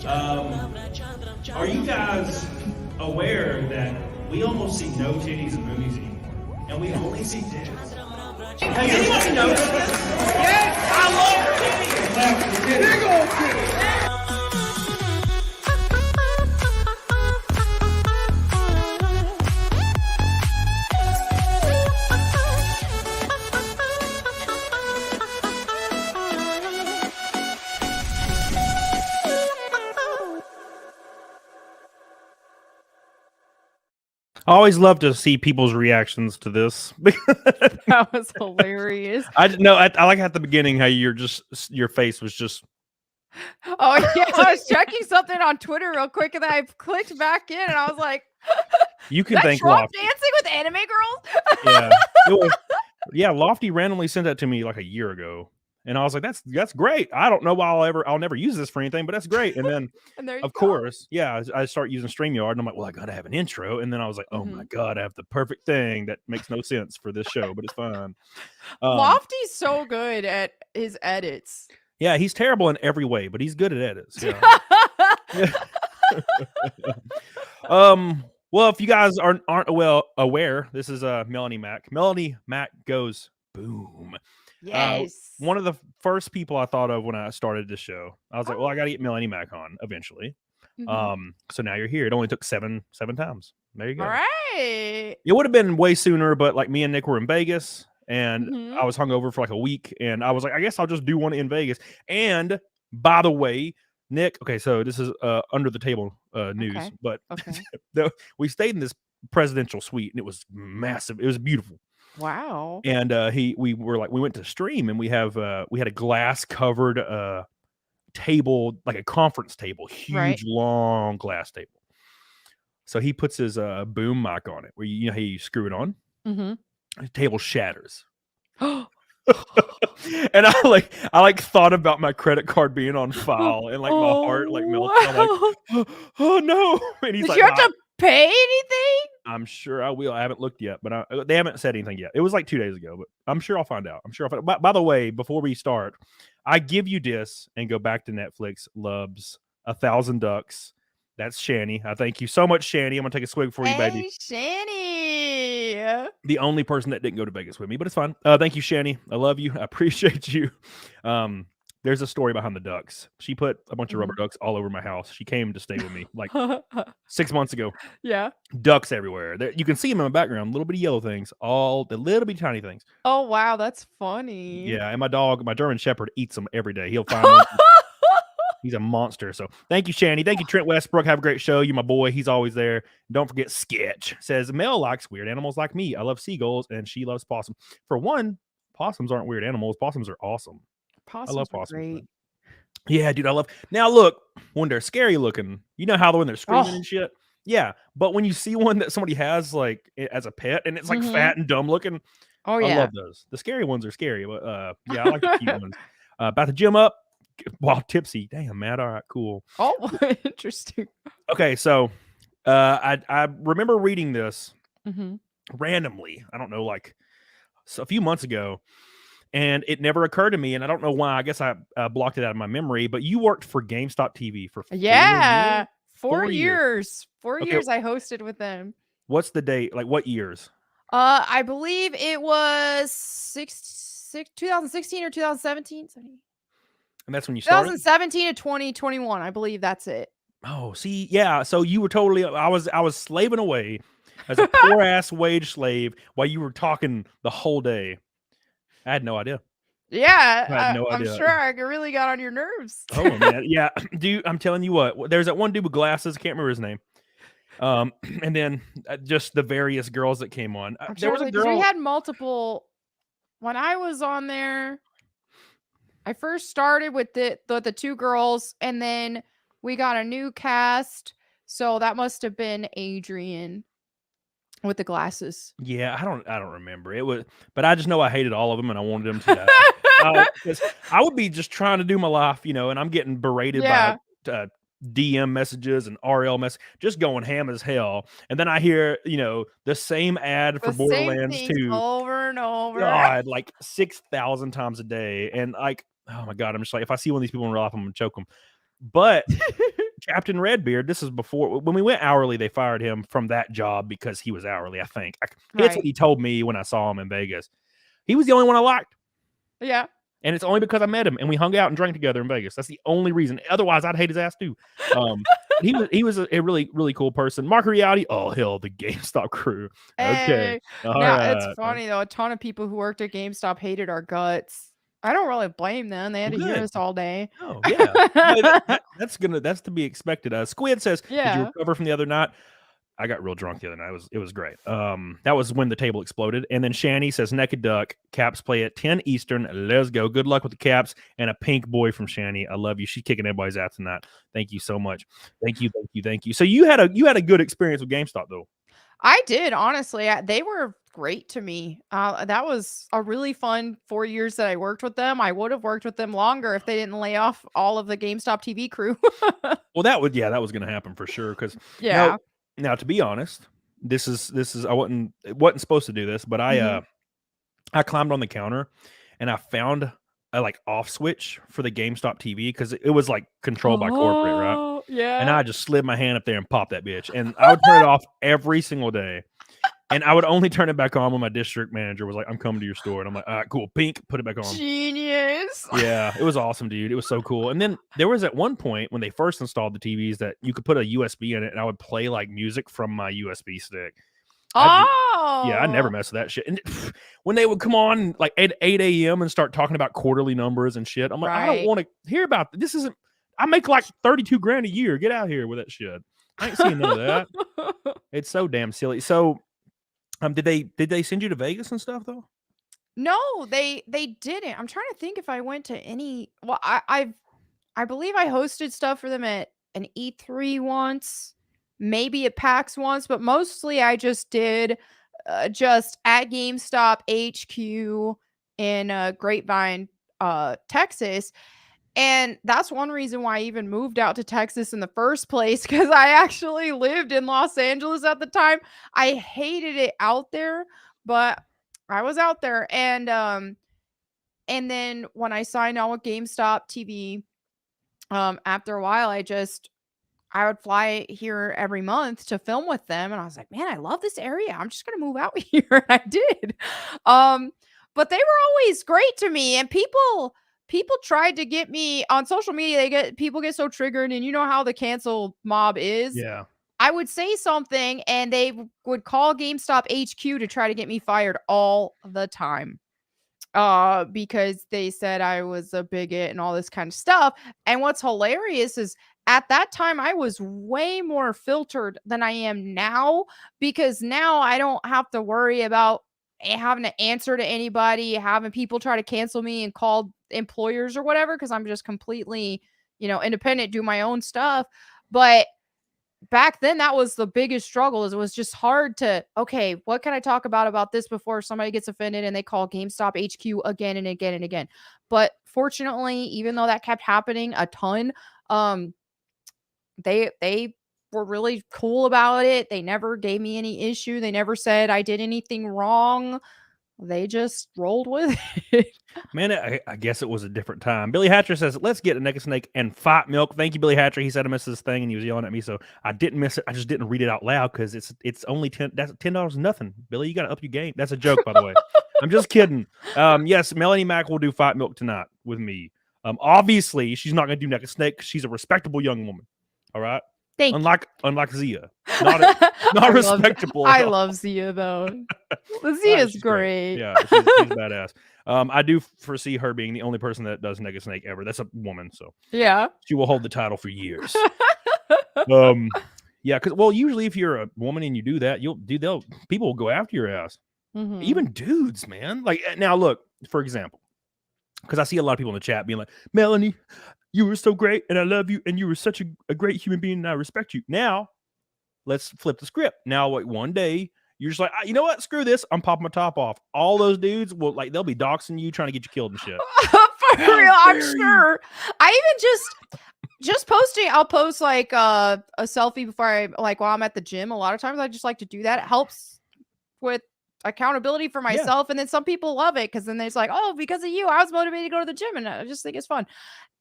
Are you guys aware that we almost see no titties in movies anymore, and we only see tits? Hey, anybody notice this? Yes, I love titties. Big old titties. I always love to see people's reactions to this. That was hilarious. I like at the beginning how your face was just. Oh yeah, I was checking something on Twitter real quick, and then I clicked back in, and I was like, "You can thank Trump Lofty dancing with anime girls." Yeah, Lofty randomly sent that to me like a year ago. And I was like, that's great. I don't know why I'll never use this for anything, but that's great. And then and of course, yeah, I start using StreamYard and I'm like, well, I gotta have an intro. And then I was like, oh my God, I have the perfect thing that makes no sense for this show, but it's fine. Lofty's so good at his edits. Yeah, he's terrible in every way, but he's good at edits. Yeah. Well, if you guys aren't aware, this is Melanie Mac. Melanie Mac goes boom. Yes. One of the first people I thought of when I started this show, I was like, well, I got to get Melanie Mac on eventually. So now you're here. It only took seven times. There you go. All right. It would have been way sooner, but like me and Nick were in Vegas and I was hungover for like a week and I was like, I guess I'll just do one in Vegas. And by the way, Nick, okay, so this is under the table news, but we stayed in this presidential suite and it was massive. It was beautiful. Wow. And we went to stream and we had a glass covered table, like a conference table, huge long glass table. So he puts his boom mic on it where you know how you screw it on. The table shatters. And I thought about my credit card being on file and like my heart like melted. I'm like, oh no. And he's Did like, you have to pay anything? I'm sure I will. I haven't looked yet, but they haven't said anything yet. It was like 2 days ago, but I'm sure I'll find out. By the way, before we start, I give you this and go back to Netflix. Loves 1,000 ducks. That's Shani. I thank you so much, Shani. I'm gonna take a swig for you, baby. Shani. The only person that didn't go to Vegas with me, but it's fine. Thank you, Shani. I love you. I appreciate you. There's a story behind the ducks. She put a bunch of rubber ducks all over my house. She came to stay with me like 6 months ago. Yeah. Ducks everywhere. You can see them in the background. Little bitty yellow things. All the little bitty tiny things. Oh, wow. That's funny. Yeah. And my dog, my German Shepherd, eats them every day. He'll find them. He's a monster. So thank you, Shani. Thank you, Trent Westbrook. Have a great show. You're my boy. He's always there. Don't forget Sketch. Says, Mel likes weird animals like me. I love seagulls and she loves possum. For one, possums aren't weird animals. Possums are awesome. Possums I love are possums. great. Yeah, dude, I love. Now look, when they're scary looking, you know how when they're screaming and shit. Yeah, but when you see one that somebody has like as a pet and it's like fat and dumb looking, I love those. The scary ones are scary, but yeah, I like the cute ones. About to gym up while tipsy. Damn, Matt. All right, cool. Oh, interesting. Okay, so I remember reading this randomly. I don't know, like a few months ago. And it never occurred to me, and I don't know why. I guess I blocked it out of my memory. But you worked for Gamestop TV for 4 years. 4 years I hosted with them. What's the date? Like what years? I believe it was 2016 or 2017. And that's when you started? 2017 to 2021. I believe that's it. Oh, see, yeah. So you were totally. I was slaving away as a poor ass wage slave while you were talking the whole day. I had no idea. Yeah, I had no idea. I'm sure I really got on your nerves. Oh man, yeah, dude. I'm telling you what. There's that one dude with glasses. I can't remember his name. And then just the various girls that came on. There was a girl. We had multiple. When I was on there, I first started with the two girls, and then we got a new cast. So that must have been Adrian. With the glasses. Yeah, I don't remember. It was, but I just know I hated all of them and I wanted them to die. Because I would be just trying to do my life, you know, and I'm getting berated by DM messages and RL messages, just going ham as hell. And then I hear, you know, the same ad for Borderlands 2 over and over. God, like 6,000 times a day. And like, oh my God, I'm just like, if I see one of these people in real life, I'm gonna choke them. But Captain Redbeard, this is before when we went hourly, they fired him from that job because he was hourly, I think. That's what he told me when I saw him in Vegas. He was the only one I liked. Yeah. And it's only because I met him and we hung out and drank together in Vegas. That's the only reason. Otherwise, I'd hate his ass too. He was a really, really cool person. Mark Reality, oh hell, the GameStop crew. Okay. Hey. Now it's funny though. A ton of people who worked at GameStop hated our guts. I don't really blame them. They had to hear us all day. Oh yeah, that's to be expected. Squid says, "Did you recover from the other night?" I got real drunk the other night. It was great. That was when the table exploded. And then Shani says, "Naked Duck, Caps play at 10 Eastern. Let's go. Good luck with the Caps." And a pink boy from Shani. I love you. She's kicking everybody's ass tonight. Thank you so much. Thank you. So you had a good experience with GameStop though. I did, honestly. They were great to me. That was a really fun 4 years that I worked with them. I would have worked with them longer if they didn't lay off all of the GameStop TV crew. Well, that was going to happen for sure. Because now, to be honest, this is I wasn't supposed to do this, but I climbed on the counter and I found a like off switch for the GameStop TV because it was like controlled by corporate, right? Yeah. And I just slid my hand up there and popped that bitch. And I would turn it off every single day. And I would only turn it back on when my district manager was like, "I'm coming to your store." And I'm like, "All right, cool. Pink, put it back on." Genius. Yeah, it was awesome, dude. It was so cool. And then there was at one point when they first installed the TVs that you could put a USB in it and I would play like music from my USB stick. I never messed with that shit. And when they would come on like at 8 a.m. and start talking about quarterly numbers and shit, I'm like, I don't want to hear about this. I make like 32 grand a year. Get out here with that shit. I ain't seeing none of that. It's so damn silly. So did they send you to Vegas and stuff though? No, they didn't. I'm trying to think if I went to any. Well, I believe I hosted stuff for them at an E3 once, maybe at PAX once, but mostly I just did just at GameStop HQ in Grapevine, Texas. And that's one reason why I even moved out to Texas in the first place, because I actually lived in Los Angeles at the time. I hated it out there, but I was out there. And then when I signed on with GameStop TV, after a while, I would fly here every month to film with them. And I was like, man, I love this area. I'm just going to move out here. And I did. But they were always great to me. And people tried to get me on social media. People get so triggered, and you know how the cancel mob is. Yeah. I would say something and they would call GameStop HQ to try to get me fired all the time. Because they said I was a bigot and all this kind of stuff. And what's hilarious is at that time I was way more filtered than I am now, because now I don't have to worry about having to answer to anybody, having people try to cancel me and call employers or whatever, because I'm just completely, independent, do my own stuff. But back then that was the biggest struggle. Is it was just hard to, okay, what can I talk about this before somebody gets offended and they call GameStop HQ again and again and again. But fortunately, even though that kept happening a ton, they were really cool about it. They never gave me any issue. They never said I did anything wrong. They just rolled with it. Man, I guess it was a different time. Billy Hatcher says, "Let's get a naked snake and fight milk." Thank you, Billy Hatcher. He said I missed this thing and he was yelling at me, so I didn't miss it. I just didn't read it out loud because it's only that's $10 nothing. Billy, you got to up your game. That's a joke, by the way. I'm just kidding. Yes, Melanie Mack will do fight milk tonight with me. Obviously, she's not going to do naked snake because she's a respectable young woman. All right. Unlike Zia, not respectable. I love Zia though. Zia's great. Yeah, she's badass. I do foresee her being the only person that does naked snake ever. That's a woman, so yeah, she will hold the title for years. Yeah, because usually if you're a woman and you do that, people will go after your ass. Mm-hmm. Even dudes, man. Like now, look, for example, because I see a lot of people in the chat being like, "Melanie, you were so great, and I love you, and you were such a great human being, and I respect you." Now, let's flip the script. Now, one day, you're just like, you know what? Screw this. I'm popping my top off. All those dudes they'll be doxing you, trying to get you killed and shit. For real, I'm sure. I even just posting. I'll post like a selfie before while I'm at the gym. A lot of times, I just like to do that. It helps with accountability for myself. Yeah. And then some people love it because then it's like, oh, because of you, I was motivated to go to the gym, and I just think it's fun.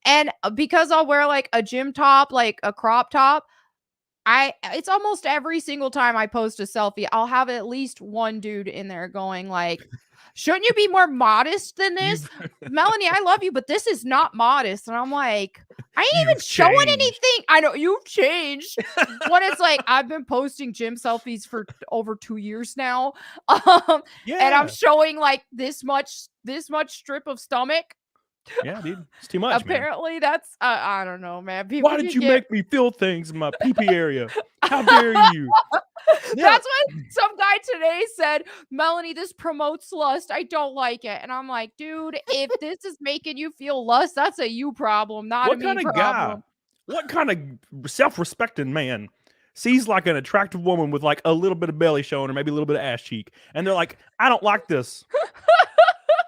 And because I'll wear like a gym top, like a crop top, it's almost every single time I post a selfie, I'll have at least one dude in there going like, shouldn't you be more modest than this? Melanie, I love you, but this is not modest. And I'm like, I ain't even showing anything. I know you've changed. When it's like, I've been posting gym selfies for over 2 years now. And I'm showing like this much strip of stomach. Yeah, dude, it's too much. Apparently, that's I don't know, man. Why did you make me feel things in my pee-pee area? How dare you? That's what some guy today said. Melanie, this promotes lust. I don't like it. And I'm like, dude, if this is making you feel lust, that's a you problem, not a me problem. Guy? What kind of self-respecting man sees like an attractive woman with like a little bit of belly showing or maybe a little bit of ass cheek, and they're like, I don't like this.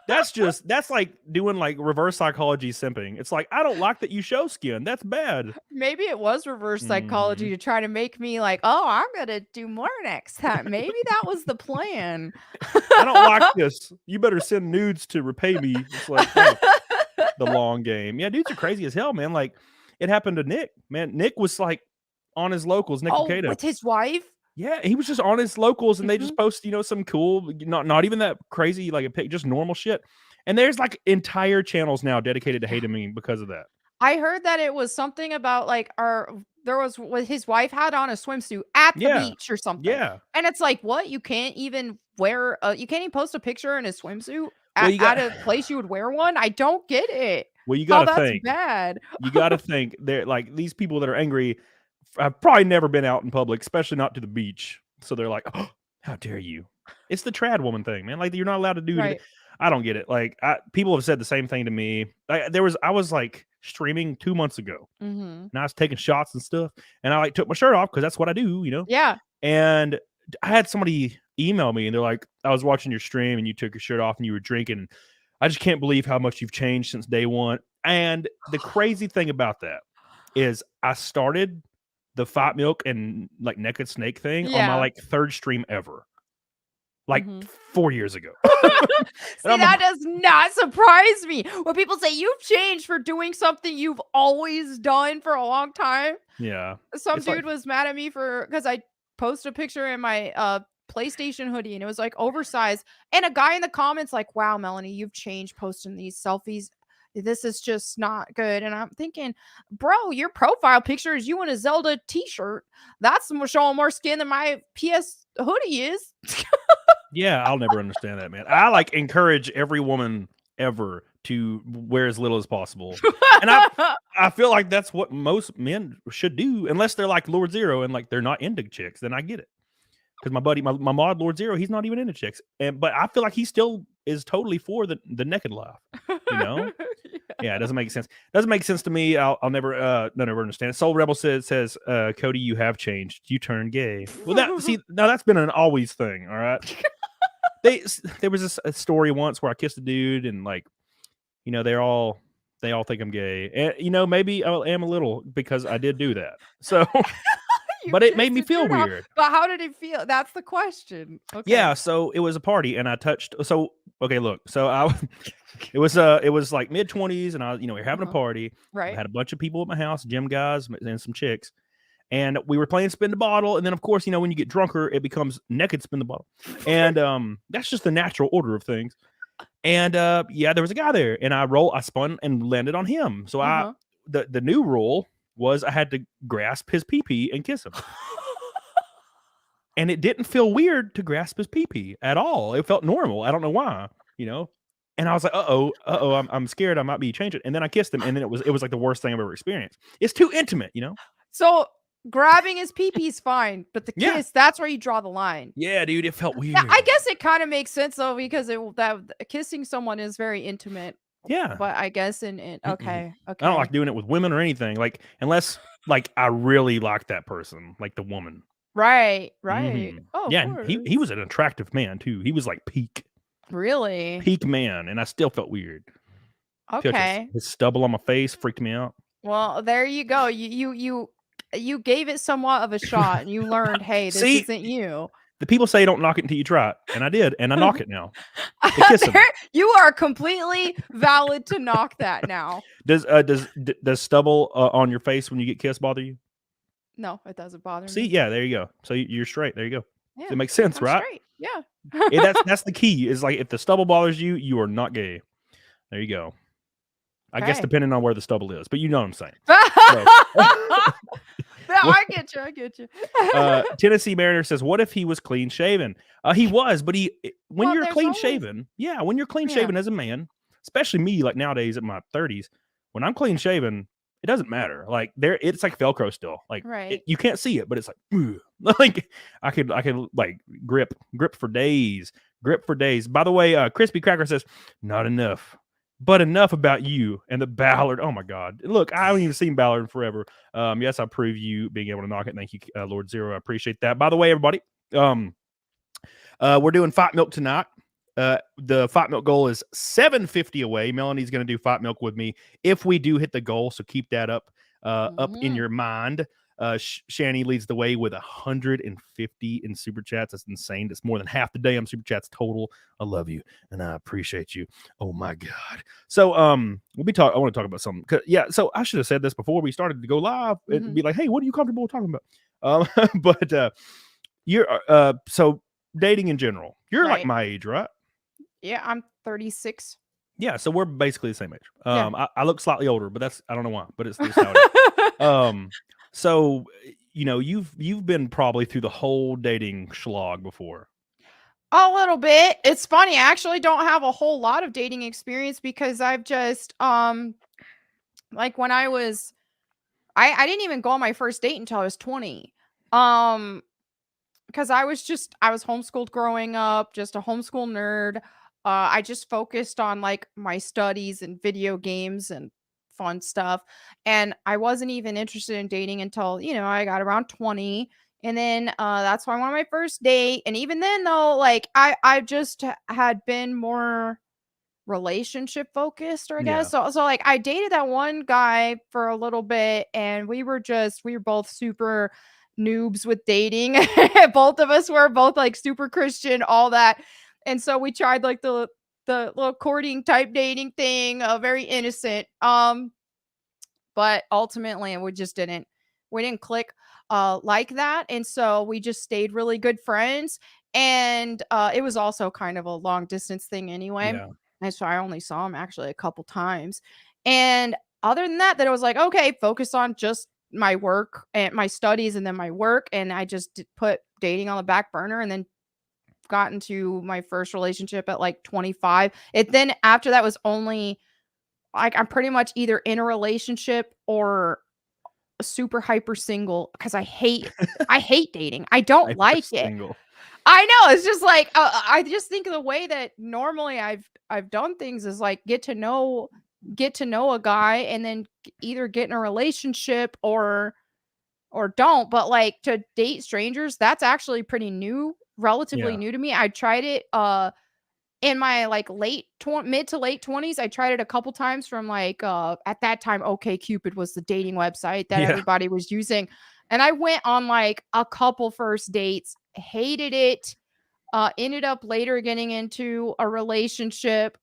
That's like doing like reverse psychology simping. It's like, I don't like that you show skin. That's bad. Maybe it was reverse psychology to try to make me like, oh, I'm gonna do more next time. Maybe that was the plan. I don't like this. You better send nudes to repay me. It's like the long game. Yeah, dudes are crazy as hell, man. Like it happened to Nick. Man, Nick was like on his locals. Nick Kato. With his wife. Yeah, he was just on his locals, and they just post, some cool, not even that crazy, like a pic, just normal shit. And there's like entire channels now dedicated to hating me because of that. I heard that it was something about like his wife had on a swimsuit at the beach or something. Yeah, and it's like, what? You can't even you can't even post a picture in a swimsuit at a place you would wear one. I don't get it. Well, you gotta think. That's bad. You gotta think. They're like these people that are angry. I've probably never been out in public, especially not to the beach. So they're like, oh, how dare you? It's the trad woman thing, man. Like you're not allowed to do it. I don't get it. Like people have said the same thing to me. I was like streaming 2 months ago, and I was taking shots and stuff, and I like took my shirt off because that's what I do, Yeah. And I had somebody email me, and they're like, I was watching your stream, and you took your shirt off, and you were drinking. I just can't believe how much you've changed since day one. And the crazy thing about that is I started the Fight Milk and like Naked Snake thing on my like third stream ever, like 4 years ago. See, that does not surprise me when people say you've changed for doing something you've always done for a long time. Yeah, some dude was mad at me because I posted a picture in my PlayStation hoodie and it was like oversized, and a guy in the comments like, wow, Melanie, you've changed posting these selfies. This is just not good. And I'm thinking, bro, your profile picture is you in a Zelda t-shirt. That's showing more skin than my PS hoodie is. Yeah, I'll never understand that, man. I like encourage every woman ever to wear as little as possible. And I feel like that's what most men should do, unless they're like Lord Zero and like they're not into chicks, then I get it. Because my buddy, my mod Lord Zero, he's not even into chicks. But I feel like he still is totally for the naked life. Yeah, it doesn't make sense. Doesn't make sense to me. I'll never understand it. Soul Rebel says Cody, you have changed. You turned gay. Well, that's been an always thing. All right. There was a story once where I kissed a dude, and like, they all think I'm gay, and maybe I am a little because I did do that. So. But it made me feel weird. But how did it feel? That's the question. Okay. Yeah, so it was a party, and I touched. So okay, look. So it was like mid-20s, and we were having a party. Right. I had a bunch of people at my house, gym guys, and some chicks, and we were playing spin the bottle. And then, of course, when you get drunker, it becomes naked spin the bottle, and that's just the natural order of things. And there was a guy there, and I spun and landed on him. So the new rule was I had to grasp his pee-pee and kiss him. And it didn't feel weird to grasp his pee-pee at all. It felt normal. I don't know why, And I was like, I'm scared I might be changing. And then I kissed him, and then it was like the worst thing I've ever experienced. It's too intimate, So grabbing his pee-pee is fine, but the kiss, that's where you draw the line. Yeah, dude, it felt weird. Yeah, I guess it kind of makes sense though, because kissing someone is very intimate. Yeah, but I guess okay. I don't like doing it with women or anything, like unless like I really like that person, like the woman. Right. Oh yeah, he was an attractive man too. He was like peak man, and I still felt weird. Okay, his stubble on my face freaked me out. Well, there you go. You gave it somewhat of a shot, and you learned, hey, this isn't you. The people say don't knock it until you try it, and I did, and I knock it now. The kissing. You are completely valid to knock that now. Does stubble on your face when you get kissed bother you? No, it doesn't bother See, me. yeah, there you go. So you're straight. There you go. Yeah, It makes sense, I'm right? straight. Yeah. Yeah, that's the key. Is like if the stubble bothers you, you are not gay. There you go. I guess Okay. depending on where the stubble is, but you know what I'm saying. No, I get you. I get you. Tennessee Mariner says, "What if he was clean shaven?" He was, but when Well, you're there's clean always- shaven, when you're clean Yeah. shaven as a man, especially me, like nowadays at my 30s, when I'm clean shaven, it doesn't matter. Like it's like Velcro still. Like Right. you can't see it, but it's like, ugh. Like I could like grip for days. By the way, Crispy Cracker says, "Not enough." But enough about you and the Ballard. Oh my God! Look, I haven't even seen Ballard in forever. Yes, I approve you being able to knock it. Thank you, Lord Zero. I appreciate that. By the way, everybody, we're doing Fight Milk tonight. The Fight Milk goal is $750 away. Melanie's going to do Fight Milk with me if we do hit the goal. So keep that up in your mind. Shani leads the way with 150 in super chats. That's insane. That's more than half the damn super chats total. I love you and I appreciate you. Oh my God. So I want to talk about something. So I should have said this before we started to go live. It'd be like, hey, what are you comfortable talking about? But you're so dating in general. You're like my age, right? Yeah, I'm 36. Yeah, so we're basically the same age. Yeah. I look slightly older, but I don't know why, but it's just how it is. So you've been probably through the whole dating slog before. A little bit. It's funny. I actually don't have a whole lot of dating experience because I've just like when I was I didn't even go on my first date until I was 20. Because I was homeschooled growing up, just a homeschool nerd. I just focused on like my studies and video games and fun stuff. And I wasn't even interested in dating until, I got around 20. And then that's why I went on my first date. And even then though, like I just had been more relationship focused, or I guess. So like I dated that one guy for a little bit and we were both super noobs with dating. Both of us were both like super Christian, all that. And so we tried like the little courting type dating thing, very innocent. But ultimately we didn't click like that. And so we just stayed really good friends. And it was also kind of a long distance thing anyway. Yeah. And so I only saw him actually a couple times. And other than that, it was like, okay, focus on just my work and my studies and then my work. And I just put dating on the back burner and then got into my first relationship at like 25. Then after that was only like, I'm pretty much either in a relationship or super hyper single because I hate dating. I don't like single. it. I know, it's just like I just think of the way that normally I've done things is like get to know a guy and then either get in a relationship or don't. But like to date strangers, that's actually pretty new, relatively new to me. I tried it in my like mid to late 20s. I tried it a couple times from like at that time OkCupid was the dating website that everybody was using. And I went on like a couple first dates, hated it, ended up later getting into a relationship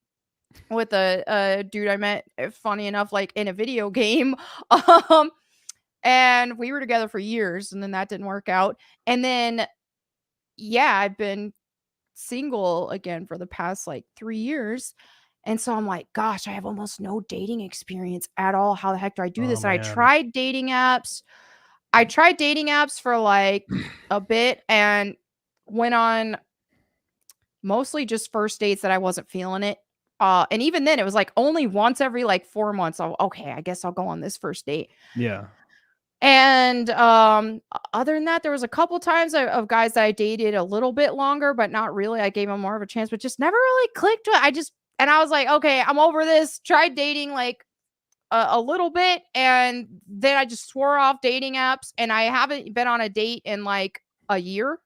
with a dude I met, funny enough, like in a video game. And we were together for years and then that didn't work out. And then, I've been single again for the past like 3 years. And so I'm like, gosh, I have almost no dating experience at all. How the heck do I do this? And I tried dating apps. For like a bit and went on mostly just first dates that I wasn't feeling it. And even then it was like only once every like 4 months. Okay, I guess I'll go on this first date. Yeah. And other than that, there was a couple times of guys that I dated a little bit longer, but not really. I gave them more of a chance, but just never really clicked. And I was like, okay, I'm over this. Tried dating like a little bit, and then I just swore off dating apps, and I haven't been on a date in like a year.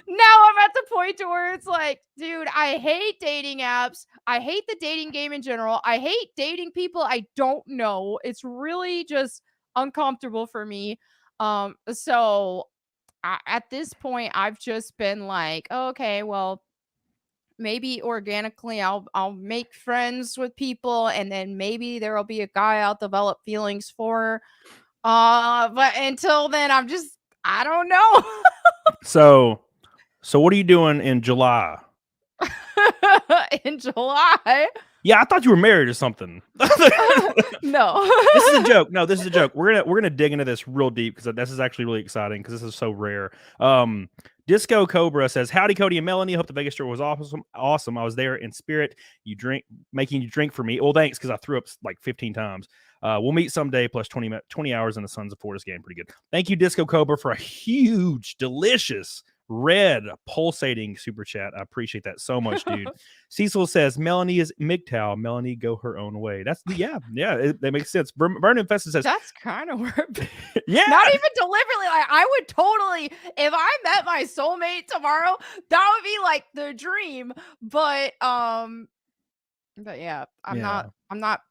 Now I'm at the point to where it's like, dude, I hate dating apps. I hate the dating game in general. I hate dating people I don't know. It's really just uncomfortable for me. So at this point, I've just been like, oh, okay, well, maybe organically I'll make friends with people, and then maybe there will be a guy I'll develop feelings for. But until then, I don't know. So what are you doing in July? In July? Yeah, I thought you were married or something. No. This is a joke. No, this is a joke. We're gonna dig into this real deep because this is actually really exciting because this is so rare. Disco Cobra says, "Howdy, Cody and Melanie. Hope the Vegas tour was awesome. Awesome. I was there in spirit. Making you drink for me. Well, thanks because I threw up like 15 times. We'll meet someday. Plus 20 hours in the Sons of Fortis game. Pretty good. Thank you, Disco Cobra, for a huge, delicious." Red pulsating super chat. I appreciate that so much, dude. Cecil says Melanie is MGTOW. Melanie go her own way. That's that makes sense. Vernon Festus says that's kind of weird. Yeah, not even deliberately. Like, I would totally, if I met my soulmate tomorrow, that would be like the dream. But yeah, I'm not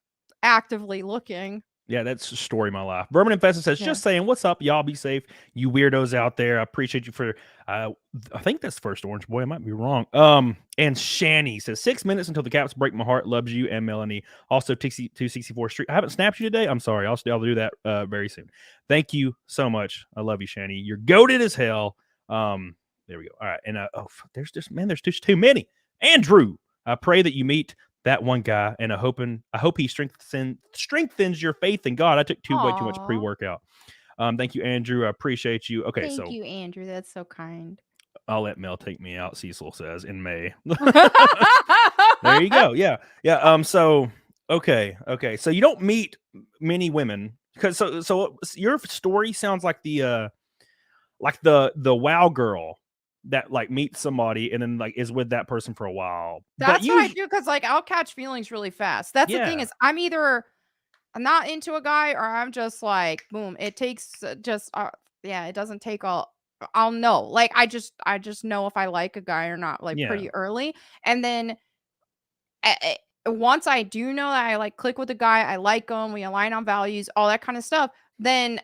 actively looking. Yeah, that's the story of my life. Vermin Infested says, just saying, what's up? Y'all be safe. You weirdos out there. I appreciate you for, I think that's First Orange Boy. I might be wrong. And Shani says, 6 minutes until the Caps break my heart. Loves you and Melanie. Also, Tixie 264 Street. I haven't snapped you today. I'm sorry. I'll do that very soon. Thank you so much. I love you, Shani. You're goated as hell. There we go. All right. And there's just too many. Andrew, I pray that you meet that one guy, and I hope he strengthens your faith in God. I took way too much pre-workout. Thank you, Andrew. I appreciate you. Okay, thank you, Andrew. That's so kind. I'll let Mel take me out. Cecil says in May. There you go. Yeah. So okay. So you don't meet many women because so your story sounds like the WoW girl that like meets somebody and then like is with that person for a while. That's what I do, because like I'll catch feelings really fast. That's the thing, is I'm not into a guy, or I'm just like, boom, it takes it doesn't take I'll know. Like I just know if I like a guy or not, like pretty early. And then once I do know that I like click with a guy, I like him, we align on values, all that kind of stuff, then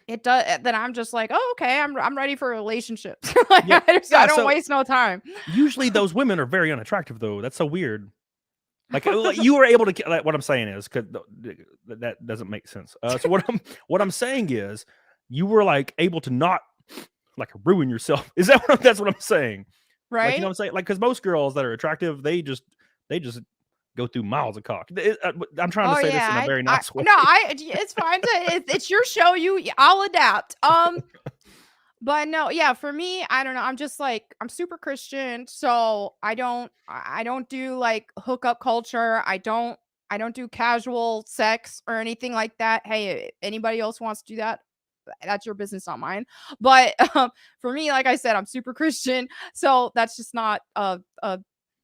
then I'm just like, oh, okay, I'm ready for relationships. Like, I don't waste no time. Usually those women are very unattractive though. That's so weird. Like you were able to, like, what I'm saying is, because that doesn't make sense. So what I'm saying is you were like able to not like ruin yourself. Is that that's what I'm saying? Right. Like, you know what I'm saying? Like, because most girls that are attractive, they just go through miles of cock. I'm trying to say this in a very nice way. No, it's fine. It's your show. I'll adapt. But no, yeah, for me, I don't know. I'm just like, I'm super Christian, so I don't do like hookup culture. I don't do casual sex or anything like that. Hey, if anybody else wants to do that, that's your business, not mine. But for me, like I said, I'm super Christian, so that's just not a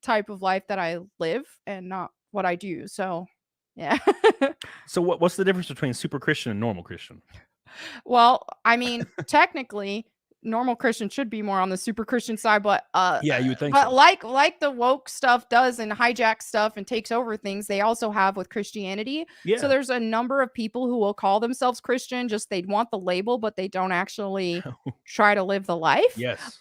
type of life that I live and not what I do. So yeah. So what's the difference between super Christian and normal Christian? Well, I mean, technically normal Christian should be more on the super Christian side, but yeah, you would think but so. like the woke stuff does and hijacks stuff and takes over things, they also have with Christianity. So there's a number of people who will call themselves Christian, just they want the label, but they don't actually try to live the life. Yes.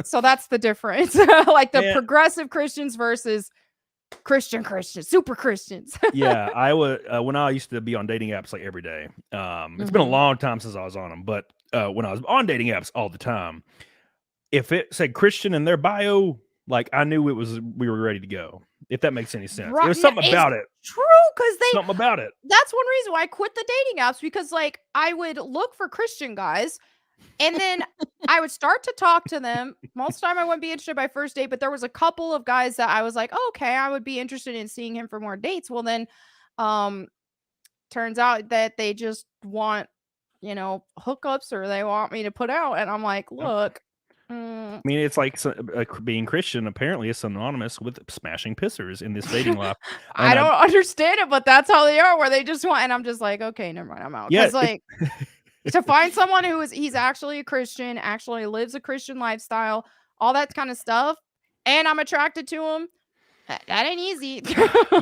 So that's the difference. Like the progressive Christians versus Christians, super Christians. Yeah, I would when I used to be on dating apps like every day. It's been a long time since I was on them, but when I was on dating apps all the time, if it said Christian in their bio, like I knew we were ready to go. If that makes any sense. Right. There's something about it. True, because something about it. That's one reason why I quit the dating apps, because like I would look for Christian guys. And then I would start to talk to them. Most of the time I wouldn't be interested by first date, but there was a couple of guys that I was like, oh, okay, I would be interested in seeing him for more dates. Well, then turns out that they just want, hookups, or they want me to put out. And I'm like, look. I mean, it's like being Christian apparently is synonymous with smashing pissers in this dating life. I don't understand it, but that's how they are, where they just want, and I'm just like, okay, never mind, I'm out. Yeah, like to find someone he's actually a Christian, actually lives a Christian lifestyle, all that kind of stuff, and I'm attracted to him, that ain't easy.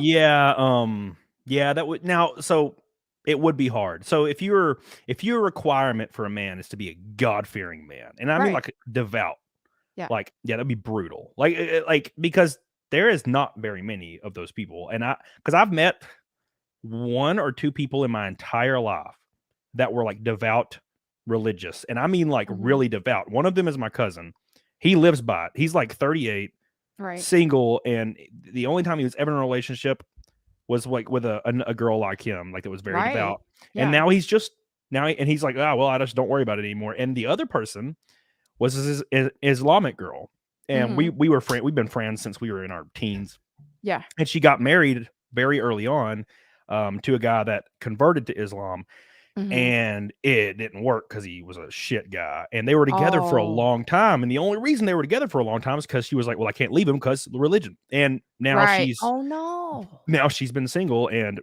Yeah, that would now. So it would be hard. So if your requirement for a man is to be a God-fearing man, and I mean Right. like devout, Yeah. like that'd be brutal. Like because there is not very many of those people, and because I've met 1 or 2 people in my entire life that were like devout religious, and I mean like really devout. One of them is my cousin. He lives by it. He's like 38, Right. single, and the only time he was ever in a relationship was like with a girl like him, like that was very devout. Yeah. And now he's just and he's like, oh well, I just don't worry about it anymore. And the other person was this Islamic girl, and we were we've been friends since we were in our teens. Yeah. And she got married very early on to a guy that converted to Islam. And it didn't work because he was a shit guy. And they were together for a long time. And the only reason they were together for a long time is because she was like, well, I can't leave him because the religion. And now now she's been single, and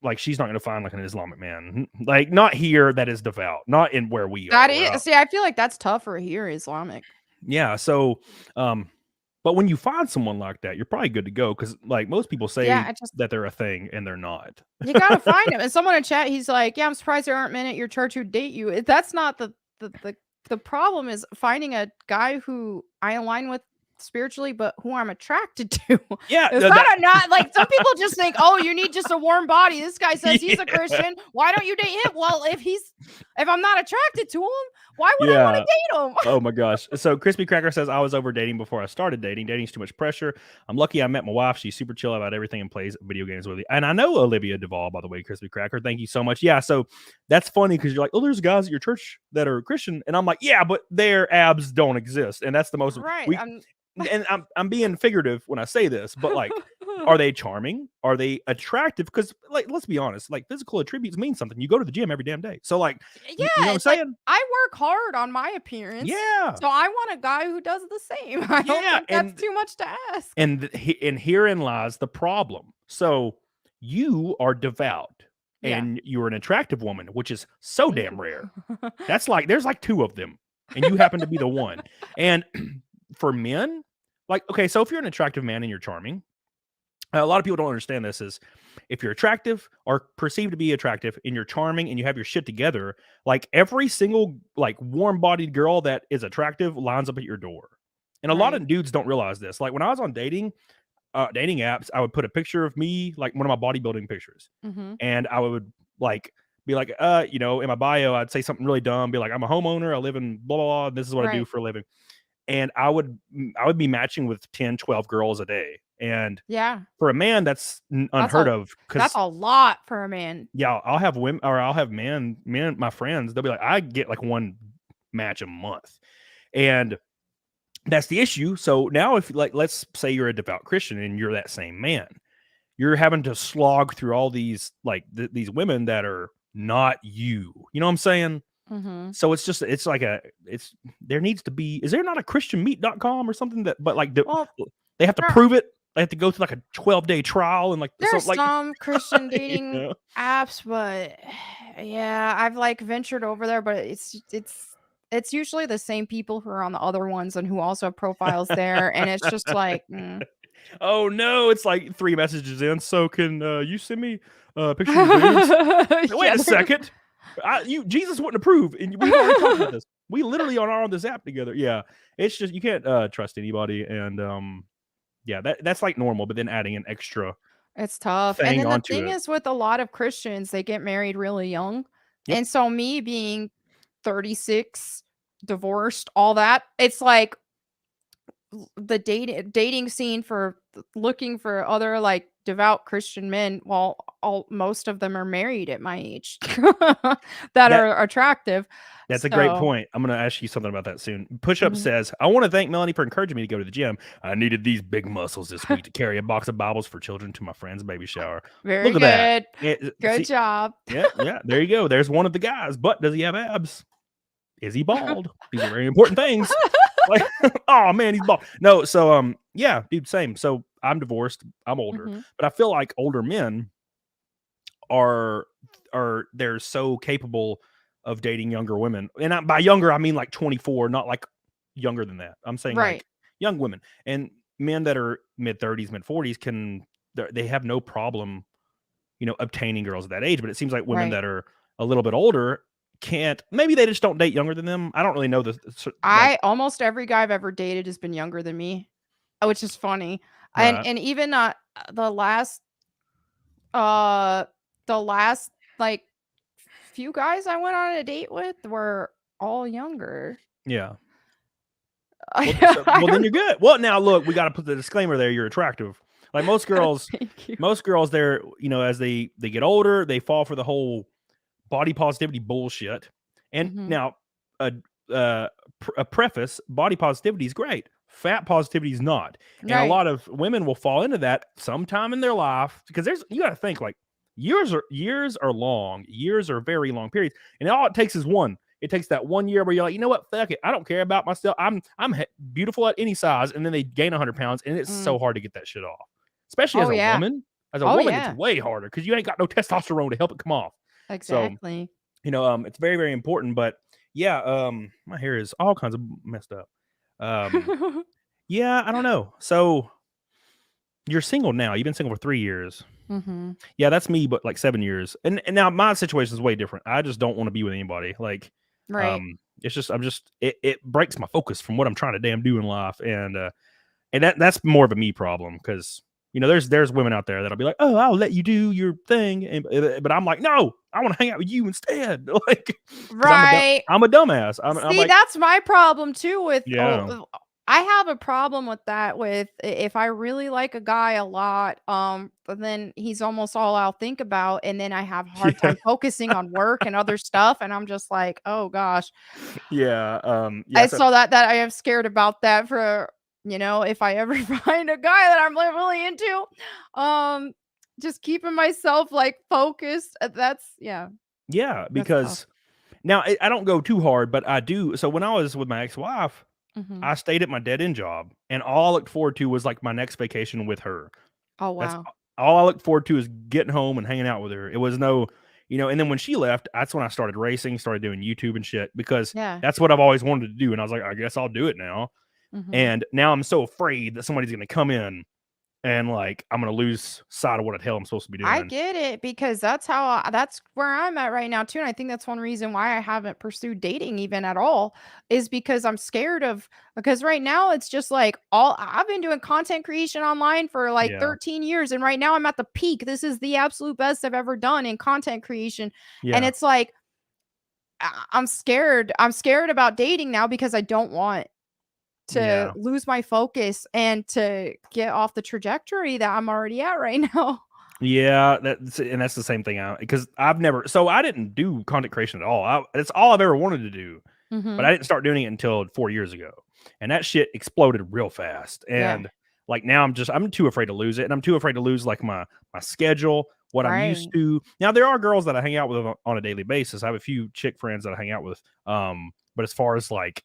like she's not going to find like an Islamic man, like not here that is devout, not in where we That are. is, see, I feel like that's tougher here, Islamic. Yeah. So, but when you find someone like that, you're probably good to go, because like most people say that they're a thing and they're not. You gotta find him. And someone in chat, he's like, "Yeah, I'm surprised there aren't men at your church who date you." That's not the problem. Is finding a guy who I align with spiritually, but who I'm attracted to. Yeah, it's not like some people just think, "Oh, you need just a warm body." This guy says he's a Christian. Why don't you date him? Well, if I'm not attracted to him, why would I want to date him? Oh my gosh. So Crispy Cracker says, I was over dating before I started dating. Dating's too much pressure. I'm lucky I met my wife. She's super chill about everything and plays video games with me. And I know Olivia Duvall, by the way, Crispy Cracker. Thank you so much. Yeah, so that's funny because you're like, oh, there's guys at your church that are Christian. And I'm like, yeah, but their abs don't exist. And that's the most and I'm being figurative when I say this, but like, are they charming? Are they attractive? Because like, let's be honest, like physical attributes mean something. You go to the gym every damn day. So like, you know what I'm saying? Like, I work hard on my appearance. Yeah. So I want a guy who does the same. I don't think that's too much to ask. And herein lies the problem. So you are devout and you're an attractive woman, which is so damn rare. That's like, there's like 2 of them and you happen to be the one. And for men, like, okay, so if you're an attractive man and you're charming, a lot of people don't understand this, is if you're attractive or perceived to be attractive and you're charming and you have your shit together, like every single like warm-bodied girl that is attractive lines up at your door. And a lot of dudes don't realize this. Like when I was on dating apps, I would put a picture of me, like one of my bodybuilding pictures. And I would like be like, you know, in my bio, I'd say something really dumb, be like, I'm a homeowner, I live in blah, blah, blah, this is what I do for a living. And I would be matching with 10, 12 girls a day. And for a man, that's unheard of. That's a lot for a man. Yeah, I'll have women, or I'll have men, my friends, they'll be like, I get like 1 match a month. And that's the issue. So now if like, let's say you're a devout Christian and you're that same man, you're having to slog through all these, like these women that are not you. You know what I'm saying? So it's just, there needs to be, is there not a christianmeat.com or something that, but like they have to prove it. They have to go through like a 12-day trial and like there's some Christian dating apps, but yeah, I've like ventured over there, but it's usually the same people who are on the other ones and who also have profiles there, and it's just like, oh no, it's like 3 messages in. So can you send me a picture of your boobs? Wait a second. Jesus wouldn't approve, and we already talked about this. We literally are on this app together. Yeah, it's just you can't trust anybody, and yeah, that's like normal. But then adding an extra, it's tough. And then the thing is, with a lot of Christians, they get married really young, and so me being 36, divorced, all that, it's like the dating scene for looking for other like devout Christian men. Well, most of them are married at my age that are attractive. That's a great point. I'm going to ask you something about that soon. Push-Up says, I want to thank Melanie for encouraging me to go to the gym. I needed these big muscles this week to carry a box of Bibles for children to my friend's baby shower. Very Look good. At that. Good job. Yeah. There you go. There's one of the guys. But does he have abs? Is he bald? These are very important things. Like, oh man, he's bald. No, so yeah, dude, same. So I'm divorced. I'm older, but I feel like older men they're so capable of dating younger women. And by younger, I mean like 24, not like younger than that. I'm saying like young women, and men that are mid 30s, mid 40s they have no problem obtaining girls at that age. But it seems like women Right. that are a little bit older can't. Maybe they just don't date younger than them. I don't really know Almost every guy I've ever dated has been younger than me, which is funny. Right. And even the last like few guys I went on a date with were all younger. Yeah. Well, then you're good. Well, now look, we got to put the disclaimer there. You're attractive. Like most girls, Thank you. they're as they get older, they fall for the whole body positivity bullshit. And now, a preface: body positivity is great. Fat positivity is not. And a lot of women will fall into that sometime in their life because you got to think like years are long. Years are very long periods, and all it takes is one. It takes that 1 year where you're like, you know what, fuck it, I don't care about myself. I'm beautiful at any size, and then they gain 100 pounds, and it's so hard to get that shit off, especially as a woman. As a woman, it's way harder because you ain't got no testosterone to help it come off. Exactly. So, it's very, very important. But yeah, my hair is all kinds of messed up. Yeah, I don't know. So you're single now. You've been single for 3 years. Yeah, that's me, but like 7 years. And now my situation is way different. I just don't want to be with anybody. Like, it's just it breaks my focus from what I'm trying to damn do in life, and that's more of a me problem because there's women out there that'll be like, oh, I'll let you do your thing, but I'm like, no, I want to hang out with you instead. Like, I'm a dumbass. I'm like, that's my problem too with I have a problem with that with if I really like a guy a lot, then he's almost all I'll think about, and then I have a hard time focusing on work and other stuff, and I'm just like, oh gosh. So that I am scared about that for if I ever find a guy that I'm really into, just keeping myself like focused. Because now I don't go too hard, but I do. So when I was with my ex-wife, I stayed at my dead-end job, and all I looked forward to was like my next vacation with her. Oh wow! That's all I looked forward to is getting home and hanging out with her. It was no, and then when she left, that's when I started racing, started doing YouTube and shit because that's what I've always wanted to do, and I was like, I guess I'll do it now. And now I'm so afraid that somebody's going to come in and like I'm going to lose sight of what the hell I'm supposed to be doing. I get it because that's where I'm at right now too, and I think that's one reason why I haven't pursued dating even at all is because I'm scared because right now it's just like I've been doing content creation online for like 13 years, and right now I'm at the peak. This is the absolute best I've ever done in content creation, and it's like I'm scared. I'm scared about dating now because I don't want to lose my focus and to get off the trajectory that I'm already at right now. Yeah, that's the same thing because I didn't do content creation at all. It's all I've ever wanted to do, but I didn't start doing it until 4 years ago, and that shit exploded real fast. And like now I'm too afraid to lose it, and I'm too afraid to lose like my schedule, what I'm used to. Now there are girls that I hang out with on a daily basis. I have a few chick friends that I hang out with, but as far as like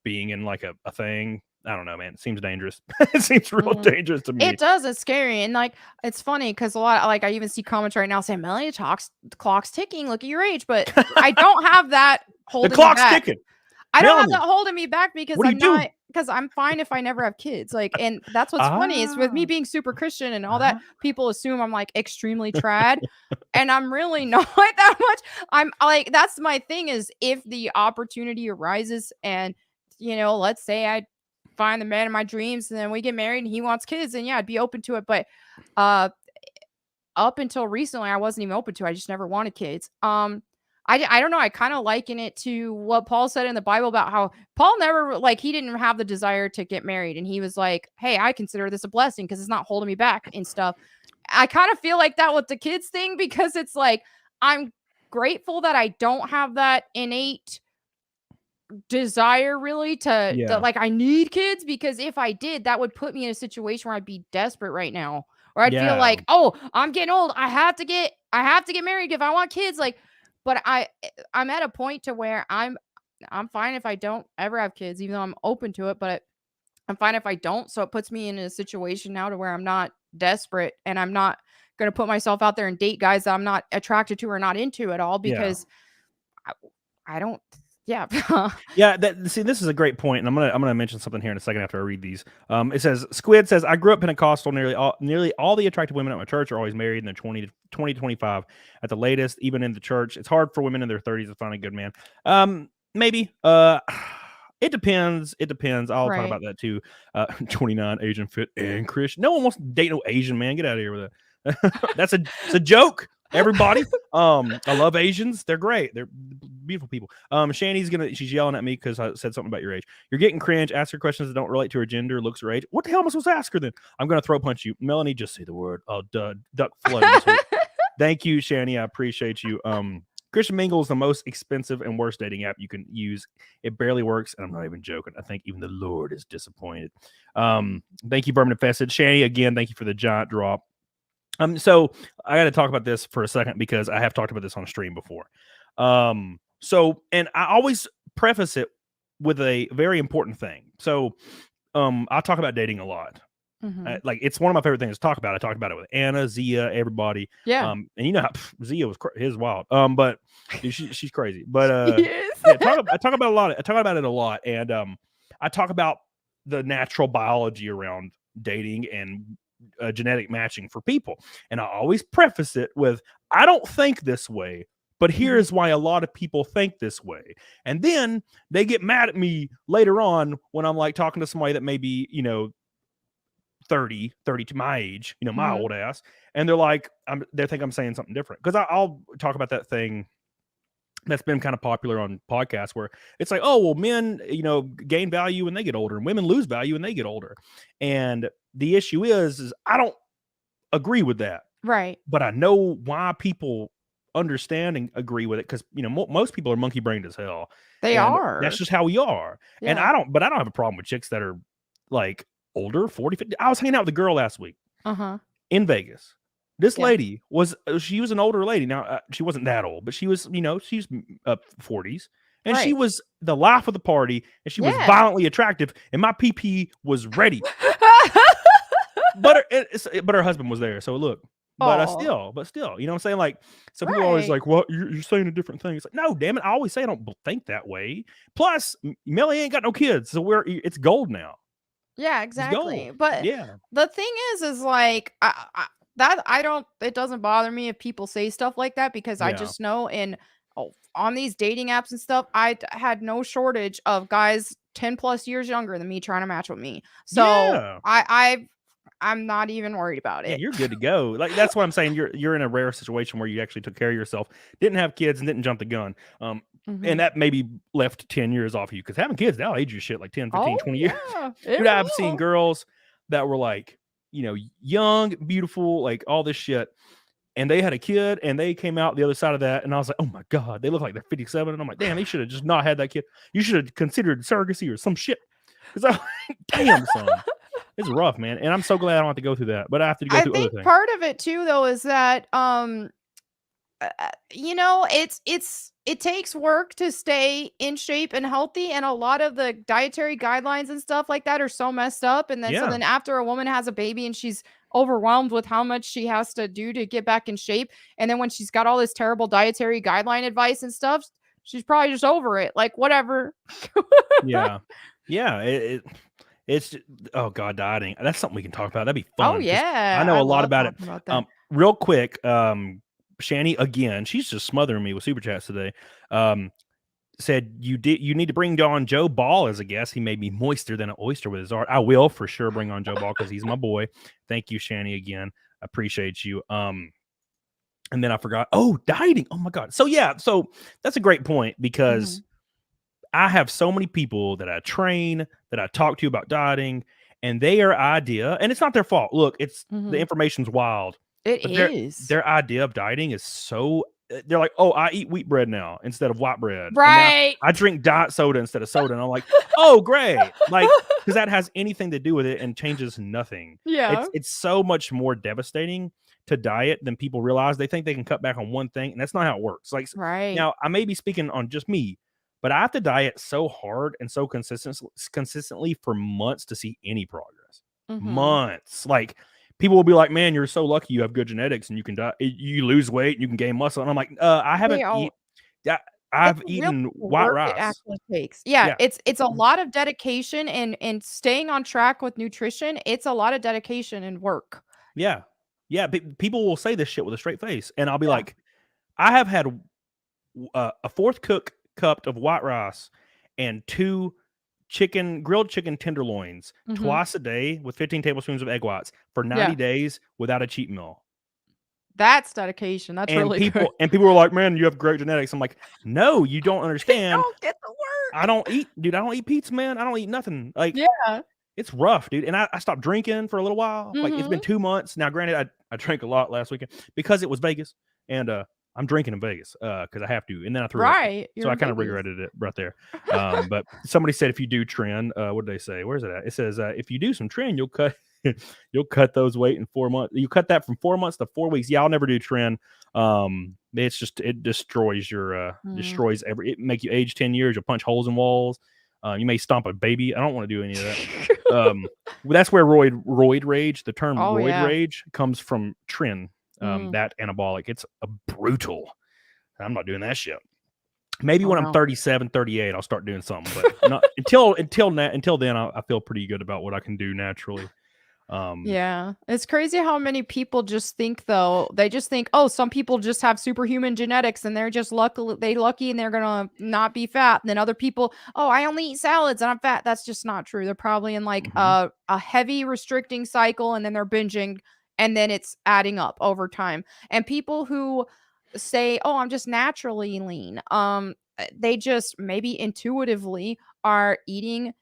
being in like a thing, I don't know, man. It seems dangerous. It seems real dangerous to me. It does. It's scary. And like, it's funny because a lot, like I even see comments right now saying, Melanie, the clock's ticking. Look at your age. But I don't have that holding me back. The clock's ticking. I don't have that holding me back because because I'm fine if I never have kids. Like, and that's what's funny is with me being super Christian and all that, people assume I'm like extremely trad, and I'm really not that much. I'm like, that's my thing is if the opportunity arises and, let's say I find the man of my dreams and then we get married and he wants kids, and I'd be open to it. But up until recently, I wasn't even open to it. I just never wanted kids. I don't know. I kind of liken it to what Paul said in the Bible about how Paul never, like, he didn't have the desire to get married. And he was like, hey, I consider this a blessing because it's not holding me back and stuff. I kind of feel like that with the kids thing because it's like, I'm grateful that I don't have that innate desire really to like, I need kids, because if I did, that would put me in a situation where I'd be desperate right now. Or I'd feel like, oh, I'm getting old. I have to get married if I want kids. Like, but I'm at a point to where I'm fine if I don't ever have kids, even though I'm open to it, but I'm fine if I don't. So it puts me in a situation now to where I'm not desperate, and I'm not going to put myself out there and date guys that I'm not attracted to or not into at all, because I don't Yeah. Yeah, see, this is a great point, and I'm gonna mention something here in a second after I read these. It says Squid says I grew up Pentecostal. Nearly all the attractive women at my church are always married in their 20 to 25 at the latest. Even in the church, it's hard for women in their 30s to find a good man. Maybe. It depends. It depends. I'll talk Right. about that too. 29, Asian, fit, and Christian. No one wants to date no Asian man. Get out of here with that. It's a joke. Everybody. I love Asians. They're great. They're beautiful people. She's yelling at me because I said something about your age. You're getting cringe. Ask her questions that don't relate to her gender, looks, or age. What the hell am I supposed to ask her then? I'm gonna throw punch you. Melonie, just say the word. Oh, duck flooding. Thank you, Shani. I appreciate you. Christian Mingle is the most expensive and worst dating app you can use. It barely works, and I'm not even joking. I think even the Lord is disappointed. Thank you, Bourbon Infested. Shani, again, thank you for the giant drop. So I got to talk about this for a second because I have talked about this on a stream before. And I always preface it with a very important thing. So, I talk about dating a lot. Like it's one of my favorite things to talk about. I talk about it with Anna, Zia, everybody. Yeah. And you know how Zia was his wild. But she's crazy. But She is. I talk about a lot. I talk about it a lot, and I talk about the natural biology around dating and genetic matching for people. And I always preface it with, I don't think this way, but here's why a lot of people think this way. And then they get mad at me later on when I'm like talking to somebody that may be, 30 to my age, my old ass. And they're like, they think I'm saying something different. Because I'll talk about that thing that's been kind of popular on podcasts where it's like, oh, well, men, gain value when they get older and women lose value when they get older. And the issue is I don't agree with that. Right. But I know why people understand and agree with it because, most people are monkey brained as hell. They are. That's just how we are. Yeah. And I don't have a problem with chicks that are like older, 40, 50. I was hanging out with a girl last week in Vegas. This lady she was an older lady. Now, she wasn't that old, but she was, she's 40s. And she was the life of the party. And she was violently attractive. And my PP was ready. but her husband was there. So look, but still, you know what I'm saying? Like, so people are always like, well, you're saying a different thing. It's like, no, damn it. I always say I don't think that way. Plus, Melly ain't got no kids. So it's gold now. Yeah, exactly. But the thing is like, it doesn't bother me if people say stuff like that because I just know on these dating apps and stuff, I had no shortage of guys 10 plus years younger than me trying to match with me. So I'm not even worried about it. Yeah, you're good to go. Like, that's what I'm saying. You're in a rare situation where you actually took care of yourself, didn't have kids, and didn't jump the gun. And that maybe left 10 years off of you because having kids, that'll age your shit like 10, 15, 20 years. Dude, I've seen girls that were like, young, beautiful, like all this shit. And they had a kid and they came out the other side of that. And I was like, oh my God, they look like they're 57. And I'm like, damn, they should have just not had that kid. You should have considered surrogacy or some shit. Because damn, son. It's rough, man. And I'm so glad I don't have to go through that. But I have to go through other things. Part of it too, though, is that it takes work to stay in shape and healthy, and a lot of the dietary guidelines and stuff like that are so messed up. And then so then after a woman has a baby and she's overwhelmed with how much she has to do to get back in shape, and then when she's got all this terrible dietary guideline advice and stuff, she's probably just over it. Like, whatever. It's oh God, dieting. That's something we can talk about. That'd be fun. Oh yeah, I know a lot about it. Real quick, Shani, again, she's just smothering me with super chats today. Said you need to bring on Joe Ball as a guest. He made me moister than an oyster with his art. I will for sure bring on Joe Ball because he's my boy. Thank you, Shani, again. I appreciate you. And then I forgot. Oh, dieting. Oh my God. So that's a great point because I have so many people that I train, that I talk to about dieting, and their idea, and it's not their fault. Look, it's the information's wild. It is. Their idea of dieting is so, they're like, oh, I eat wheat bread now instead of white bread. Right. I drink diet soda instead of soda. And I'm like, oh, great. Like, because that has anything to do with it and changes nothing. Yeah. It's so much more devastating to diet than people realize. They think they can cut back on one thing, and that's not how it works. Like, now I may be speaking on just me, but I have to diet so hard and so consistently for months to see any progress. Months. Like, people will be like, man, you're so lucky you have good genetics and you can you lose weight and you can gain muscle. And I'm like, I I've It's real eaten white work it rice. actually takes. Yeah, Yeah. it's a lot of dedication and staying on track with nutrition, it's a lot of dedication and work. Yeah. Yeah. People will say this shit with a straight face. And I'll be Yeah. like, I have had a fourth cup of white rice and 2 grilled chicken tenderloins Mhm. twice a day with 15 tablespoons of egg whites for 90 Yeah. days without a cheat meal. That's dedication. That's And really good. people were like, "Man, you have great genetics." I'm like, "No, you don't They understand. don't get the I work. don't eat, dude. I don't eat pizza, man. I don't eat nothing. Like, Yeah. it's rough, dude." And I stopped drinking for a little while. Like, it's been Mhm. 2 months now. Granted, I drank a lot last weekend because it was Vegas, and I'm drinking in Vegas because I have to. And then I threw up, Right. so You're I in kind of Vegas. regretted it right there. But somebody said if you do trend, what did they say? Where's it at? It says if you do some trend, you'll cut you'll cut those weight in 4 months. You cut that from 4 months to 4 weeks. Yeah, I'll never do trend. It's just it destroys your destroys every. It make you age 10 years. You'll punch holes in walls. You may stomp a baby. I don't want to do any of that. That's where roid rage. The term Oh, roid yeah. rage comes from tren. Mm. That anabolic. It's a brutal. I'm not doing that shit. Maybe Oh, when I'm no. 37, 38, I'll start doing something. But not until then, I feel pretty good about what I can do naturally. Yeah. It's crazy how many people just think though, they just think, oh, some people just have superhuman genetics and they're just lucky and they're gonna not be fat. And then other people, oh, I only eat salads and I'm fat. That's just not true. They're probably in like Mhm. a heavy restricting cycle and then they're binging and then it's adding up over time. And people who say, oh, I'm just naturally lean, they just maybe intuitively are eating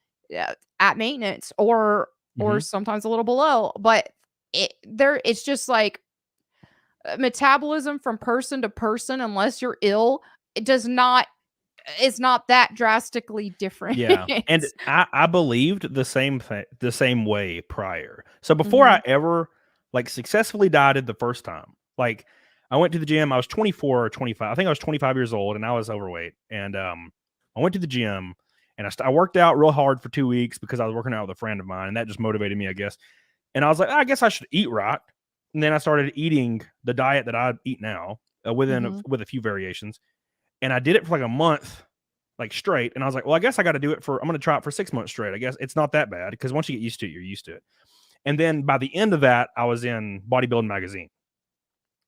at maintenance or Mhm. sometimes a little below, but it's just like metabolism from person to person, unless you're ill, it does not it's not that drastically different. Yeah, and I believed the same way prior. So before I Mhm. ever like successfully dieted the first time, like I went to the gym. I was 24 or 25. I think I was 25 years old, and I was overweight. And I went to the gym, and I worked out real hard for 2 weeks because I was working out with a friend of mine, and that just motivated me, I guess. And I was like, I guess I should eat right. And then I started eating the diet that I eat now, Mhm. with a few variations. And I did it for like a month, like straight. And I was like, well, I guess I got to do it I'm going to try it for 6 months straight. I guess it's not that bad because once you get used to it, you're used to it. And then by the end of that, I was in Bodybuilding Magazine.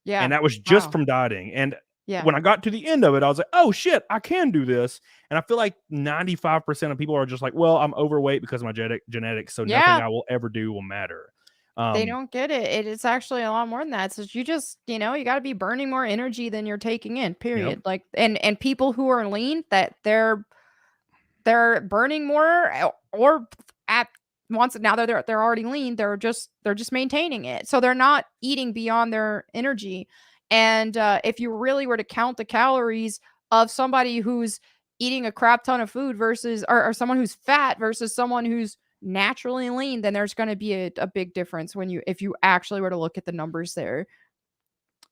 Yeah. And that was just Wow. from dieting. And Yeah. when I got to the end of it, I was like, oh shit, I can do this. And I feel like 95% of people are just like, well, I'm overweight because of my genetics. So nothing Yeah. I will ever do will matter. They Um, don't get it. It is actually a lot more than that. So you just, you gotta be burning more energy than you're taking in, yep. period. Like and people who are lean that they're burning more or at once now that they're already lean, they're just maintaining it. So they're not eating beyond their energy. And if you really were to count the calories of somebody who's eating a crap ton of food versus or someone who's fat versus someone who's naturally lean, then there's going to be a big difference when you if you actually were to look at the numbers there.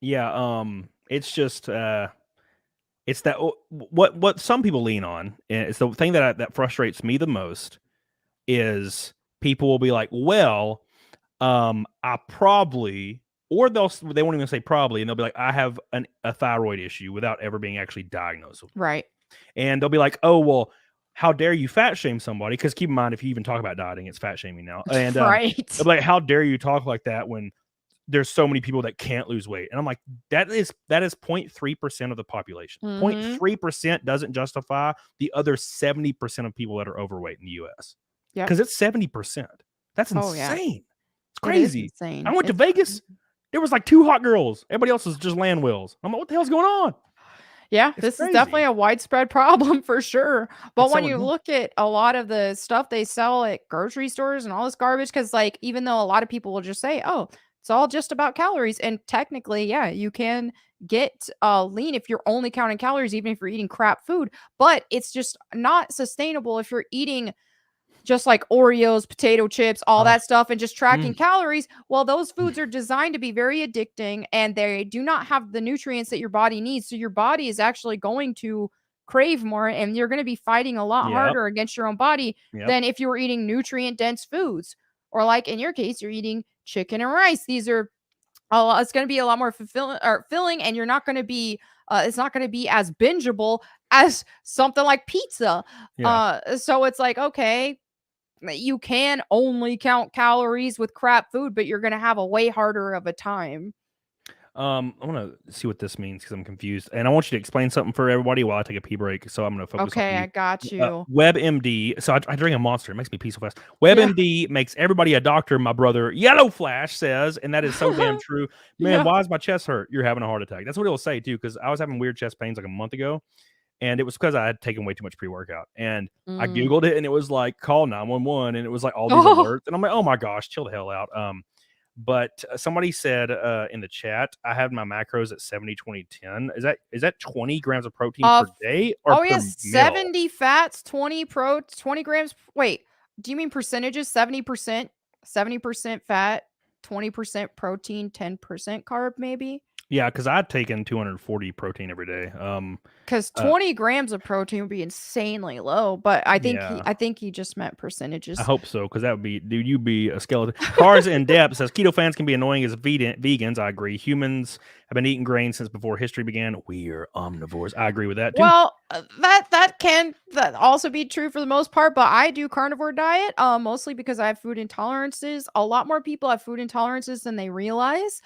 Yeah. It's just, it's that what some people lean on. And it's the thing that frustrates me the most is people will be like, well, I probably, or they won't even say probably, and they'll be like, I have a thyroid issue without ever being actually diagnosed with it. Right. And they'll be like, oh well, how dare you fat shame somebody? Because keep in mind, if you even talk about dieting, it's fat shaming now. And they'll Right. be like, how dare you talk like that when there's so many people that can't lose weight? And I'm like, that is 0.3% of the population. Mhm. 0.3% doesn't justify the other 70% of people that are overweight in the US. Yep. Because it's 70%. That's Oh yeah. insane. It's It is crazy. I insane. went to It's Vegas. There was like 2 hot girls. Everybody else was just land whales. I'm like, what the hell's going on? Yeah, It's this is definitely crazy. a widespread problem for sure. But It's when so you annoying. look at a lot of the stuff they sell at grocery stores and all this garbage, because like even though a lot of people will just say, oh, it's all just about calories. And technically, yeah, you can get lean if you're only counting calories, even if you're eating crap food. But it's just not sustainable if you're eating just like Oreos, potato chips, all Oh, that stuff, and just tracking mm, calories. Well, those mm. foods are designed to be very addicting and they do not have the nutrients that your body needs. So your body is actually going to crave more and you're going to be fighting a lot Yep. harder against your own body Yep. than if you were eating nutrient dense foods. Or like in your case, you're eating chicken and rice. These are it's going to be a lot more fulfilling or filling, and you're not going to be It's not going to be as bingeable as something like pizza. So it's like, okay, you can only count calories with crap food, but you're going to have a way harder of a time. I want to see what this means because I'm confused, and I want you to explain something for everybody while I take a pee break. So I'm going to focus on Okay, you. I got you. WebMD. So I drink a Monster. It makes me pee so fast. Yeah. WebMD makes everybody a doctor. My brother Yellow Flash says, and that is so damn true. Man, Yeah. why is my chest hurt? You're having a heart attack. That's what it'll say too. Because I was having weird chest pains like a month ago, and it was because I had taken way too much pre-workout. And I googled it, and it was like call 911, and it was like all these alerts, and I'm like, oh my gosh, chill the hell out. But somebody said in the chat, I have my macros at 70, 20, 10. Is that 20 grams of protein per day or per meal? 70 fats, 20 grams. Wait, do you mean percentages? 70%, 70% fat, 20% protein, 10% carb, maybe? Yeah, because I'd taken 240 protein every day. Because 20 grams of protein would be insanely low, but I think he just meant percentages. I hope so, because that would be, dude, you'd be a skeleton. Cars in depth says keto fans can be annoying as vegans. I agree. Humans have been eating grains since before history began. We're omnivores. I agree with that too. Well, that can also be true for the most part, but I do carnivore diet mostly because I have food intolerances. A lot more people have food intolerances than they realize.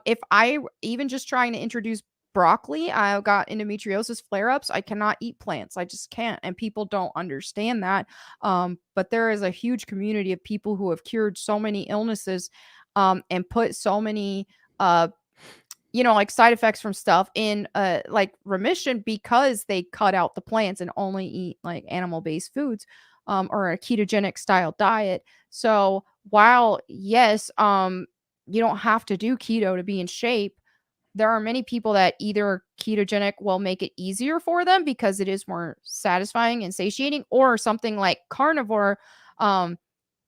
If I even just trying to introduce broccoli, I got endometriosis flare-ups. I cannot eat plants. I just can't, and people don't understand that. But there is a huge community of people who have cured so many illnesses and put so many like side effects from stuff in like remission because they cut out the plants and only eat like animal-based foods or a ketogenic style diet. So while yes, you don't have to do keto to be in shape, there are many people that either ketogenic will make it easier for them because it is more satisfying and satiating, or something like carnivore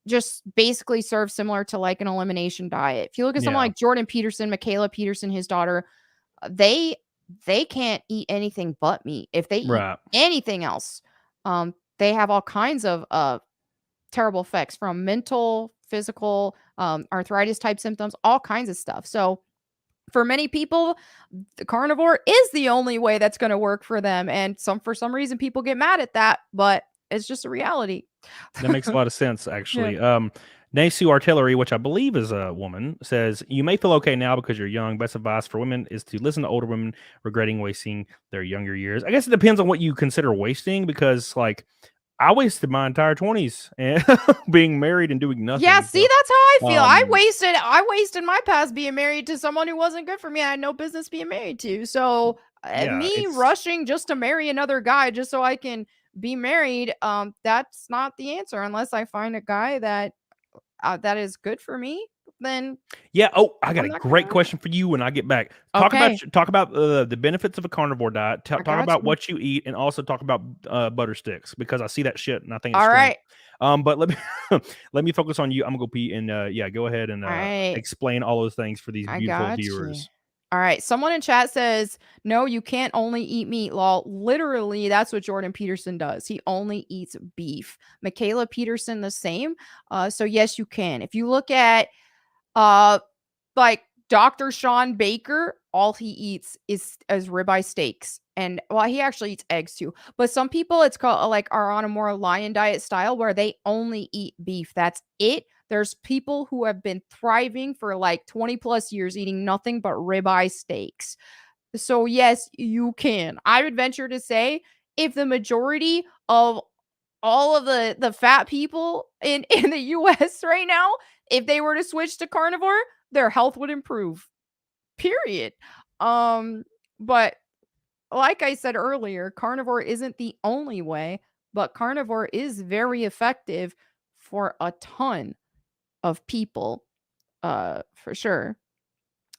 just basically serves similar to like an elimination diet. If you look at someone like Jordan Peterson, Michaela Peterson, his daughter, they can't eat anything but meat. If they eat anything else, they have all kinds of terrible effects, from mental, physical, arthritis type symptoms, all kinds of stuff. So for many people, the carnivore is the only way that's going to work for them. And for some reason, people get mad at that, but it's just a reality. That makes a lot of sense, actually. Nasu Artillery, which I believe is a woman, says, you may feel okay now because you're young. Best advice for women is to listen to older women regretting wasting their younger years. I guess it depends on what you consider wasting, because like I wasted my entire 20s and being married and doing nothing. Yeah, see, that's how I feel. I wasted my past being married to someone who wasn't good for me. I had no business being married to. So rushing just to marry another guy just so I can be married, that's not the answer. Unless I find a guy that is good for me, then I got a great question for you when I get back. Talk about the benefits of a carnivore diet. Talk about what you eat, and also talk about butter sticks, because I see that shit and I think it's strange. But let me focus on you. I'm gonna go pee, and go ahead and explain all those things for these beautiful viewers. All right. Someone in chat says, no, you can't only eat meat, lol. Literally, that's what Jordan Peterson does. He only eats beef. Michaela Peterson, the same. So yes, you can. If you look at like Dr. Sean Baker, all he eats is ribeye steaks. And he actually eats eggs too. But some people, it's called are on a more lion diet style where they only eat beef. That's it. There's people who have been thriving for like 20 plus years eating nothing but ribeye steaks. So yes, you can. I would venture to say if the majority of all of the fat people in the US right now, if they were to switch to carnivore, their health would improve. Period. But like I said earlier, carnivore isn't the only way, but carnivore is very effective for a ton of people, for sure.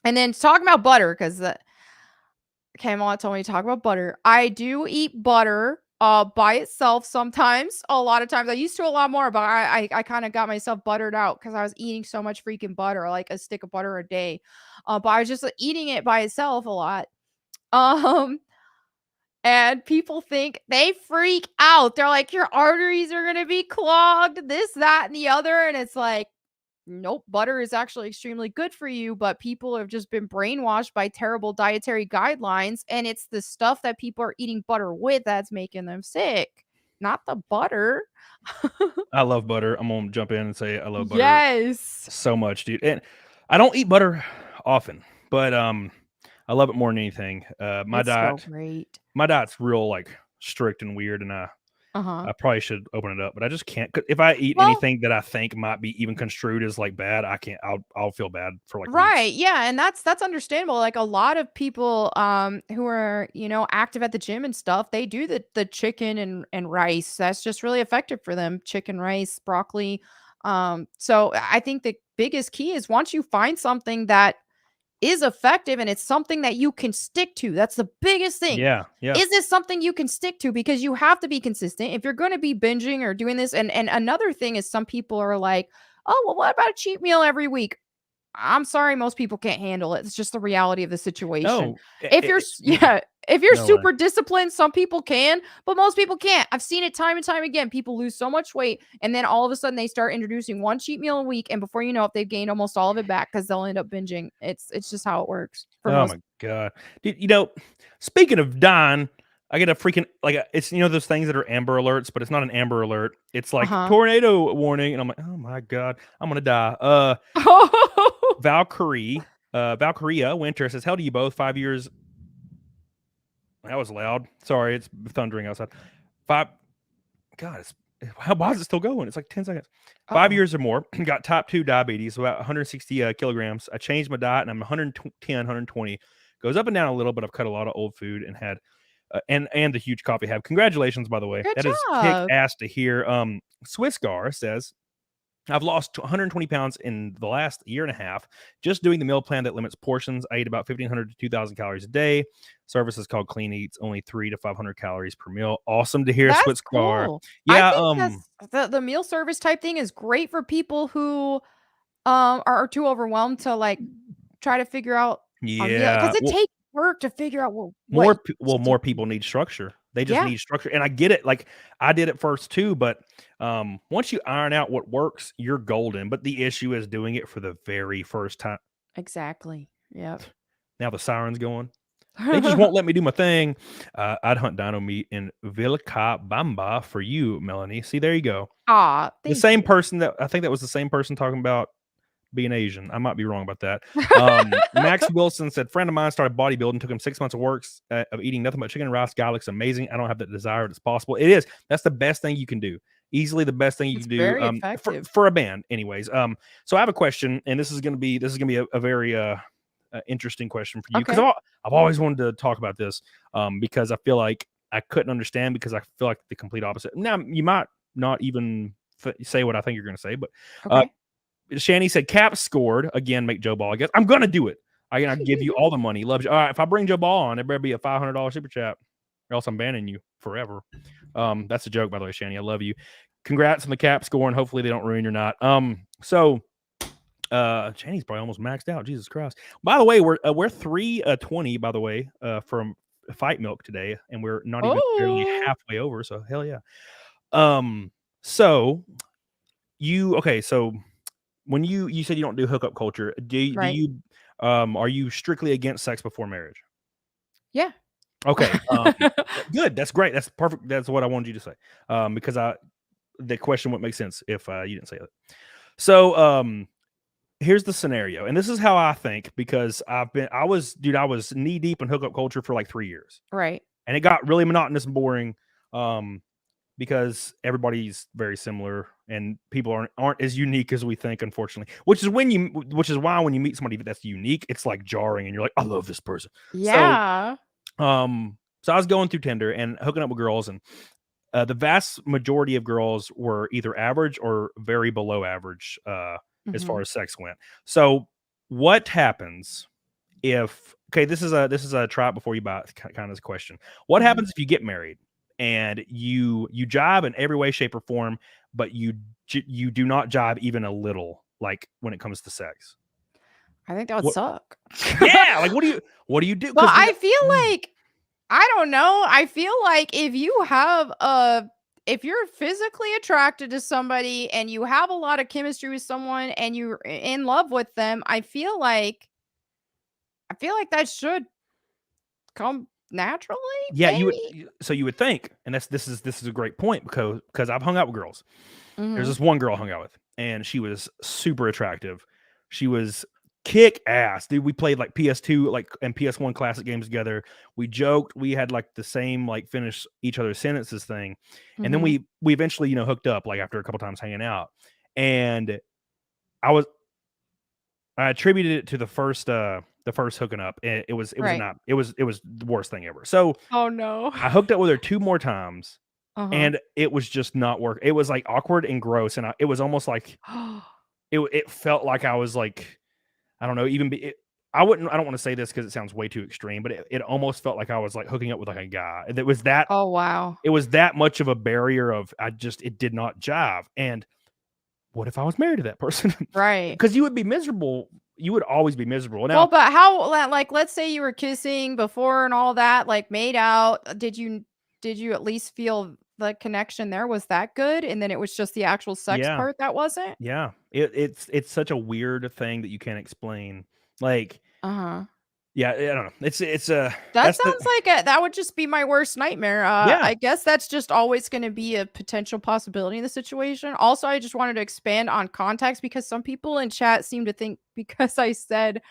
And then talking about butter, because Camel told me to talk about butter. I do eat butter by itself sometimes. A lot of times. I used to a lot more, but I kind of got myself buttered out because I was eating so much freaking butter, like a stick of butter a day. But I was just eating it by itself a lot. And people they freak out. They're like, your arteries are going to be clogged, this, that, and the other. And it's like, nope, butter is actually extremely good for you, but people have just been brainwashed by terrible dietary guidelines, and it's the stuff that people are eating butter with that's making them sick, not the butter. I love butter. I'm gonna jump in and say I love butter Yes. so much, dude. And I don't eat butter often, but I love it more than anything. It's so great. My diet's real like strict and weird, and Uh-huh. I probably should open it up, but I just can't. 'Cause if I eat anything that I think might be even construed as like bad, I can't. I'll feel bad for like Right. weeks. Yeah, and that's understandable. Like a lot of people who are, active at the gym and stuff, they do the chicken and rice. That's just really effective for them. Chicken, rice, broccoli. So I think the biggest key is once you find something that is effective and it's something that you can stick to. That's the biggest thing. Yeah, yeah. Is this something you can stick to? Because you have to be consistent. If you're going to be binging or doing this, and another thing is some people are like, oh, well, what about a cheat meal every week? I'm sorry, most people can't handle it. It's just the reality of the situation. No, If you're if you're No way. super disciplined, some people can, but most people can't. I've seen it time and time again. People lose so much weight, and then all of a sudden they start introducing one cheat meal a week, and before you know it, they've gained almost all of it back because they'll end up binging. It's just how it works for Oh most. my god, dude! Speaking of dying, I get a freaking it's those things that are Amber Alerts, but it's not an Amber Alert. It's like tornado warning, and I'm like, oh my god, I'm gonna die. Valkyria Winter says, "How do you both? 5 years." That was loud. Sorry, it's thundering outside. God, why is it still going? It's like 10 seconds. 5 years or more. Got type 2 diabetes, about 160 kilograms. I changed my diet, and I'm 110, 120. Goes up and down a little, but I've cut a lot of old food and had and the huge coffee habit. Congratulations, by the way. Good That is job. kick ass to hear. Swissgar says, I've lost 120 pounds in the last year and a half just doing the meal plan that limits portions. I eat about 1,500 to 2,000 calories a day. Service is called Clean Eats, only 300 to 500 calories per meal. Awesome to hear, That's Swissgar. cool. Yeah, I think the meal service type thing is great for people who are too overwhelmed to like try to figure out a meal, because it takes work to figure out more people need structure. They just need structure, and I get it. Like I did it first too, but once you iron out what works, you're golden. But the issue is doing it for the very first time. Exactly. Yep. Now the siren's going. They just won't let me do my thing. I'd hunt dino meat in Vilcabamba for you, Melanie. See, there you go. The same person that I think that was the same person talking about being Asian. I might be wrong about that. Max Wilson said, friend of mine started bodybuilding, took him 6 months of work of eating nothing but chicken and rice. Guy looks amazing. I don't have that desire. It's possible. It is. That's the best thing you can do. Easily the best thing you can do very effective. For a band. Anyways, so I have a question, and this is gonna be a very interesting question for you, because I've always wanted to talk about this because I feel like I couldn't understand, because I feel like the complete opposite. Now you might not even say what I think you're gonna say, but Shani said Cap scored again. Make Joe Ball. I guess I'm gonna do it. I give you all the money. Loves you. All right. If I bring Joe Ball on, it better be a $500 super chat, or else I'm banning you forever. That's a joke, by the way, Shani. I love you. Congrats on the Cap score, and hopefully they don't ruin your night. So Shani's probably almost maxed out. Jesus Christ. By the way, we're 320. By the way, from Fight Milk today, and we're not even barely halfway over. So hell yeah. So when you said you don't do hookup culture, do you are you strictly against sex before marriage? Yeah. Okay. Good. That's great. That's perfect. That's what I wanted you to say. Because the question wouldn't make sense if you didn't say it. So here's the scenario, and this is how I think, because I was knee deep in hookup culture for like 3 years. Right. And it got really monotonous and boring. Because everybody's very similar, and people aren't as unique as we think, unfortunately. Which is why when you meet somebody that's unique, it's like jarring, and you're like, I love this person. Yeah. So I was going through Tinder and hooking up with girls, and the vast majority of girls were either average or very below average as far as sex went. So what happens if this is a try it before you buy it kind of question. What happens if you get married and you jive in every way, shape, or form, but you do not jive even a little, like when it comes to sex? I think that would suck. Yeah, like what do you do? Well, I feel like, I don't know. I feel like if you have if you're physically attracted to somebody and you have a lot of chemistry with someone and you're in love with them, I feel like that should come naturally. Yeah, you would. Maybe. So you would think, and this is a great point because I've hung out with girls. There's Mhm. this one girl I hung out with, and she was super attractive. She was kick ass, dude. We played like PS2 and PS1 classic games together. We joked. We had like the same like finish each other's sentences thing, and then Mhm. we eventually hooked up like after a couple times hanging out, and I attributed it to the first hooking up. It was Right. not it was the worst thing ever. So Oh no. I hooked up with her 2 more times, Uh-huh. and it was just not work. It was like awkward and gross, and it was almost like it felt like I was like, I don't know, I don't want to say this because it sounds way too extreme, but it almost felt like I was like hooking up with like a guy. It was that Oh wow. it was that much of a barrier of it did not jive. And what if I was married to that person? Right. Because you would be miserable. You would always be miserable. Now, Well, but how like let's say you were kissing before and all that, like made out. Did you at least feel the connection there? Was that good? And then it was just the actual sex yeah, part that wasn't? yeah. It's such a weird thing that you can't explain. Like, Uh-huh. yeah, I don't know. It's That that's the sounds like that would just be my worst nightmare. yeah. I guess that's just always going to be a potential possibility in the situation. Also, I just wanted to expand on context because some people in chat seem to think because I said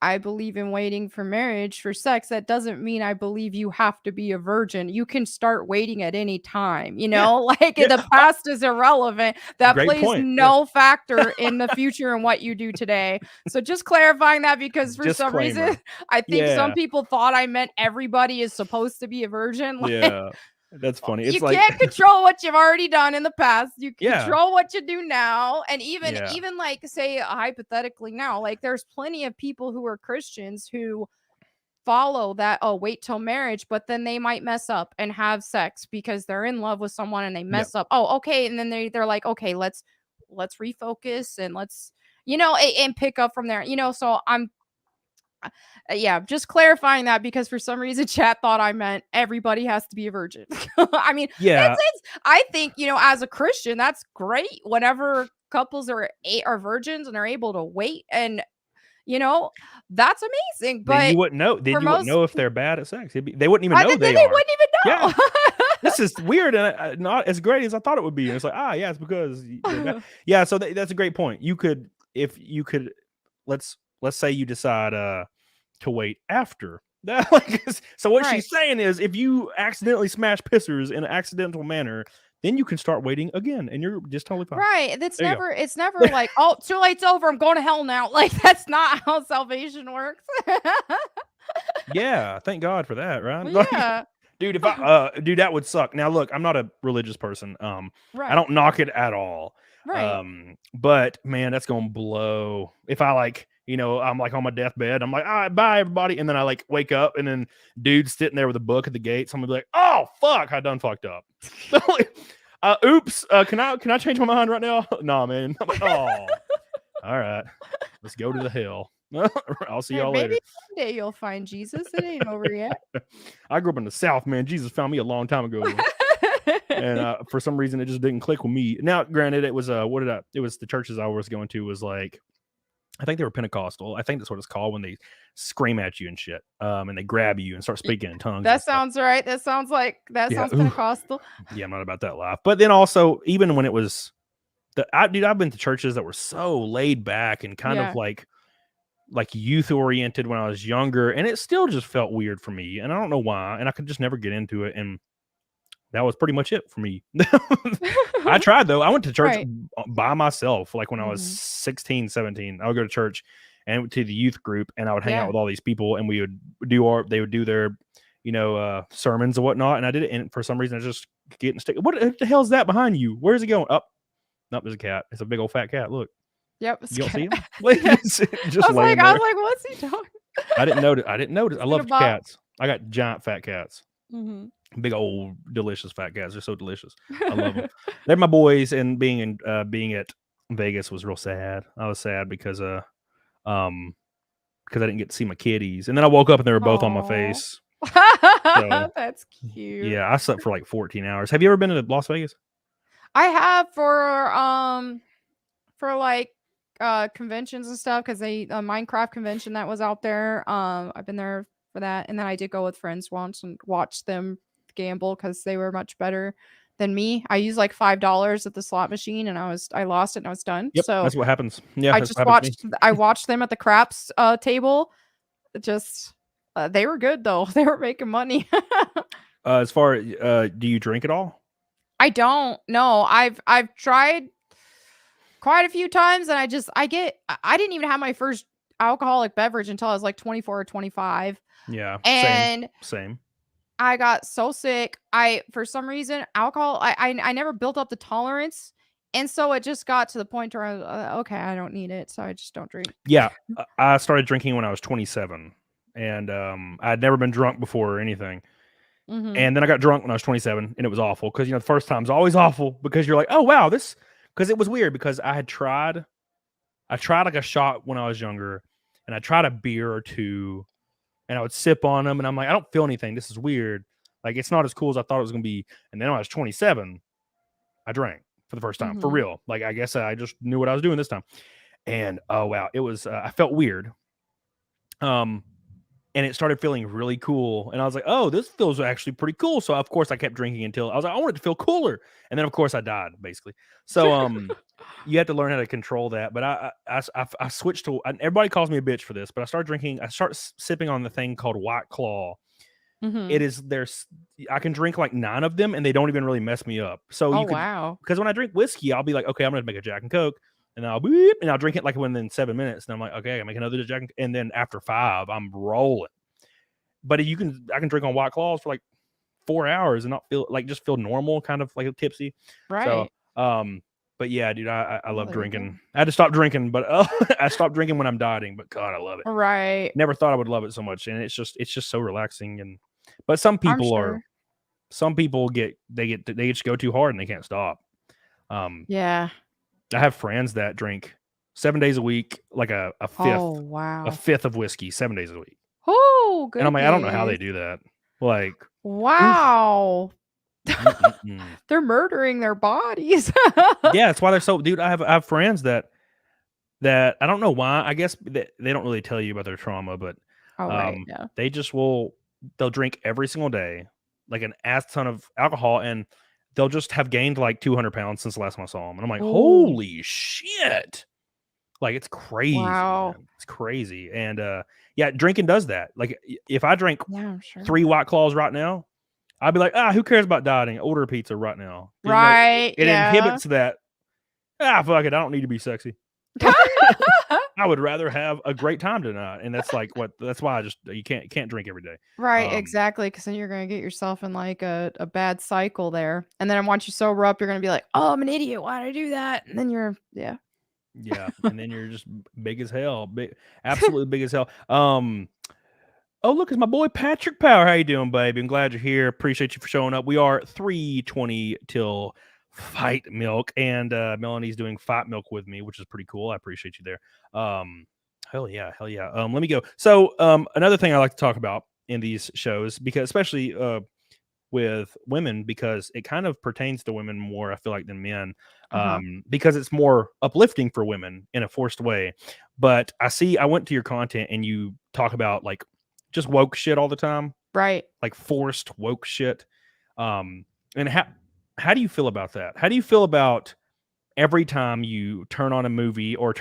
I believe in waiting for marriage for sex, that doesn't mean I believe you have to be a virgin. You can start waiting at any time, Yeah. like Yeah. the past is irrelevant. That Great plays point. Yeah. no factor in the future and what you do today. So just clarifying that because for some Disclaimer. reason, I think some Yeah. people thought I meant everybody is supposed to be a virgin. Like, Yeah. That's funny. It's you like can't control what you've already done in the past. You Yeah. control what you do now. And Yeah. even like say hypothetically now, like there's plenty of people who are Christians who follow that, oh, wait till marriage, but then they might mess up and have sex because they're in love with someone and they mess up. Oh, okay. And then they're like, okay, let's refocus and let's, and pick up from there. So I'm yeah, just clarifying that because for some reason chat thought I meant everybody has to be a virgin. I mean, Yeah. I think, as a Christian, that's great whenever couples are virgins and are able to wait and that's amazing. Then But you wouldn't know. Then for you wouldn't most know if they're bad at sex. They wouldn't even know then they they are. wouldn't even know. Yeah. This is weird and not as great as I thought it would be. And it's like, yeah, it's because they're bad. Yeah. So that's a great point. Let's say you decide to wait after that. So what Right. she's saying is, if you accidentally smash pissers in an accidental manner, then you can start waiting again, and you're just totally fine. Right. There you go. It's never like, oh, too late's over. I'm going to hell now. Like that's not how salvation works. Yeah, thank God for that, right? Like, Yeah. dude, dude, that would suck. Now, look, I'm not a religious person. I Right. don't knock it at all. Right. But man, that's gonna blow. If I I'm like on my deathbed, I'm like, all right, bye everybody, and then I like wake up, and then dude's sitting there with a book at the gate. Someone be like, oh fuck, I done fucked up. Oops. Can I change my mind right now? Nah, man. I'm like, oh, all right, let's go to the hell. I'll see y'all later. Maybe one day you'll find Jesus. It ain't over yet. I grew up in the South, man. Jesus found me a long time ago. And for some reason it just didn't click with me. Now, granted, it was it was the churches I was going to was like, I think they were Pentecostal. I think that's what it's called when they scream at you and shit. And they grab you and start speaking in tongues. That sounds right. That sounds like sounds Pentecostal. Yeah, I'm not about that life. But then also, even when it was I've been to churches that were so laid back and kind of like youth oriented when I was younger, and it still just felt weird for me, and I don't know why, and I could just never get into it, and that was pretty much it for me. I tried though. I went to church by myself, like when I was 16, 17. I would go to church and to the youth group, and I would hang out with all these people, and they would do their sermons and whatnot, and I did it, and for some reason I just getting stick. What the hell is that behind you? Where's it going? Up? Nope, there's a cat. It's a big old fat cat. Look. Yep. You don't see him? I was like, what's he doing? I didn't notice. I love cats. I got giant fat cats. Big old delicious fat cats. They're so delicious. I love them. They're my boys. And being at Vegas was real sad. I was sad because I didn't get to see my kitties. And then I woke up and they were both on my face. That's cute. Yeah, I slept for like 14 hours. Have you ever been to Las Vegas? I have for like conventions and stuff because a Minecraft convention that was out there. I've been there for that, and then I did go with friends once and watch them gamble because they were much better than me. I used like $5 at the slot machine, and I lost it and I was done. Yep, So that's what happens. Yeah, I that's just what happens to me. I watched them at the craps table. Just they were good though. They were making money. As far do you drink at all? I don't know. I've tried quite a few times, and I didn't even have my first alcoholic beverage until I was like 24 or 25. Yeah, And same. I got so sick. For some reason, alcohol, I never built up the tolerance. And so it just got to the point where I was, okay, I don't need it. So I just don't drink. Yeah, I started drinking when I was 27, and I'd never been drunk before or anything. And then I got drunk when I was 27, and it was awful because the first time's always awful because you're like, oh wow, this, because it was weird because I tried like a shot when I was younger, and I tried a beer or two, and I would sip on them, and I'm like, I don't feel anything. This is weird. Like it's not as cool as I thought it was gonna be. And then when I was 27, I drank for the first time for real. Like I guess I just knew what I was doing this time, and oh wow, it was. I felt weird. And it started feeling really cool. And I was like, oh, this feels actually pretty cool. So, of course, I kept drinking until I was like, I want it to feel cooler. And then, of course, I died, basically. So, you have to learn how to control that. But I switched to, everybody calls me a bitch for this, but I start sipping on the thing called White Claw. It is, I can drink like 9 of them, and they don't even really mess me up. So, wow. Because when I drink whiskey, I'll be like, okay, I'm going to make a Jack and Coke. And I'll beep, and I'll drink it like within 7 minutes. And I'm like, okay, I make another Jack. And then after 5, I'm rolling. But I can drink on White Claws for like 4 hours and not just feel normal, kind of like tipsy. Right. So, but yeah, dude, I love drinking. I had to stop drinking, but I stopped drinking when I'm dieting. But God, I love it. Right. Never thought I would love it so much, and it's just so relaxing. But some people they just go too hard and they can't stop. Yeah. I have friends that drink 7 days a week, like a fifth. Oh, wow. A fifth of whiskey 7 days a week. Oh, good. And I'm like, I don't know how they do that. Like, wow. They're murdering their bodies. Yeah, that's why they're so, dude. I have friends that I don't know why. I guess they don't really tell you about their trauma, but yeah. they just they'll drink every single day, like an ass ton of alcohol, and they'll just have gained like 200 pounds since the last time I saw them. And I'm like, holy shit. Like, it's crazy. Wow. Man. It's crazy. And yeah, drinking does that. Like, if I drank 3 White Claws right now, I'd be like, who cares about dieting? Order a pizza right now. Right. It inhibits that. Fuck it. I don't need to be sexy. I would rather have a great time tonight. And that's like that's why you can't drink every day. Right, exactly. Because then you're gonna get yourself in like a bad cycle there. And then once you sober up, you're gonna be like, oh, I'm an idiot. Why did I do that? And then yeah. And then you're just big as hell. Absolutely big as hell. Oh, look, it's my boy Patrick Power. How you doing, baby? I'm glad you're here. Appreciate you for showing up. We are 3:20 till Fight Milk, and Melonie's doing Fight Milk with me, which is pretty cool. I appreciate you there. Hell yeah. Let me go. So another thing I like to talk about in these shows, because especially with women, because it kind of pertains to women more, I feel like, than men, because it's more uplifting for women in a forced way. But I went to your content and you talk about like just woke shit all the time, right? Like forced woke shit. And how do you feel about that? How do you feel about every time you turn on a movie or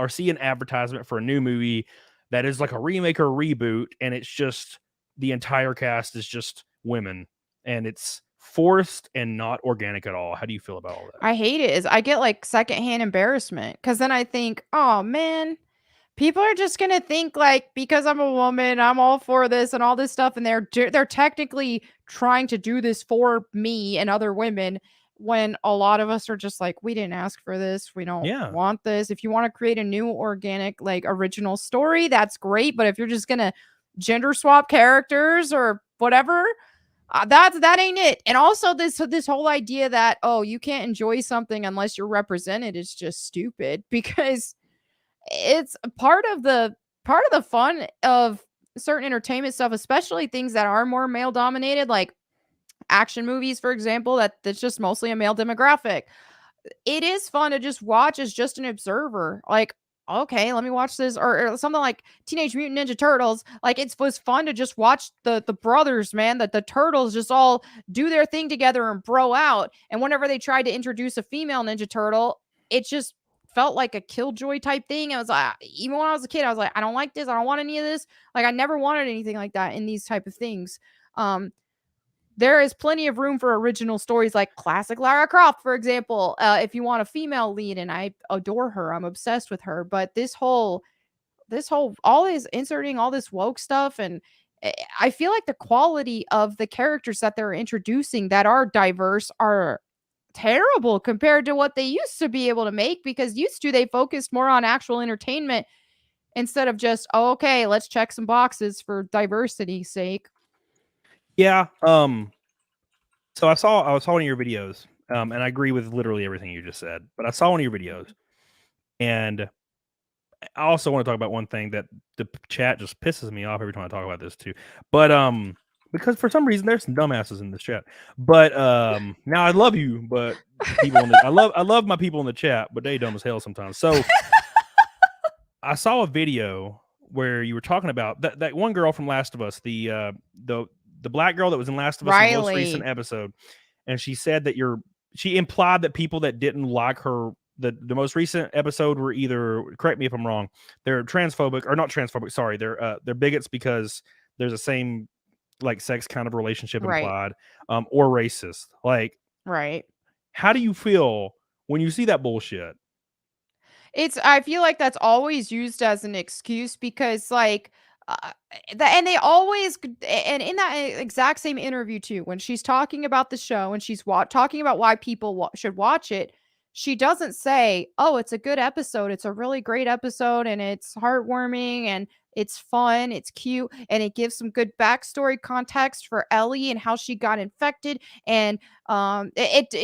see an advertisement for a new movie that is like a remake or reboot, and it's just the entire cast is just women, and it's forced and not organic at all? How do you feel about all that? I hate it. I get like secondhand embarrassment because then I think, oh man, people are just gonna think like because I'm a woman, I'm all for this and all this stuff, and they're technically trying to do this for me and other women. When a lot of us are just like, we didn't ask for this, we don't want this. If you want to create a new organic, like original story, that's great. But if you're just gonna gender swap characters or whatever, that ain't it. And also this whole idea that you can't enjoy something unless you're represented is just stupid, because it's part of the fun of certain entertainment stuff, especially things that are more male dominated, like action movies, for example, that's just mostly a male demographic. It is fun to just watch as just an observer. Like, okay, let me watch this, or something like Teenage Mutant Ninja Turtles. Like, it was fun to just watch the brothers, man, that the turtles just all do their thing together and bro out. And whenever they tried to introduce a female Ninja Turtle, it just felt like a killjoy type thing. I was like, even when I was a kid, I was like, I don't like this. I don't want any of this. Like, I never wanted anything like that in these type of things. There is plenty of room for original stories like classic Lara Croft, for example. If you want a female lead, and I adore her, I'm obsessed with her. But all this inserting all this woke stuff, and I feel like the quality of the characters that they're introducing that are diverse are terrible compared to what they used to be able to make, because used to they focused more on actual entertainment instead of just, oh, okay, let's check some boxes for diversity's sake. Yeah. So I saw one of your videos, and I agree with literally everything you just said. But I saw one of your videos, and I also want to talk about one thing that the chat just pisses me off every time I talk about this too. But because for some reason there's some dumbasses in this chat. But now I love you, but people I love my people in the chat, but they dumb as hell sometimes. So I saw a video where you were talking about that one girl from Last of Us, the black girl that was in Last of Us in the most recent episode, and she said that she implied that people that didn't like her the most recent episode were either, correct me if I'm wrong, they're transphobic, or not transphobic, sorry, they're bigots because there's a same like sex kind of relationship implied, or racist. Like, right. How do you feel when you see that bullshit? I feel like that's always used as an excuse, because like and they always, and in that exact same interview too, when she's talking about the show and she's talking about why people should watch it, she doesn't say, oh, it's a good episode, it's a really great episode, and it's heartwarming, and it's fun, it's cute, and it gives some good backstory context for Ellie and how she got infected. And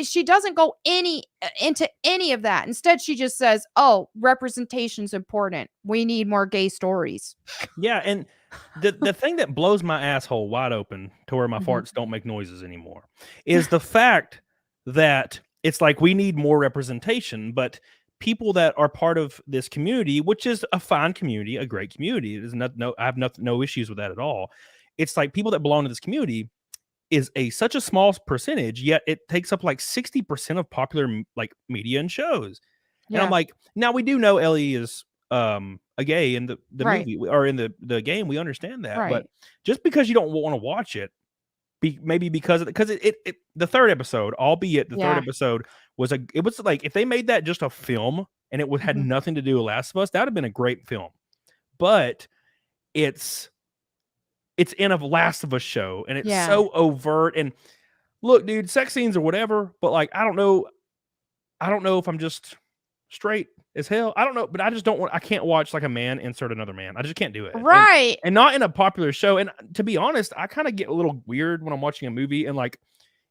she doesn't go into any of that. Instead, she just says, oh, representation's important, we need more gay stories. Yeah, and the thing that blows my asshole wide open to where my farts don't make noises anymore is the fact that it's like we need more representation, but people that are part of this community, which is a fine community, a great community, I have no issues with that at all. It's like people that belong to this community is such a small percentage, yet it takes up like 60% of popular like media and shows. Yeah. And I'm like, now we do know Ellie is a gay in the movie or in the game. We understand that, but just because you don't want to watch it, maybe because the third episode, albeit the third episode was like, if they made that just a film and it had nothing to do with Last of Us, that would have been a great film. But it's in a Last of Us show, and it's so overt. And look, dude, sex scenes or whatever, but like I don't know if I'm just straight as hell. I don't know, but I can't watch like a man insert another man. I just can't do it. Right. And not in a popular show. And to be honest, I kind of get a little weird when I'm watching a movie, and like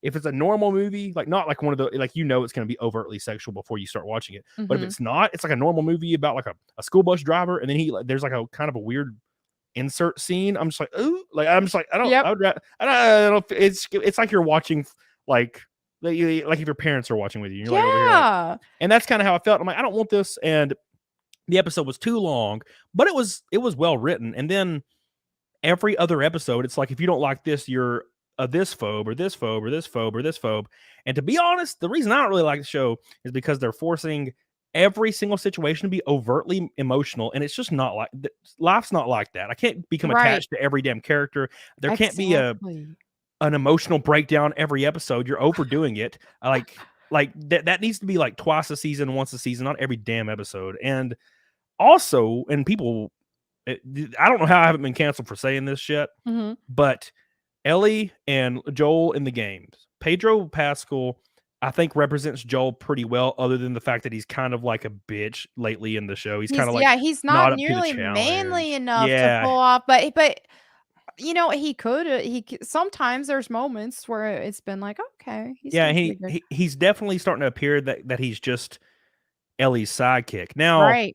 if it's a normal movie, like not like one of the, like, it's going to be overtly sexual before you start watching it. But if it's not, it's like a normal movie about like a school bus driver, and then there's like a kind of a weird insert scene. I'm just like, ooh, like I'm just like, I don't. It's like you're watching like if your parents are watching with you. You're like over here, like, and that's kind of how I felt. I'm like, I don't want this. And the episode was too long, but it was well written. And then every other episode, it's like, if you don't like this, you're this phobe or this phobe or this phobe or this phobe. And to be honest, the reason I don't really like the show is because they're forcing every single situation to be overtly emotional, and it's just not like life's not like that. I can't become attached to every damn character. There can't be an emotional breakdown every episode. You're overdoing it. Like that needs to be like twice a season, once a season, not every damn episode. And also, and people, I don't know how I haven't been canceled for saying this shit, but Ellie and Joel in the games, Pedro Pascal, I think represents Joel pretty well, other than the fact that he's kind of like a bitch lately in the show. He's kind of like, he's not nearly manly enough to pull off, but you know, he could. Sometimes there's moments where it's been like, okay, he's definitely starting to appear that he's just Ellie's sidekick. Now,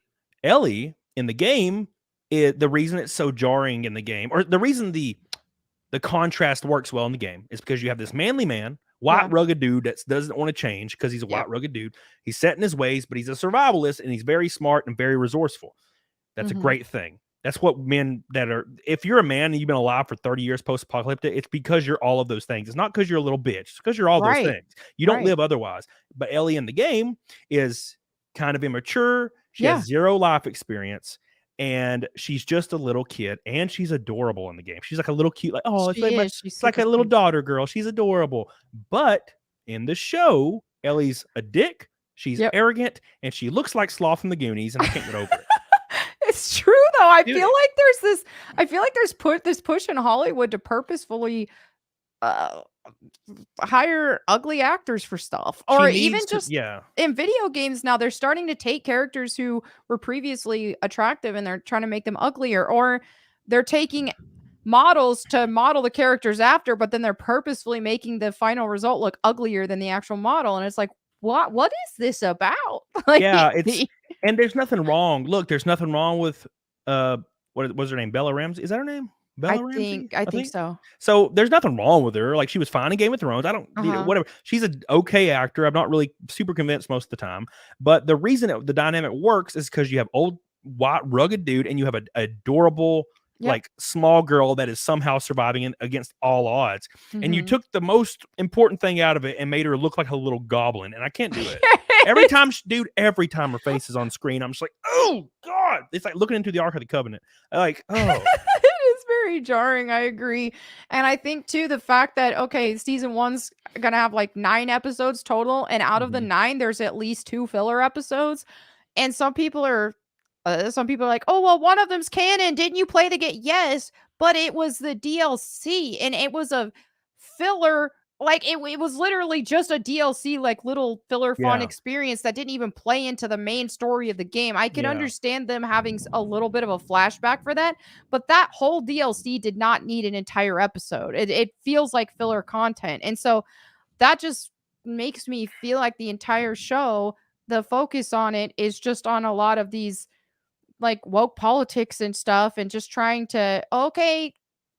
Ellie in the game the reason it's so jarring in the game, or the reason the contrast works well in the game, is because you have this manly man, white rugged dude that doesn't want to change because he's a white rugged dude. He's set in his ways, but he's a survivalist and he's very smart and very resourceful. That's a great thing. That's what men that are, if you're a man and you've been alive for 30 years post-apocalyptic, it's because you're all of those things. It's not because you're a little bitch. It's because you're all those things. You don't live otherwise. But Ellie in the game is kind of immature. She has zero life experience. And she's just a little kid. And she's adorable in the game. She's like a little cute, like, oh, it's like a little daughter girl. She's adorable. But in the show, Ellie's a dick. She's arrogant. And she looks like Sloth from the Goonies. And I can't get over it. It's true though. I feel like there's this push in Hollywood to purposefully hire ugly actors for stuff, or even just in video games now they're starting to take characters who were previously attractive and they're trying to make them uglier, or they're taking models to model the characters after, but then they're purposefully making the final result look uglier than the actual model, and it's like, what is this about? Like, and there's nothing wrong. Look, there's nothing wrong with what was her name? Bella Ramsey. Is that her name? Bella Ramsey? I think so. So there's nothing wrong with her. Like, she was fine in Game of Thrones. I don't whatever. She's an okay actor. I'm not really super convinced most of the time. But the reason the dynamic works is because you have old white rugged dude and you have a adorable like small girl that is somehow surviving against all odds. And you took the most important thing out of it and made her look like a little goblin. And I can't do it. Every time her face is on screen, I'm just like, oh God. It's like looking into the Ark of the Covenant. Like, oh. It is very jarring. I agree. And I think too, the fact that, okay, season 1's gonna have like 9 episodes total. And out of the 9, there's at least 2 filler episodes. And some people are like, oh, well, one of them's canon. Didn't you play the game? Yes, but it was the DLC and it was a filler. Like it was literally just a DLC, like little filler fun experience that didn't even play into the main story of the game. I can understand them having a little bit of a flashback for that, but that whole DLC did not need an entire episode. It feels like filler content. And so that just makes me feel like the entire show, the focus on it is just on a lot of these like woke politics and stuff, and just trying to, okay,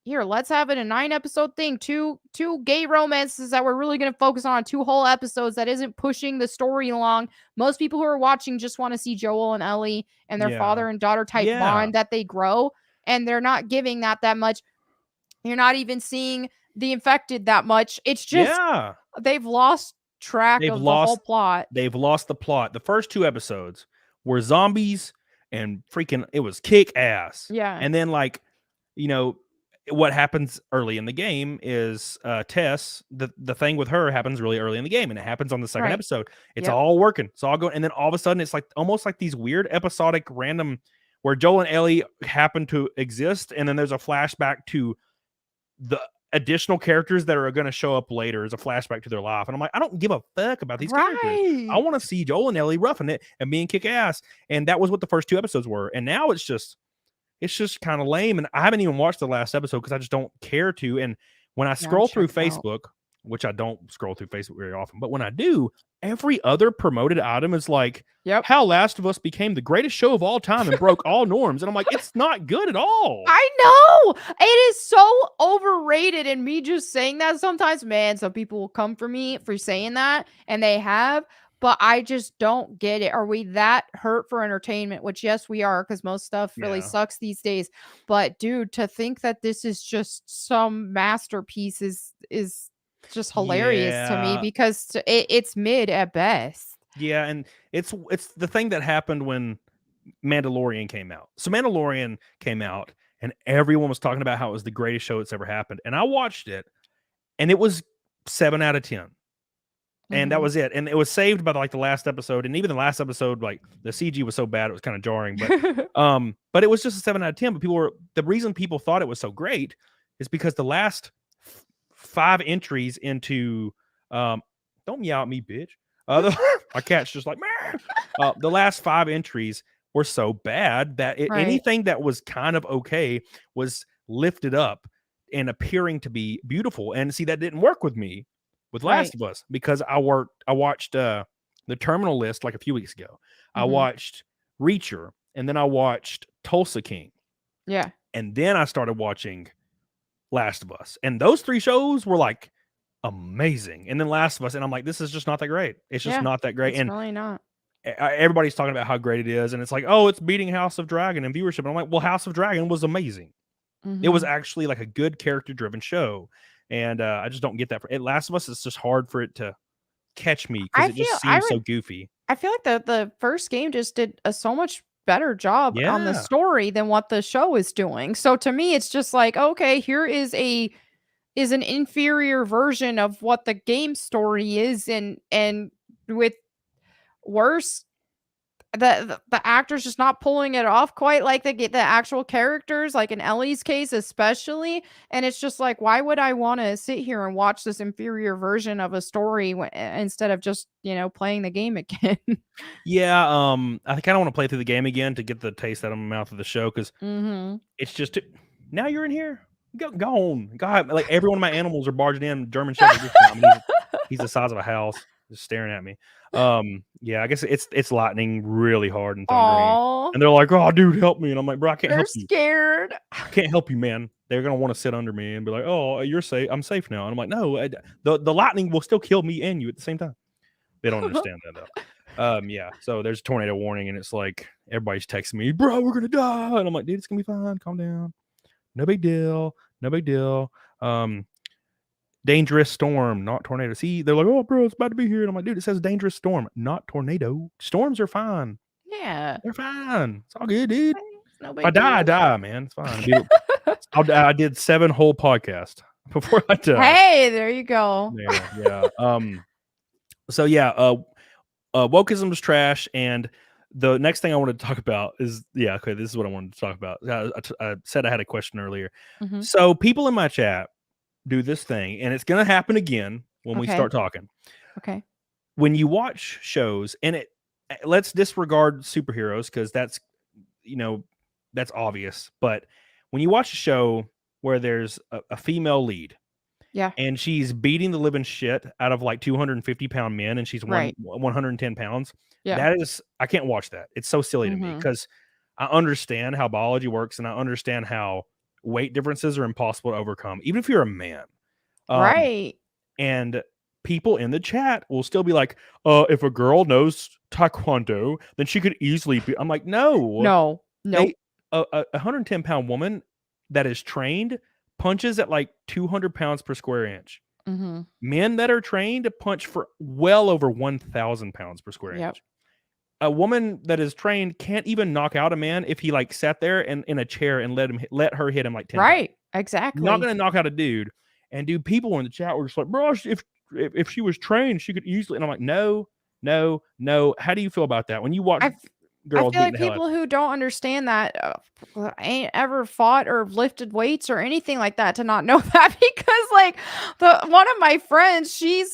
here, let's have it a 9 episode thing, two gay romances that we're really going to focus on 2 whole episodes that isn't pushing the story along. Most people who are watching just want to see Joel and Ellie and their father and daughter type bond that they grow, and they're not giving that much. You're not even seeing the infected that much. It's just they've lost track of the whole plot. They've lost the plot. The first 2 episodes were zombies and freaking, it was kick ass. Yeah. And then, like, you know, what happens early in the game is Tess, the thing with her happens really early in the game, and it happens on the second episode. It's all working. It's all going. And then all of a sudden it's like almost like these weird episodic random where Joel and Ellie happen to exist. And then there's a flashback to the additional characters that are going to show up later as a flashback to their life. And I'm like, I don't give a fuck about these characters. I want to see Joel and Ellie roughing it and being kick ass. And that was what the first 2 episodes were. And now it's just kind of lame. And I haven't even watched the last episode because I just don't care to. And when I scroll through Facebook, which I don't scroll through Facebook very often, but when I do, every other promoted item is like, how Last of Us became the greatest show of all time and broke all norms. And I'm like, it's not good at all. I know. It is so overrated. And me just saying that sometimes, man, some people will come for me for saying that, and they have, but I just don't get it. Are we that hurt for entertainment? Which, yes, we are, because most stuff really sucks these days. But dude, to think that this is just some masterpiece is just hilarious to me, because it's mid at best. Yeah, and it's the thing that happened when Mandalorian came out. So Mandalorian came out, and everyone was talking about how it was the greatest show that's ever happened. And I watched it, and it was 7 out of 10. And that was it. And it was saved by like the last episode. And even the last episode, like the CG was so bad, it was kind of jarring. But it was just a 7 out of 10. But the reason people thought it was so great is because the last 5 entries into don't meow at me, bitch. My cat's just like, the last 5 entries were so bad that anything that was kind of okay was lifted up and appearing to be beautiful. And see, that didn't work with me with Last of Us, because I watched the Terminal List like a few weeks ago. I watched Reacher, and then I watched Tulsa King. Yeah. And then I started watching Last of Us. And those 3 shows were like amazing. And then Last of Us, and I'm like, this is just not that great. It's just not that great. It's And really not. everybody's talking about how great it is, and it's like, oh, it's beating House of Dragon in viewership. And I'm like, well, House of Dragon was amazing. It was actually like a good character-driven show, and I just don't get that. For Last of Us, it's just hard for it to catch me because it just seems so goofy. I feel like the first game just did a so much better job on the Yeah. story than what the show is doing. So to me, it's just like, okay, here is an inferior version of what the game story is, and with worse, the actors just not pulling it off quite like the actual characters, like in Ellie's case especially. And it's just like, why would I want to sit here and watch this inferior version of a story instead of just playing the game again? Yeah, I kind of want to play through the game again to get the taste out of my mouth of the show because it's just now you're in here. Go on, God! Like every one of my animals are barging in. German Shepherd this time. He's the size of a house, just staring at me. Yeah, I guess it's lightning really hard and thundering, Aww. and they're like, "Oh, dude, help me!" And I'm like, "Bro, I can't They're help you. scared. I can't help you, man." They're gonna want to sit under me and be like, "Oh, you're safe. I'm safe now." And I'm like, "No, the lightning will still kill me and you at the same time." They don't understand that though. Yeah. So there's a tornado warning, and it's like everybody's texting me, "Bro, we're gonna die," and I'm like, "Dude, it's gonna be fine. Calm down. No big deal. No big deal." Dangerous storm, not tornado. See, they're like, "Oh, bro, it's about to be here," and I'm like, "Dude, it says dangerous storm, not tornado. Storms are fine. Yeah. They're fine. It's all good, dude. No If big I die, deal. I die, man. It's fine. Dude, I did 7 whole podcasts before I died. Hey, there you go. Yeah. So yeah, wokeism is trash, and the next thing I wanted to talk about is okay, this is what I wanted to talk about. I said I had a question earlier. So people in my chat do this thing, and it's gonna happen again when we start talking. Okay. When you watch shows, and let's disregard superheroes because that's that's obvious. But when you watch a show where there's a female lead, and she's beating the living shit out of like 250-pound men, and she's 110 pounds. That is, I can't watch that. It's so silly to me because I understand how biology works, and I understand how weight differences are impossible to overcome, even if you're a man. Right. And people in the chat will still be like, if a girl knows Taekwondo, then she could easily be. I'm like, no. A 110-pound woman that is trained punches at like 200 pounds per square inch. Men that are trained punch for well over 1,000 pounds per square inch. A woman that is trained can't even knock out a man if he like sat there and in a chair and let her hit him like 10 times. Exactly. Not gonna knock out a dude. And dude, people in the chat were just like, "Bro, if she was trained, she could easily." And I'm like, no. How do you feel about that when you watch girls? I feel like people who don't understand that ain't ever fought or lifted weights or anything like that to not know that, because like one of my friends, she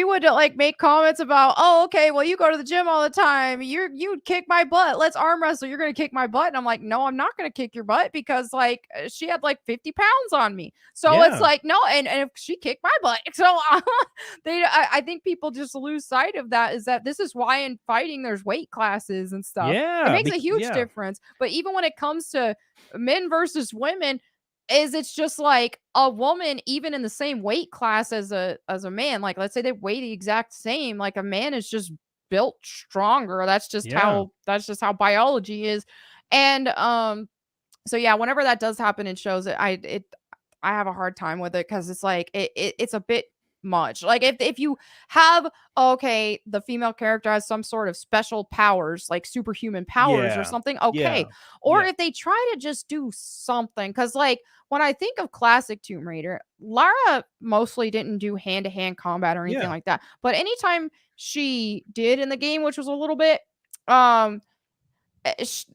would like make comments about, "Oh, okay, well, you go to the gym all the time. You'd kick my butt. Let's arm wrestle. You're gonna kick my butt." And I'm like, "No, I'm not gonna kick your butt," because like she had like 50 pounds on me. So it's like, no, and if she kicked my butt. So I think people just lose sight of that, is that this is why in fighting there's weight classes and stuff. It makes a huge difference. But even when it comes to men versus women, it's just like a woman, even in the same weight class as a man, like let's say they weigh the exact same, like a man is just built stronger. That's just how biology is. And so yeah, whenever that does happen in shows, I have a hard time with it, because it's like it's a bit much. Like if you have, okay, the female character has some sort of special powers, like superhuman powers or something, okay. Or if they try to just do something, because like when I think of classic Tomb Raider, Lara mostly didn't do hand-to-hand combat or anything like that. But anytime she did in the game, which was a little bit,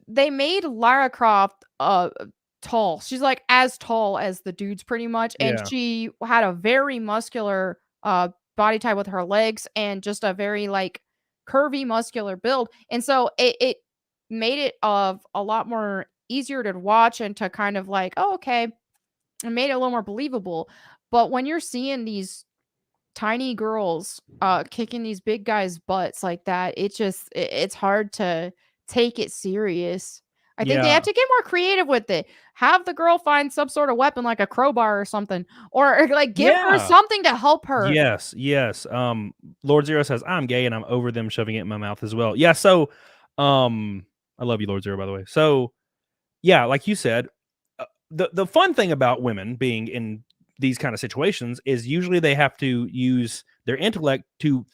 they made Lara Croft tall. She's like as tall as the dudes pretty much, and she had a very muscular body type with her legs, and just a very like curvy muscular build. And so it made it a lot more easier to watch and to kind of like, oh, okay, it made it a little more believable. But when you're seeing these tiny girls kicking these big guys' butts like that, it's hard to take it serious. I think they have to get more creative with it. Have the girl find some sort of weapon like a crowbar or something, or like give her something to help her. Yes, yes. Lord Zero says I'm gay and I'm over them shoving it in my mouth as well. Yeah, so I love you, Lord Zero, by the way. So yeah, like you said, the fun thing about women being in these kind of situations is usually they have to use their intellect to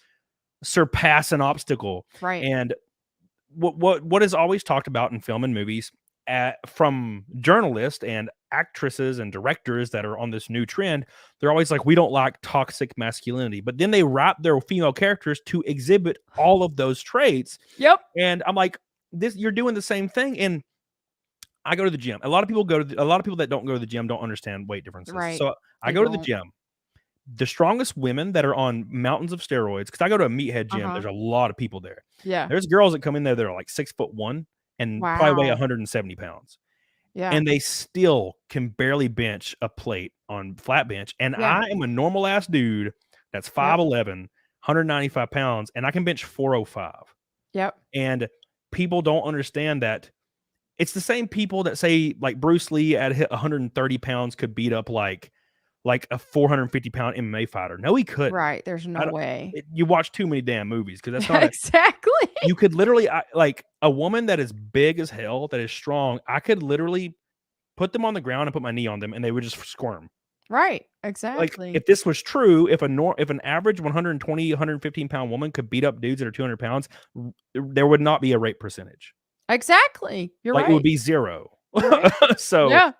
surpass an obstacle. Right. And what is always talked about in film and movies from journalists and actresses and directors that are on this new trend, they're always like, we don't like toxic masculinity, but then they wrap their female characters to exhibit all of those traits. Yep. And I'm like, you're doing the same thing. And I go to the gym. A lot of people that don't go to the gym don't understand weight differences. Right. So I go to the gym. The strongest women that are on mountains of steroids, because I go to a meathead gym, there's a lot of people there. Yeah. There's girls that come in there that are like 6'1" and probably weigh 170 pounds. Yeah. And they still can barely bench a plate on flat bench. And I am a normal ass dude that's 5'11", 195 pounds, and I can bench 405. Yep. And people don't understand that. It's the same people that say like Bruce Lee at 130 pounds could beat up like a 450-pound MMA fighter. No, he couldn't. Right. There's no way. You watch too many damn movies because that's not exactly. You could literally like a woman that is big as hell, that is strong. I could literally put them on the ground and put my knee on them, and they would just squirm. Right. Exactly. Like if this was true, if an average 120, 115-pound woman could beat up dudes that are 200 pounds, there would not be a rape percentage. Exactly. You're like right. It would be 0. Right. So yeah.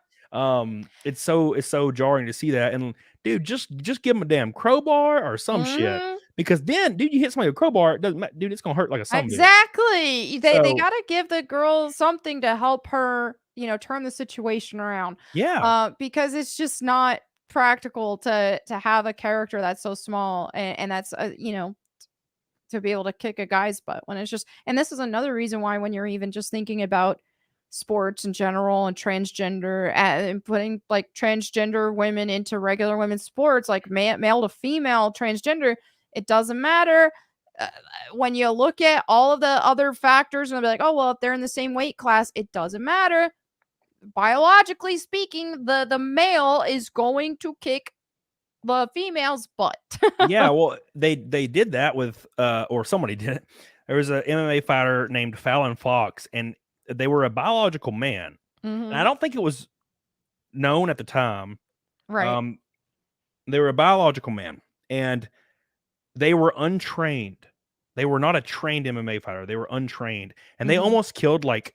It's so jarring to see that. And dude, just give them a damn crowbar or some shit, because then dude, you hit somebody with a crowbar, it doesn't matter, dude, it's gonna hurt like a son. Exactly. They gotta give the girl something to help her, turn the situation around. Yeah. Because it's just not practical to have a character that's so small and that's to be able to kick a guy's butt when it's just. And this is another reason why when you're even just thinking about sports in general and transgender and putting like transgender women into regular women's sports, like male to female transgender, it doesn't matter. When you look at all of the other factors and they'll be like, oh, well, if they're in the same weight class, it doesn't matter. Biologically speaking, the male is going to kick the female's butt. Yeah, well, they did that with or somebody did it. There was an MMA fighter named Fallon Fox, and they were a biological man. And I don't think it was known at the time. Right. They were a biological man, and they were untrained. They were not a trained MMA fighter. They were untrained, and they almost killed like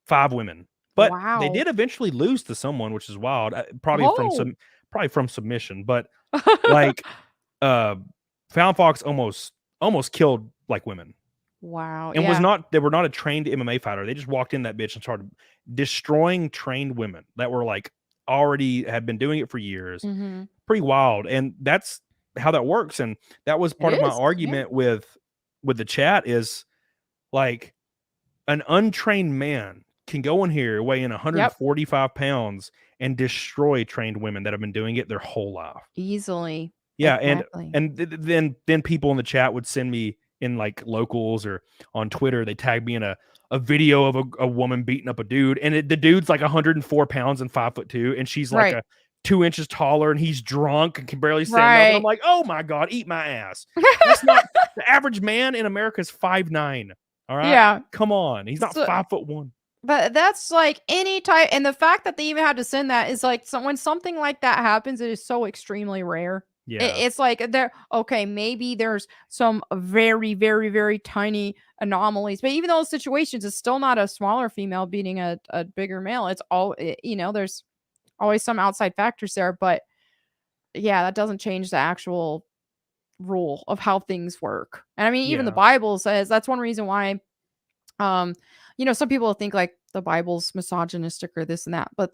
5 women. But they did eventually lose to someone, which is wild. Probably from submission. But like Fallon Fox almost killed like women. Wow. And they were not a trained MMA fighter. They just walked in that bitch and started destroying trained women that were like already had been doing it for years. Pretty wild. And that's how that works. And that was part of my argument with the chat is like an untrained man can go in here weighing 145 pounds and destroy trained women that have been doing it their whole life. Easily. Yeah. Exactly. And then people in the chat would send me in like locals or on Twitter, they tag me in a video of a woman beating up a dude, and the dude's like 104 pounds and 5'2", and she's like a 2 inches taller, and he's drunk and can barely stand up. And I'm like, oh my God, eat my ass. That's not the average man in America is 5'9". All right. Yeah. Come on. He's not 5'1". But that's like any type, and the fact that they even had to send that is like when something like that happens, it is so extremely rare. Yeah. It's like maybe there's some very, very, very tiny anomalies, but even those situations, it's still not a smaller female beating a bigger male. It's all, there's always some outside factors there, but yeah, that doesn't change the actual rule of how things work. And I mean, even the Bible says that's one reason why, some people think like the Bible's misogynistic or this and that, but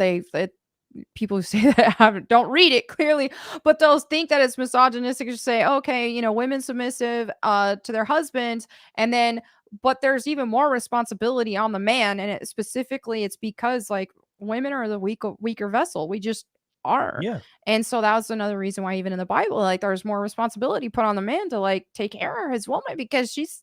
people who say that don't read it clearly, but they'll think that it's misogynistic to say, okay, women submissive to their husbands, and then but there's even more responsibility on the man, and specifically it's because like women are the weaker vessel. We just are. Yeah. And so that was another reason why even in the Bible, like there's more responsibility put on the man to like take care of his woman, because he's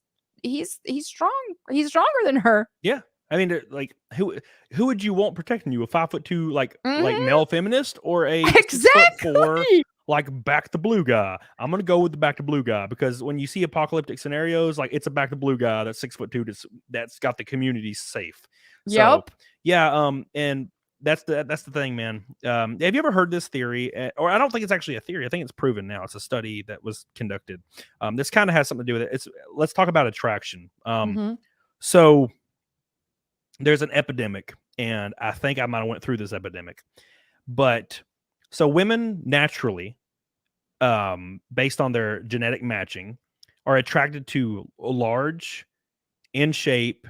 strong. He's stronger than her. Yeah. I mean, like who would you want protecting you? A 5'2" like Mhm. male feminist, or a 6'4" Exactly. like back to blue guy? I'm gonna go with the back to blue guy, because when you see apocalyptic scenarios, like it's a back to blue guy that's 6'2" that's got the community safe. So Yep. yeah, and that's the thing, man. Have you ever heard this theory? Or I don't think it's actually a theory. I think it's proven now. It's a study that was conducted. This kind of has something to do with it. Let's talk about attraction. Mhm. So there's an epidemic, and I think I might have went through this epidemic. But so women naturally, based on their genetic matching, are attracted to large, in shape,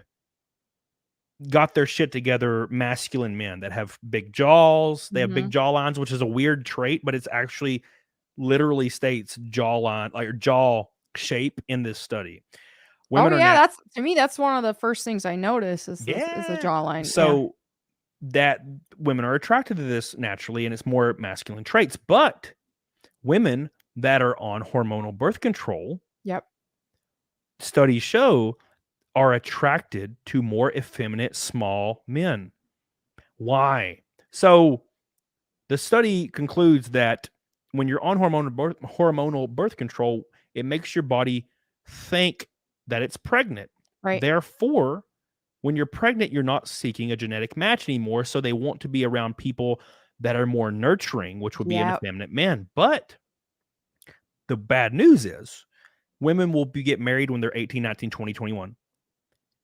got their shit together masculine men that have big jaws. They have big Mhm. jaw lines, which is a weird trait, but it's actually literally states jawline, like jaw shape in this study. Oh Women are yeah, not. that's to me that's one of the first things I notice is the Yeah. jawline. Yeah. So that women are attracted to this naturally, and it's more masculine traits. But women that are on hormonal birth control, Yep. studies show, are attracted to more effeminate small men. Why? So the study concludes that when you're on hormonal birth control, it makes your body think that it's pregnant. Right. Therefore, when you're pregnant, you're not seeking a genetic match anymore. So they want to be around people that are more nurturing, which would be an Yep. effeminate man. But the bad news is women will get married when they're 18, 19, 20, 21.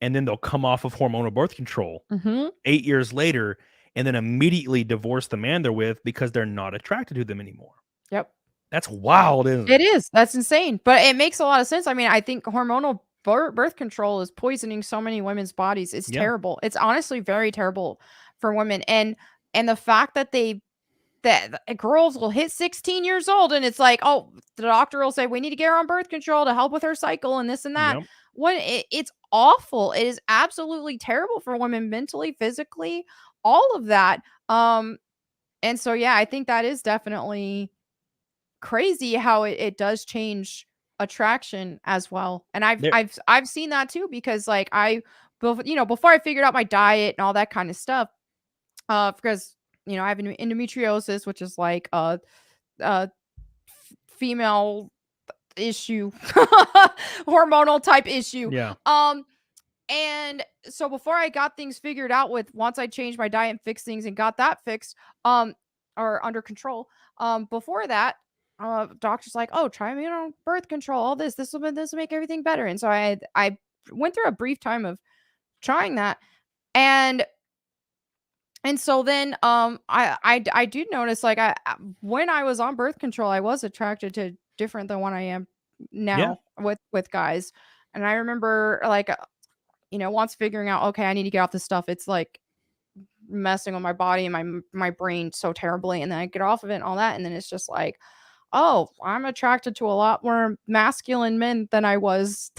And then they'll come off of hormonal birth control Mhm. 8 years later, and then immediately divorce the man they're with because they're not attracted to them anymore. Yep. That's wild, isn't It it? is. That's insane. But it makes a lot of sense. I mean, I think hormonal birth control is poisoning so many women's bodies. It's Yeah. terrible. It's honestly very terrible for women. And the fact that girls will hit 16 years old and it's like, oh, the doctor will say we need to get her on birth control to help with her cycle and this and that. Yep. When it's awful. It is absolutely terrible for women mentally, physically, all of that. And so yeah, I think that is definitely crazy how it does change attraction as well. And There, I've seen that too because like before I figured out my diet and all that kind of stuff, because I have endometriosis, which is like a female issue, hormonal type issue. yeah. And so before I got things figured out once I changed my diet and fixed things and got that fixed, or under control, before that, doctor's like, oh, try me on birth control, all this will make everything better. And so I went through a brief time of trying that. And so then I do notice like when I was on birth control, I was attracted to different than what I am Yeah. now with guys. And I remember like once figuring out, okay, I need to get off this stuff, it's like messing with my body and my brain so terribly. And then I get off of it and all that. And then it's just like, oh, I'm attracted to a lot more masculine men than I was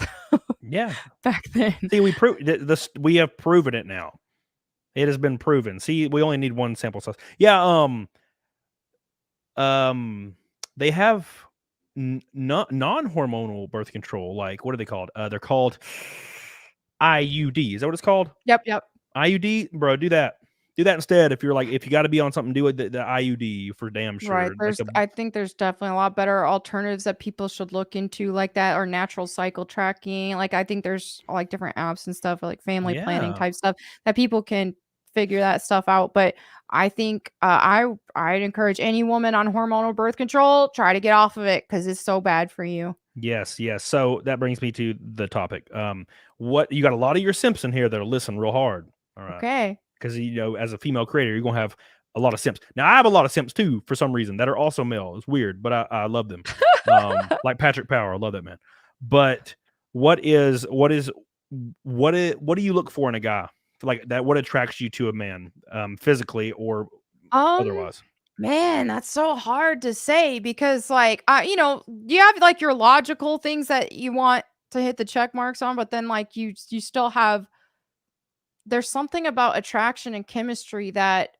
Yeah. back then. See, we have proven it now. It has been proven. See, we only need one sample size. Yeah. They have non-hormonal birth control. Like, what are they called? They're called IUD. Is that what it's called? Yep. IUD, bro. Do that. Do that instead. If you got to be on something, do it the IUD for damn sure. Right. Like I think there's definitely a lot better alternatives that people should look into like that, or natural cycle tracking. Like I think there's like different apps and stuff, like family planning yeah. type stuff that people can figure that stuff out. But I think I'd encourage any woman on hormonal birth control, try to get off of it because it's so bad for you. Yes. So that brings me to the topic. What you got a lot of your simps in here that'll listen real hard. All right. Okay. Because as a female creator, you're gonna have a lot of simps. Now I have a lot of simps too for some reason that are also male. It's weird, but I love them. Like Patrick Power, I love that man. But what do you look for in a guy like that? What attracts you to a man, physically or otherwise? Man, that's so hard to say because like you have like your logical things that you want to hit the check marks on, but then like you still have, there's something about attraction and chemistry that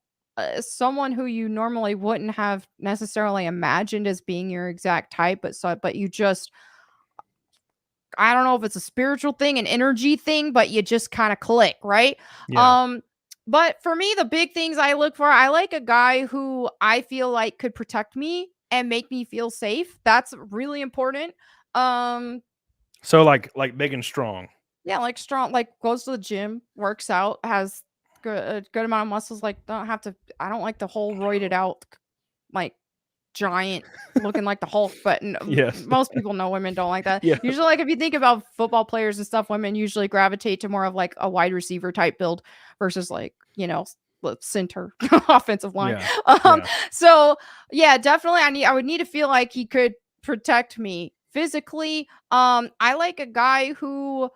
someone who you normally wouldn't have necessarily imagined as being your exact type, but you just I don't know if it's a spiritual thing, an energy thing, but you just kind of click, right? Yeah. But for me, the big things I look for, I like a guy who I feel like could protect me and make me feel safe. That's really important. So like big and strong. Yeah, like strong, like goes to the gym, works out, has a good amount of muscles. Like I don't like the whole roided out, like giant looking like the Hulk, but Yes. most people know women don't like that. Yeah. Usually, like if you think about football players and stuff, women usually gravitate to more of like a wide receiver type build versus like, center offensive line. Yeah. Yeah. So yeah, definitely I would need to feel like he could protect me physically. I like a guy who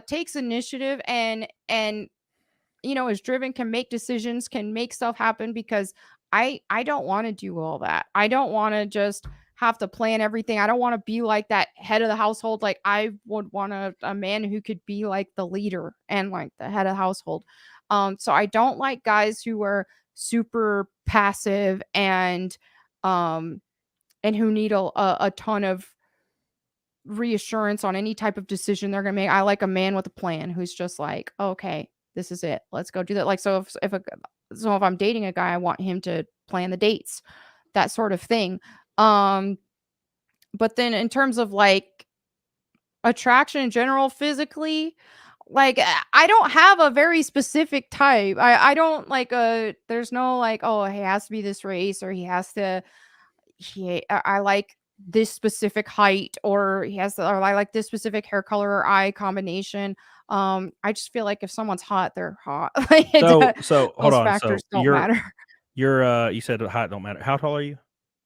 takes initiative and is driven, can make decisions, can make stuff happen, because I don't want to do all that. I don't want to just have to plan everything. I don't want to be like that head of the household. Like I would want a man who could be like the leader and like the head of the household. So I don't like guys who are super passive and who need a ton of reassurance on any type of decision they're gonna make. I like a man with a plan who's just like, okay, this is it. Let's go do that. Like, so if I'm dating a guy, I want him to plan the dates, that sort of thing. But then in terms of like attraction in general, physically, like I don't have a very specific type. I don't like there's no like, oh, he has to be this race, or he has to I like this specific height, or I like this specific hair color or eye combination. I just feel like if someone's hot, they're hot. Like, So hold those on. factors So don't matter. you said height don't matter. How tall are you?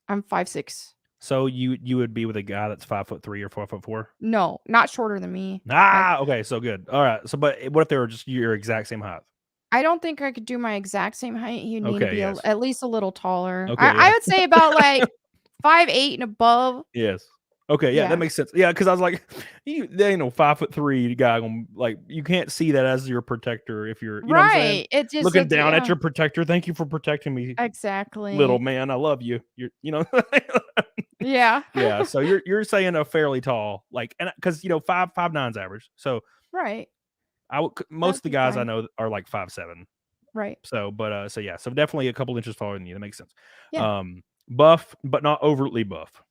I'm 5'6". So you would be with a guy that's 5'3" or 4'4"? No, not shorter than me. Okay, so good. All right. So, but what if they were just your exact same height? I don't think I could do my exact same height. He'd need to Okay, be yes. at least a little taller. Okay, I yeah. would say about like 5'8" and above. Yes. Okay, yeah, Yeah. that makes sense. Yeah, because I was like, there ain't no 5'3" guy gonna, like, you can't see that as your protector if you're, you know what I'm saying? Right. It just Looking down at your protector. Thank you for protecting me, exactly. little man. I love you. You're, Yeah. yeah. So you're saying a fairly tall, like, and because 5'9" average. So Right. most of the be guys I fine. know are like 5'7". Right. So, but so yeah, so definitely a couple inches taller than you. That makes sense. Yeah. Buff, but not overtly buff.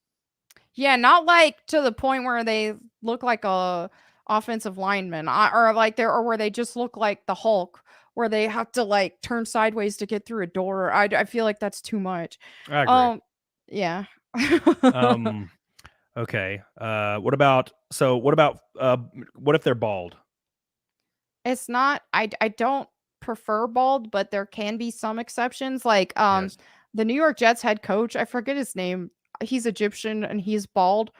Yeah, not like to the point where they look like a offensive lineman, or where they just look like the Hulk, where they have to like turn sideways to get through a door. I feel like that's too much. I agree. Yeah. Okay. What about what if they're bald? It's not. I don't prefer bald, but there can be some exceptions. Like Yes. the New York Jets head coach, I forget his name. He's Egyptian and he's bald.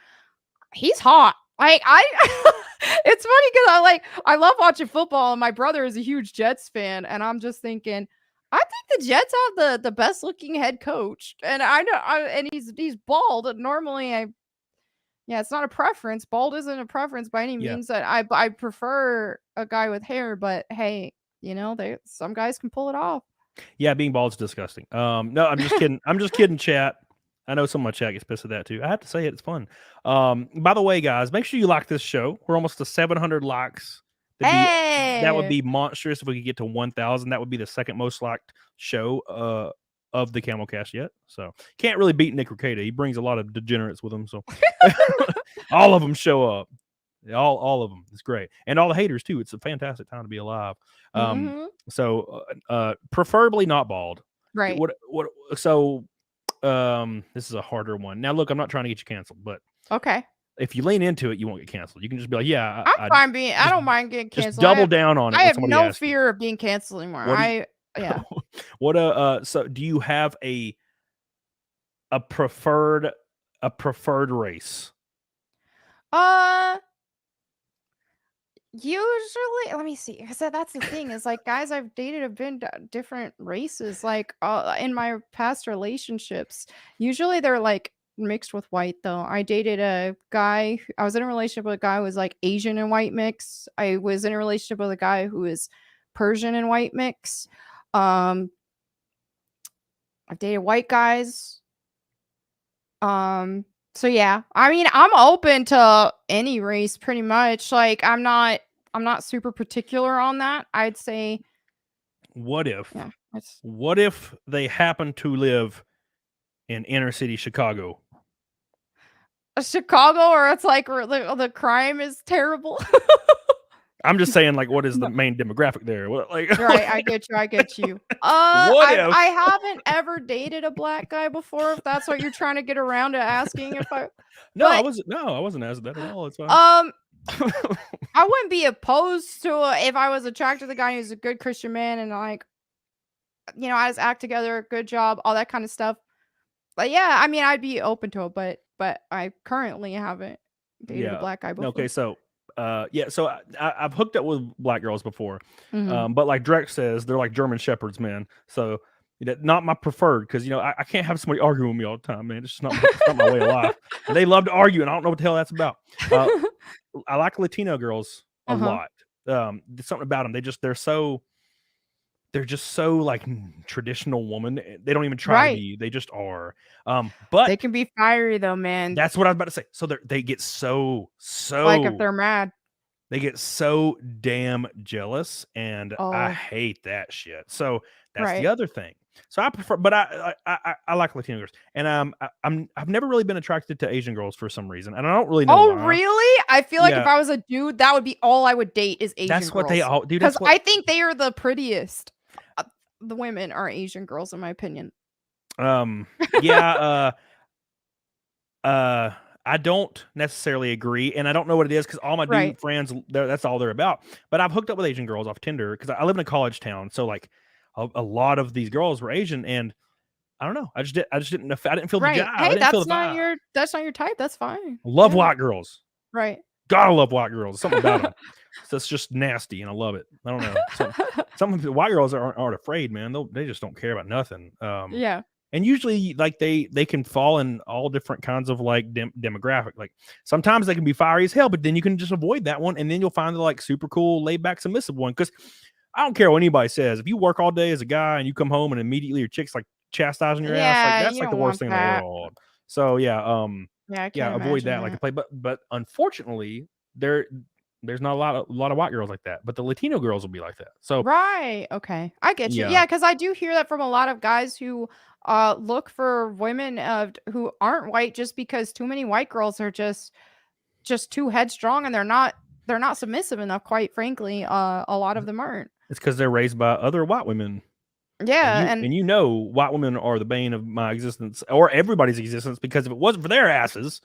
He's hot. Like it's funny because I love watching football, and my brother is a huge Jets fan, and I'm just thinking, I think the Jets have the best looking head coach, and and he's bald. And normally, it's not a preference. Bald isn't a preference by any Yeah. means. That I prefer a guy with hair, but hey, some guys can pull it off. Yeah, being bald's disgusting. No, I'm just kidding. I'm just kidding, chat. I know some of my chat gets pissed at that too. I have to say it. It's fun. By the way, guys, make sure you like this show. We're almost to 700 likes. That would be monstrous if we could get to 1,000. That would be the second most liked show of the CamelCast yet. So can't really beat Nick Ricada. He brings a lot of degenerates with him. So all of them show up. All of them. It's great. And all the haters too. It's a fantastic time to be alive. So preferably not bald. Right. So this is a harder one. Now look, I'm not trying to get you canceled, but Okay. if you lean into it, you won't get canceled. You can just be like, yeah, I'm fine being. I don't mind getting canceled. Just double down on it. I when have somebody no asks you. fear of being canceled anymore. Yeah. So do you have a preferred race? Usually, let me see. Because that's the thing is like guys I've dated have been different races. Like in my past relationships, usually they're like mixed with white though. I dated a guy. I was in a relationship with a guy who was like Asian and white mix. I was in a relationship with a guy who is Persian and white mix. I've dated white guys. So yeah, I mean, I'm open to any race pretty much. Like I'm not super particular on that. I'd say What if? yeah, What if they happen to live in inner city Chicago? Chicago, or it's like the crime is terrible. I'm just saying, like, what is the main demographic there? What, like, Right, I get you. I get you. What if? I haven't ever dated a black guy before. If that's what you're trying to get around to asking, if I No, I but, wasn't. No, I wasn't asking that at all. It's fine. I wouldn't be opposed to if I was attracted to the guy who's a good Christian man and like, you know, I just act together, good job, all that kind of stuff. But yeah, I mean, I'd be open to it, but I currently haven't dated a black guy before. Okay, so yeah, so I've hooked up with black girls before, Mhm. but like Drex says, they're like German shepherds, man. So not my preferred, because I can't have somebody arguing with me all the time, man. It's just it's not my way of life. And they love to argue, and I don't know what the hell that's about. I like Latino girls a lot. There's something about them. They're just so like traditional woman. They don't even try to be. They just are. But they can be fiery though, man. that's what I was about to say. So they get so like if they're mad. they get so damn jealous, and I hate that shit. So that's the other thing. So I prefer, but I like Latino girls, and I've never really been attracted to Asian girls for some reason, and I don't really know. Oh, why. really? I feel like if I was a dude, that would be all I would date is Asian girls. That's what they all do. Because I think they are the prettiest. The women are Asian girls, in my opinion. Yeah. I don't necessarily agree, and I don't know what it is because all my dude friends, that's all they're about. But I've hooked up with Asian girls off Tinder because I live in a college town, so like a lot of these girls were Asian, and I don't know. I just didn't feel the jive. Hey, that's not your type. That's fine. Love white girls. Right. Gotta love white girls. Something about them. So it's just nasty, and I love it. I don't know. Some white girls aren't afraid, man. They just don't care about nothing. Yeah. And usually, like they can fall in all different kinds of like demographic. Like sometimes they can be fiery as hell, but then you can just avoid that one, and then you'll find the like super cool, laid back, submissive one. Because I don't care what anybody says. If you work all day as a guy and you come home and immediately your chick's like chastising your ass, like that's like the worst thing in the world. So yeah, avoid that like a play. But unfortunately, there's not a lot of white girls like that, but the Latino girls will be like that. So okay, I get you. Yeah, because I do hear that from a lot of guys who look for women who aren't white just because too many white girls are just too headstrong, and they're not submissive enough. Quite frankly, a lot of them aren't. It's because they're raised by other white women. Yeah, and white women are the bane of my existence or everybody's existence, because if it wasn't for their asses,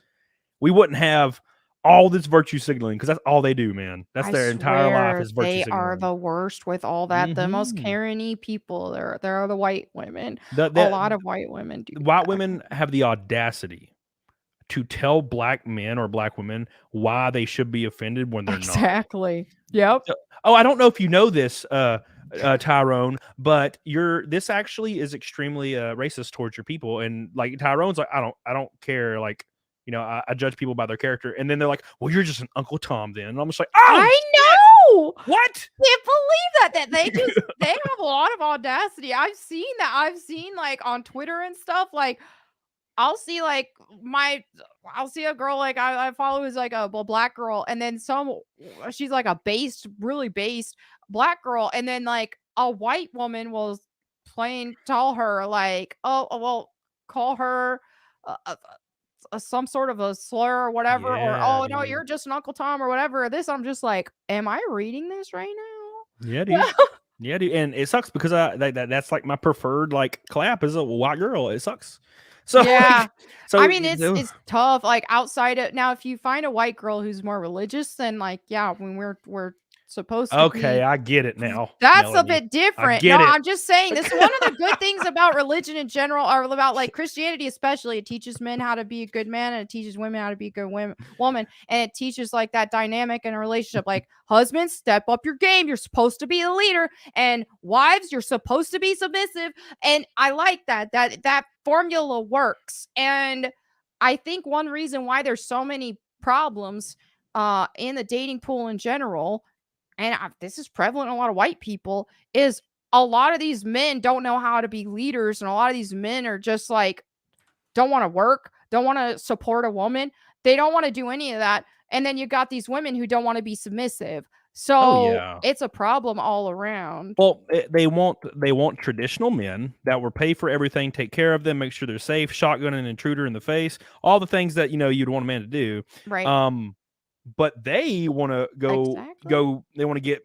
we wouldn't have all this virtue signaling, because that's all they do, man. That's their entire life is virtue signaling. They are the worst with all that. The most Karen-y people, they're the white women. A lot of white women do. White women have the audacity to tell black men or black women why they should be offended when they're not. Exactly. Yep. Oh, I don't know if you know this, Tyrone, but this actually is extremely racist towards your people. And like Tyrone's like, I don't care. Like, I judge people by their character, and then they're like, "Well, you're just an Uncle Tom." Then and I'm just like, "Oh, I know what? Can't believe that they have a lot of audacity." I've seen that. I've seen like on Twitter and stuff. Like, I'll see a girl like I follow who's like a black girl, and then she's like a really based black girl, and then like a white woman will tell her like, "Oh, well, call her." Some sort of a slur or whatever, or "Oh no, you're just an Uncle Tom" or whatever. I'm just like, am I reading this right now? Yeah, dude. Yeah, dude. And it sucks because that's like my preferred like clap is a white girl. It sucks. So yeah, I mean it's tough. Like outside of now, if you find a white girl who's more religious, then like when we're supposed to be, I get it now. That's Melanie. A bit different. No, I'm just saying this is one of the good things about religion in general, or about like Christianity especially. It teaches men how to be a good man, and it teaches women how to be a good woman, and it teaches like that dynamic in a relationship. Like husbands, step up your game. You're supposed to be a leader, and wives, you're supposed to be submissive. And I like that formula works. And I think one reason why there's so many problems in the dating pool in general, and this is prevalent in a lot of white people, is a lot of these men don't know how to be leaders, and a lot of these men are just like don't want to work. don't want to support a woman. They don't want to do any of that. And then you got these women who don't want to be submissive. So yeah. it's a problem all around. Well, they want traditional men that will pay for everything, take care of them, make sure they're safe, shotgun an intruder in the face, all the things that you'd want a man to do. Right. But they want to Exactly. They want to get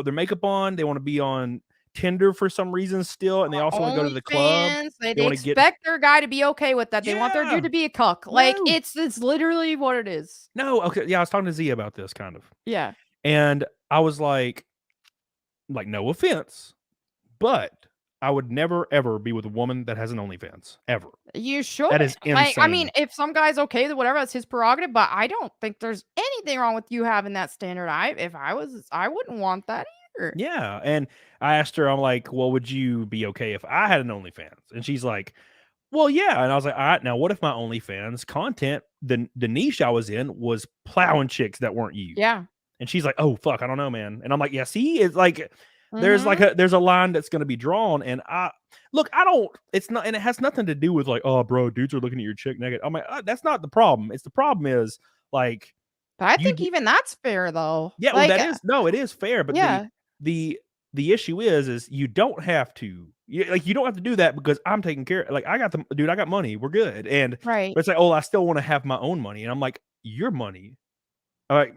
their makeup on. They want to be on Tinder for some reason still, and they also want to go to the club. OnlyFans, They want to get expect their guy to be okay with that. They want their Yeah. dude to be a cuck. Like No. it's literally what it is. no. Okay, yeah, I was talking to Zia about this kind of, Yeah. and I was like, no offense, but I would never ever be with a woman that has an OnlyFans ever. You should. That is Like, I mean, insane. if some guy's okay with whatever, that's his prerogative. But I don't think there's anything wrong with you having that standard. I wouldn't want that either. Yeah, and I asked her, I'm like, well, would you be okay if I had an OnlyFans? And she's like, well, yeah. And I was like, all right, now what if my OnlyFans content, the niche I was in was plowing chicks that weren't you? Yeah. And she's like, oh fuck, I don't know, man. And I'm like, yeah, see, it's like there's a line that's going to be drawn, and I don't. It's not, and it has nothing to do with like, oh, bro, dudes are looking at your chick naked. I'm like, that's not the problem. It's the problem is like, But I think even that's fair though. yeah, Like, well, that is no, it is fair, but yeah. the issue is you don't have to. You don't have to do that because I'm taking care. Like I got money, we're good. And Right. but it's like, oh, I still want to have my own money, and I'm like, your money.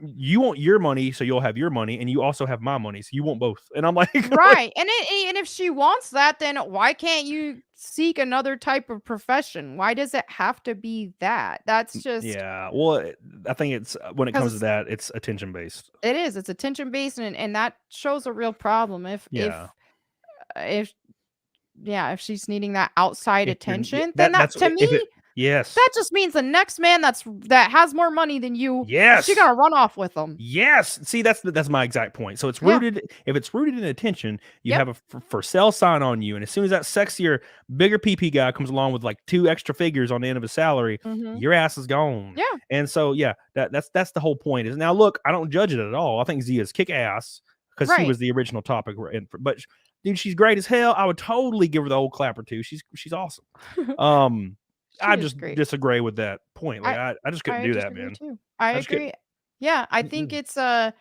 You want your money, so you'll have your money, and you also have my money, so you want both. And I'm like, Right. And if she wants that, then why can't you seek another type of profession? Why does it have to be that? That's just yeah. Well, I think it's when it comes to 'cause that, it's attention based. it is. It's attention based, and that shows a real problem. Yeah. If she's needing that outside If you're- attention, yeah, then that to me yes. that just means the next man that has more money than you, Yes. she gotta run off with them. Yes. See, that's my exact point. So it's Yeah. rooted. If it's rooted in attention, you Yep. have a for sale sign on you, and as soon as that sexier, bigger PP guy comes along with like 2 extra figures on the end of his salary, your ass is gone. Yeah. And so yeah, that's the whole point. Is now look, I don't judge it at all. I think Zia's kick ass because she Right. was the original topic. But dude, she's great as hell. I would totally give her the old clap or two. She's awesome. I is just great. disagree with that point. Like I just couldn't do that, disagree man. too. I just couldn't. agree. Yeah, I think it's yeah,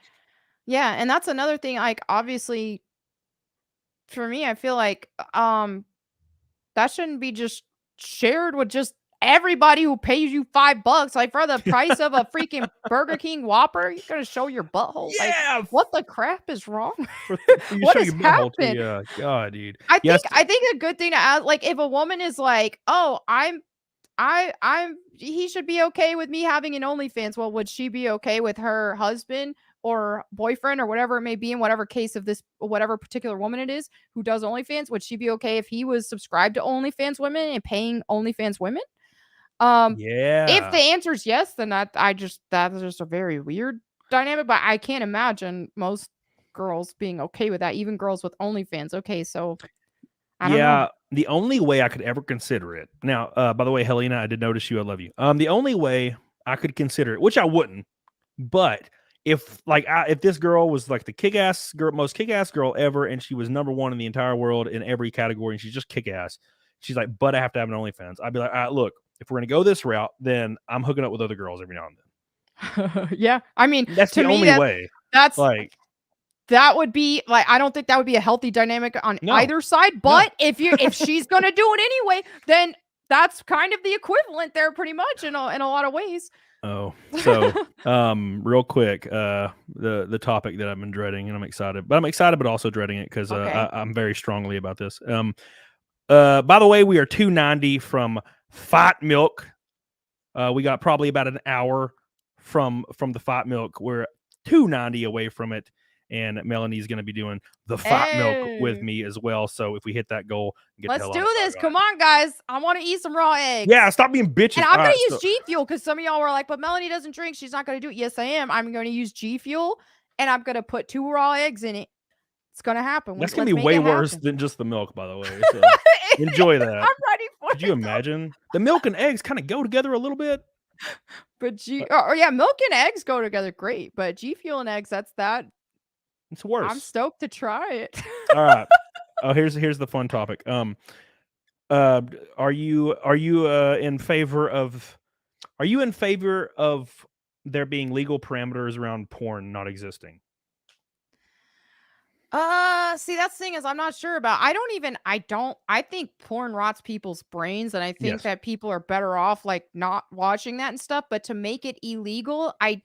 and that's another thing. Like obviously, for me, I feel like that shouldn't be just shared with just everybody who pays you $5. Like for the price of a freaking Burger King Whopper, you're gonna show your butthole. Yeah. Like, what the crap is wrong? You What show has your butthole to- happened? Yeah, God, dude. I Yes. think a good thing to add, like if a woman is like, oh, he should be okay with me having an OnlyFans. Well, would she be okay with her husband or boyfriend or whatever it may be in whatever case of this, whatever particular woman it is who does OnlyFans? Would she be okay if he was subscribed to OnlyFans women and paying OnlyFans women? Yeah. If the answer is yes, then that's just a very weird dynamic. But I can't imagine most girls being okay with that, even girls with OnlyFans. Okay, so I don't know. The only way I could ever consider it. Now, by the way, Helena, I did notice you. I love you. The only way I could consider it, which I wouldn't, but if this girl was like the kick-ass girl, most kick-ass girl ever, and she was #1 in the entire world in every category, and she's just kick-ass. She's like, but I have to have an OnlyFans. I'd be like, all right, look, if we're gonna go this route, then I'm hooking up with other girls every now and then. Yeah, I mean, That's to the me, only way. that's Like, that would be like, I don't think that would be a healthy dynamic on No. either side. But if she's gonna do it anyway, then that's kind of the equivalent there, pretty much in a lot of ways. oh, so real quick, the topic that I've been dreading, and I'm excited, but also dreading it because Okay. I'm very strongly about this. By the way, we are 290 from Fight Milk. We got probably about an hour from the Fight Milk. We're 290 away from it, and Melonie's going to be doing the Fight Milk with Hey. me as well. So if we hit that goal, get Let's the hell do on this. it. Come on, guys. I want to eat some raw eggs. Yeah, stop being bitches. And I'm All going right, to use G Fuel because some of y'all were like, but Melanie doesn't drink. She's not going to do it. Yes, I am. I'm going to use G Fuel, and I'm going to put 2 raw eggs in it. It's going to happen. That's Let's going to be make way it worse happen. than just the milk, by the way. So enjoy that. I'm ready for Could you imagine? The milk and eggs kind of go together a little bit. But yeah, milk and eggs go together great. But G Fuel and eggs, that's that. It's worse. I'm stoked to try it. All right. Oh, here's the fun topic. Are you in favor of? Are you in favor of there being legal parameters around porn not existing? See, that's the thing is I'm not sure about. I think porn rots people's brains, and I think Yes. that people are better off like not watching that and stuff, but to make it illegal, I'm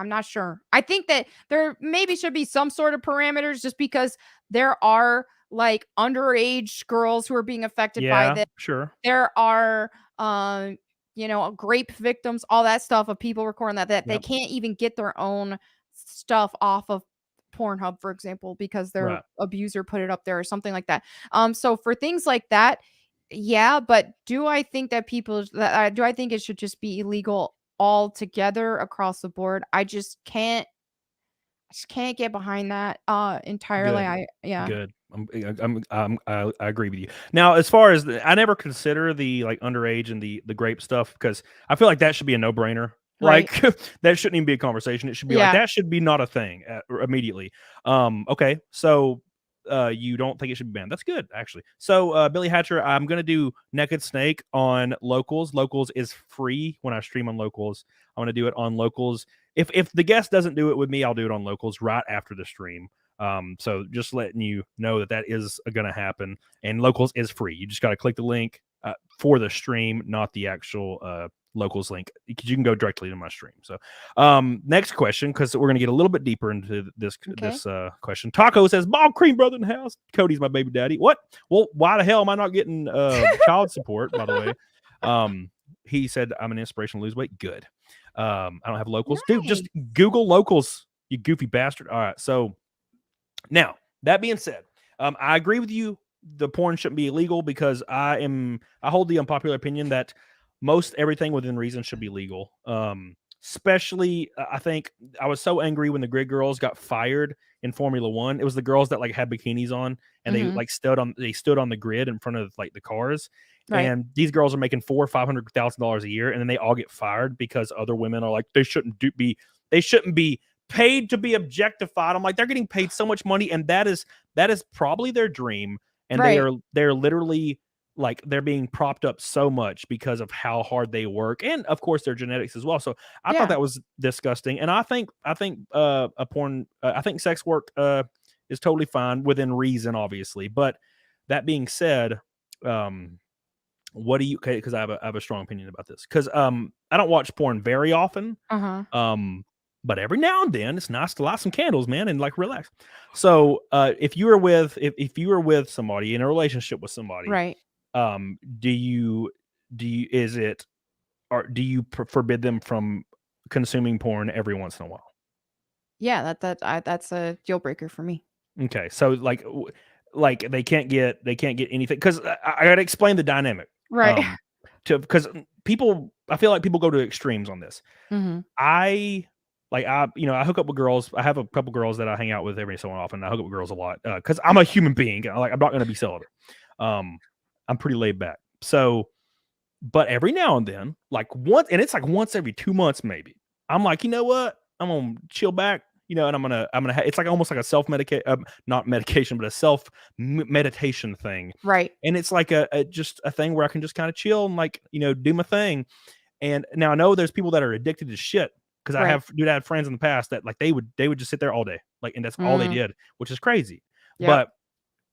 not sure. I think that there maybe should be some sort of parameters just because there are like underage girls who are being affected by Yeah, this. sure. There are grape victims, all that stuff of people recording that they Yep. can't even get their own stuff off of Pornhub, for example, because their Right. abuser put it up there or something like that. So for things like that, yeah, but do I think that do I think it should just be illegal altogether across the board? I just can't get behind that entirely. Good. Yeah. Good. I agree with you. Now, as far as I never consider the like underage and the grape stuff because I feel like that should be a no brainer. Right. Like that shouldn't even be a conversation. It should be like Yeah. that should be not a thing immediately. Okay, so you don't think it should be banned? That's good actually. So Billy Hatcher, I'm gonna do Naked Snake on Locals. Locals is free when I stream on Locals. I'm gonna do it on Locals. If the guest doesn't do it with me, I'll do it on Locals right after the stream. So just letting you know that is going to happen, and Locals is free. You just got to click the link for the stream, not the actual Locals link, because you can go directly to my stream. So next question, because we're going to get a little bit deeper into this question. Taco says, Ball Cream brother in the house. Cody's my baby daddy. What? Well, why the hell am I not getting child support, by the way? He said, I'm an inspiration to lose weight. Good. I don't have Locals. Nice. Dude, just Google Locals, you goofy bastard. All right, so now, that being said, I agree with you. The porn shouldn't be illegal because I hold the unpopular opinion that most everything within reason should be legal. Especially, I think I was so angry when the grid girls got fired in Formula One. It was the girls that like had bikinis on and they like stood on the grid in front of like the cars. Right. And these girls are making $400,000 or $500,000 a year, and then they all get fired because other women are like they shouldn't be paid to be objectified. I'm like, they're getting paid so much money, and that is probably their dream, and they're literally like they're being propped up so much because of how hard they work, and of course their genetics as well. So I thought that was disgusting, and I think sex work is totally fine within reason, obviously. But that being said, what do you? Because I have a strong opinion about this. Because I don't watch porn very often. But every now and then, it's nice to light some candles, man, and like relax. So, if you were with somebody in a relationship with somebody, right? Do you forbid them from consuming porn every once in a while? Yeah, that's a deal breaker for me. Okay, so like they can't get anything because I got to explain the dynamic, right? Because I feel like people go to extremes on this. I hook up with girls. I have a couple girls that I hang out with every so often. I hook up with girls a lot because I'm a human being. I'm not going to be celibate. I'm pretty laid back. So, but every now and then, it's like once every 2 months, maybe I'm like, you know what? I'm gonna chill back, and I'm gonna it's like almost like a not medication, but a self meditation thing. Right. And it's like just a thing where I can just kind of chill and do my thing. And now I know there's people that are addicted to shit. Because I had friends in the past that like they would just sit there all day, and that's all they did, which is crazy. Yep. But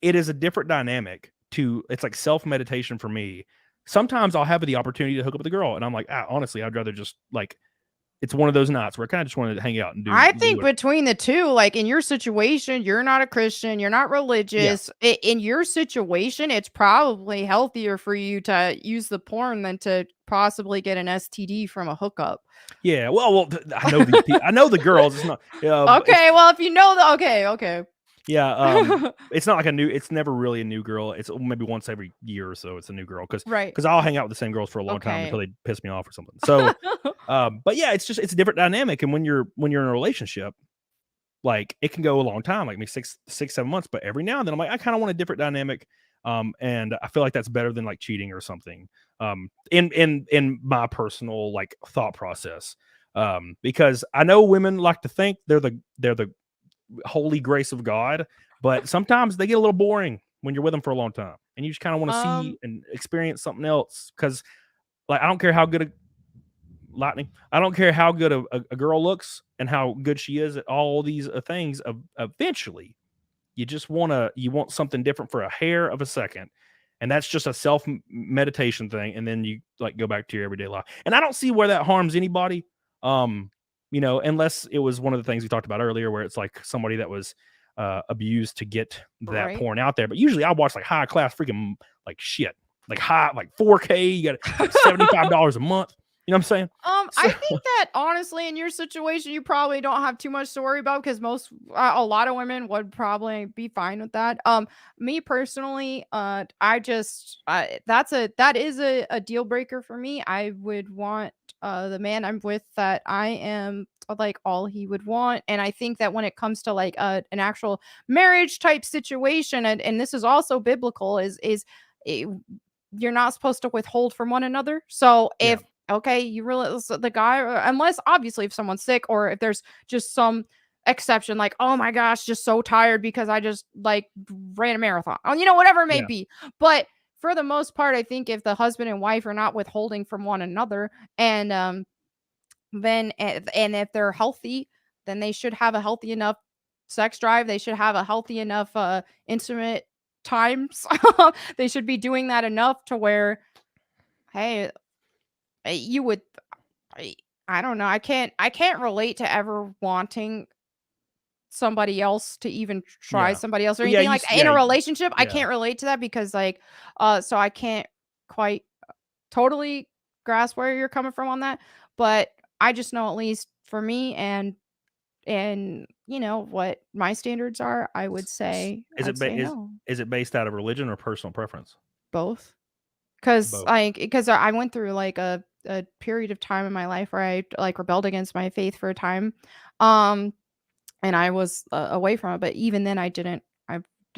it is a different dynamic it's like self meditation for me. Sometimes I'll have the opportunity to hook up with a girl, and I'm like, honestly, I'd rather just it's one of those nights where I kind of just wanted to hang out and do. I think between the two, like in your situation, you're not a Christian, you're not religious. Yeah. In your situation, it's probably healthier for you to use the porn than to possibly get an STD from a hookup. Yeah, well, I know these people. I know the girls. It's not okay. Well, if you know okay. Yeah, it's not like it's never really a new girl. It's maybe once every year or so. It's a new girl because I'll hang out with the same girls for a long time until they piss me off or something. So, but yeah, it's a different dynamic. And when you're in a relationship, like it can go a long time, like maybe 6-7 months. But every now and then, I'm like, I kind of want a different dynamic. And I feel like that's better than like cheating or something. In my personal thought process. Because I know women like to think they're the holy grace of God, but sometimes they get a little boring when you're with them for a long time and you just kind of want to see Um, and experience something else? Because like I don't care how good a lightning, I don't care how good a girl looks and how good she is at all these things. Eventually, you want something different for a hair of a second, and that's just a self meditation thing, and then you like go back to your everyday life. And I don't see where that harms anybody. Unless it was one of the things we talked about earlier, where it's like somebody that was abused to get that Right. porn out there. But usually, I watch like high class freaking like shit, like 4K. You got like $75 a month. You know what I'm saying? I think that honestly, in your situation, you probably don't have too much to worry about because a lot of women would probably be fine with that. Me personally, that is a deal breaker for me. I would want the man I'm with that I am like all he would want, and I think that when it comes to like an actual marriage type situation, and this is also biblical, you're not supposed to withhold from one another. So Yeah. if okay, you really the guy, unless obviously if someone's sick or if there's just some exception, like oh my gosh, just so tired because I just like ran a marathon, whatever it may Yeah. be. But for the most part, I think if the husband and wife are not withholding from one another, and then and if they're healthy, then they should have a healthy enough sex drive. They should have a healthy enough intimate times. They should be doing that enough to where, hey, you would I don't know. I can't relate to ever wanting somebody else to even try Yeah. somebody else or Well, yeah, anything you like s- in a yeah, relationship. I yeah. can't relate to that because like so I can't quite totally grasp where you're coming from on that, but I just know at least for me and what my standards are, I would say Is I'd it ba- say no. is it based out of religion or personal preference? Both. Because Both. like because I went through like a period of time in my life where I like rebelled against my faith for a time, um, and I was away from it. But even then, I did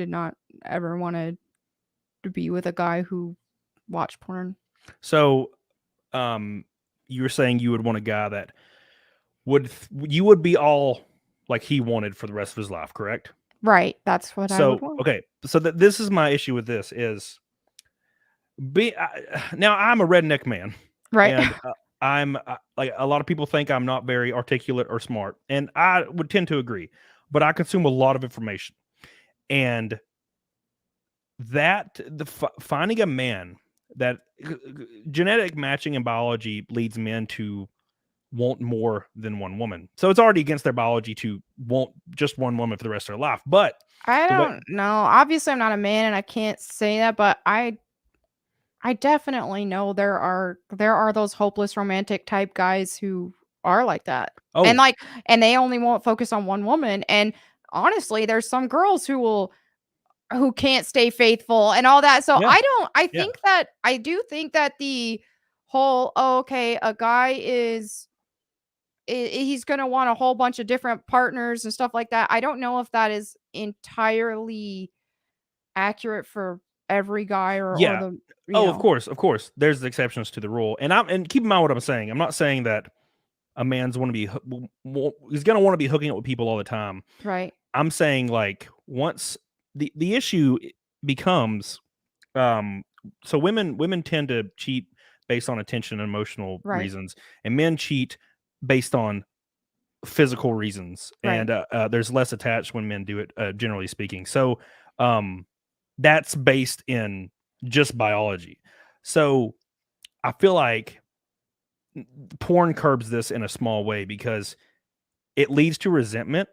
not ever want to be with a guy who watched porn. So, you were saying you would want a guy that you would be all like he wanted for the rest of his life, correct? Right. That's what I would So, want. okay, so this is my issue with this is now I'm a redneck man, Right. and I'm like a lot of people think I'm not very articulate or smart, and I would tend to agree, but I consume a lot of information, and finding a man that genetic matching in biology leads men to want more than one woman. So it's already against their biology to want just one woman for the rest of their life. But I the way, don't know. Obviously, I'm not a man, and I can't say that, but I definitely know there are those hopeless romantic type guys who are like that. And oh like and they only won't focus on one woman. And honestly, there's some girls who can't stay faithful and all that. So yeah, yeah, I do think that the whole okay, a guy he's going to want a whole bunch of different partners and stuff like that. I don't know if that is entirely accurate for every guy or yeah. the Oh, of course. There's exceptions to the rule, and keep in mind what I'm saying. I'm not saying that a man's want to be he's going to want to be hooking up with people all the time. right. I'm saying like once the issue becomes so women tend to cheat based on attention and emotional Right. reasons, and men cheat based on physical reasons, Right. and there's less attached when men do it, generally speaking. So that's based in just biology. So I feel like porn curbs this in a small way because it leads to resentment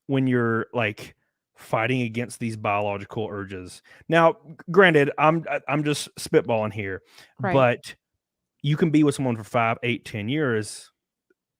when you're like fighting against these biological urges. Now, granted, I'm just spitballing here, Right. but you can be with someone for 5, 8, 10 years,